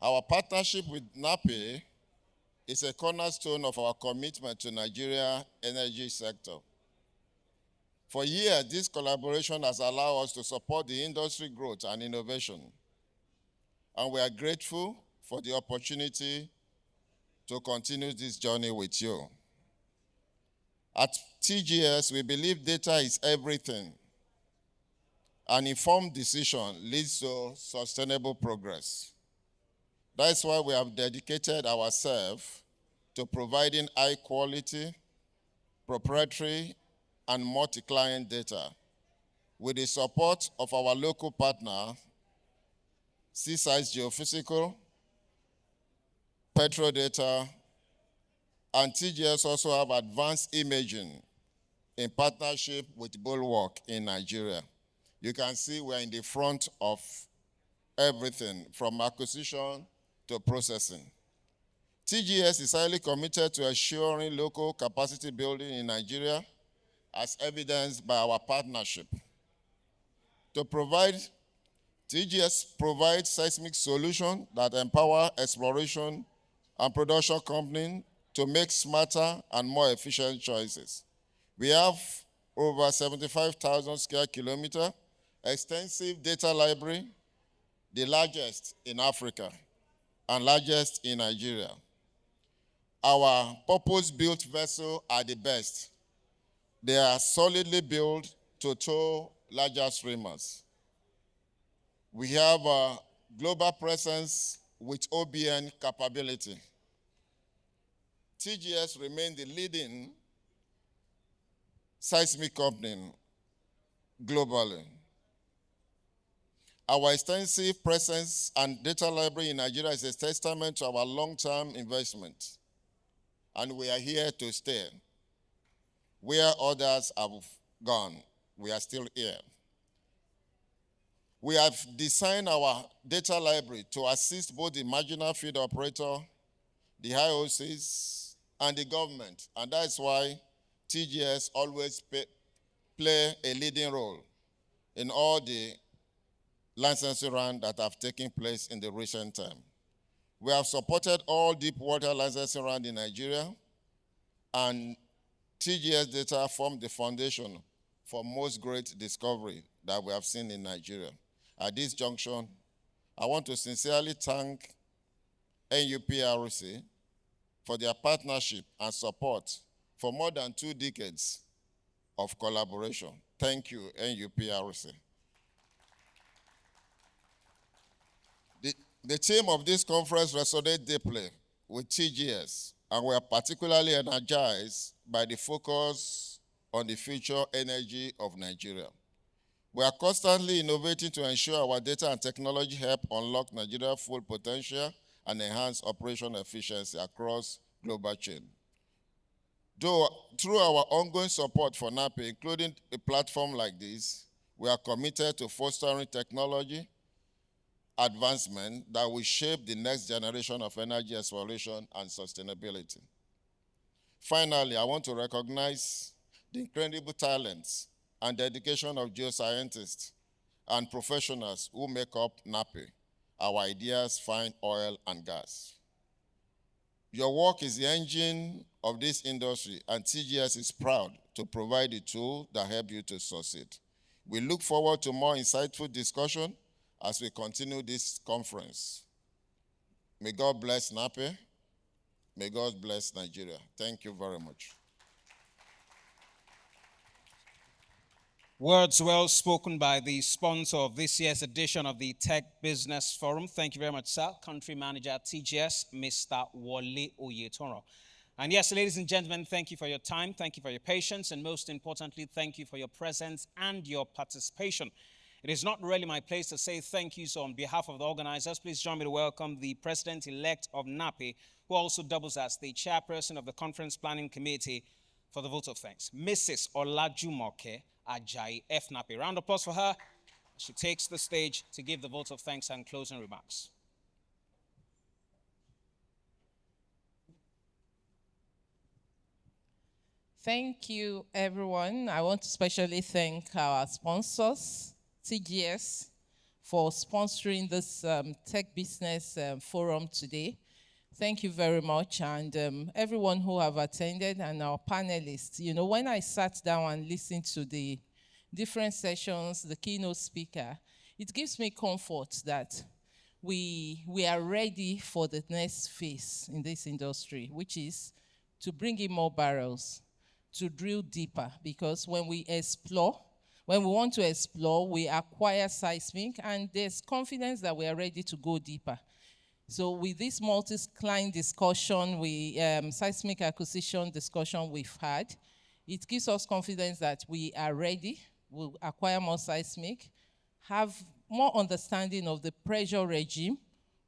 Our partnership with NAPE is a cornerstone of our commitment to Nigeria's energy sector. For years, this collaboration has allowed us to support the industry growth and innovation, and we are grateful for the opportunity to continue this journey with you. At TGS, we believe data is everything. An informed decision leads to sustainable progress. That's why we have dedicated ourselves to providing high quality, proprietary, and multi-client data with the support of our local partner, seaside geophysical, petrodata, and TGS also have advanced imaging in partnership with Bulwark in Nigeria. You can see we're in the front of everything from acquisition to processing. TGS is highly committed to assuring local capacity building in Nigeria as evidenced by our partnership. TGS provides seismic solutions that empower exploration and production companies to make smarter and more efficient choices. We have over 75,000 square kilometers, extensive data library, the largest in Africa and largest in Nigeria. Our purpose-built vessels are the best. They are solidly built to tow larger streamers. We have a global presence with OBN capability. TGS remains the leading seismic company globally. Our extensive presence and data library in Nigeria is a testament to our long-term investment, and we are here to stay. Where others have gone, we are still here. We have designed our data library to assist both the marginal field operator, the IOCs, and the government, and that's why TGS always play a leading role in all the licensing rounds that have taken place in the recent time. We have supported all deep water licensing rounds in Nigeria, and TGS data form the foundation for most great discovery that we have seen in Nigeria. At this junction, I want to sincerely thank NUPRC for their partnership and support for more than 2 decades of collaboration. Thank you, NUPRC. The theme of this conference resonates deeply with TGS, and we are particularly energized by the focus on the future energy of Nigeria. We are constantly innovating to ensure our data and technology help unlock Nigeria's full potential and enhance operational efficiency across global chain. Through our ongoing support for NAPE, including a platform like this, we are committed to fostering technology advancement that will shape the next generation of energy exploration and sustainability. Finally, I want to recognize the incredible talents and dedication of geoscientists and professionals who make up NAPE, our ideas find oil and gas. Your work is the engine of this industry, and TGS is proud to provide the tool that help you to succeed. We look forward to more insightful discussion as we continue this conference. May God bless NAPE. May God bless Nigeria. Thank you very much. Words well spoken by the sponsor of this year's edition of the Tech Business Forum. Thank you very much, sir. Country Manager TGS, Mr. Wole Oyetoro. And yes, ladies and gentlemen, thank you for your time, thank you for your patience, and most importantly, thank you for your presence and your participation. It is not really my place to say thank you, so on behalf of the organizers, please join me to welcome the President-elect of NAPE, who also doubles as the Chairperson of the Conference Planning Committee, for the vote of thanks, Mrs. Olajumoke Ajayi F. NAPE. Round of applause for her. She takes the stage to give the vote of thanks and closing remarks. Thank you, everyone. I want to especially thank our sponsors, TGS, for sponsoring this Tech Business Forum today. Thank you very much, and everyone who have attended and our panelists. You know, when I sat down and listened to the different sessions, the keynote speaker, it gives me comfort that we are ready for the next phase in this industry, which is to bring in more barrels, to drill deeper, because when we want to explore, we acquire seismic, and there's confidence that we are ready to go deeper. So with this multi-client discussion, seismic acquisition discussion we've had, it gives us confidence that we are ready, we'll acquire more seismic, have more understanding of the pressure regime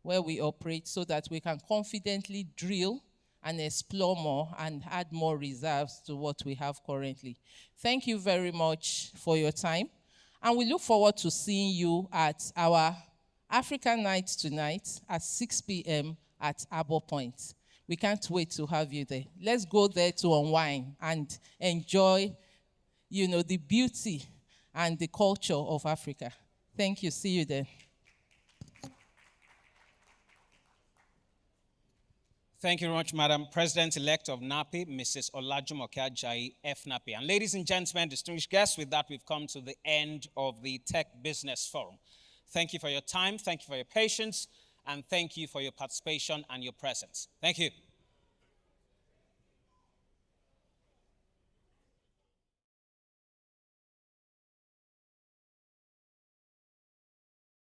where we operate so that we can confidently drill and explore more and add more reserves to what we have currently. Thank you very much for your time. And we look forward to seeing you at our African Night tonight at 6 p.m. at Arbor Point. We can't wait to have you there. Let's go there to unwind and enjoy, the beauty and the culture of Africa. Thank you. See you there. Thank you very much, Madam President-elect of NAPE, Mrs. Olajumoke Ajayi F. NAPE. And ladies and gentlemen, distinguished guests, with that, we've come to the end of the Tech Business Forum. Thank you for your time, thank you for your patience, and thank you for your participation and your presence. Thank you.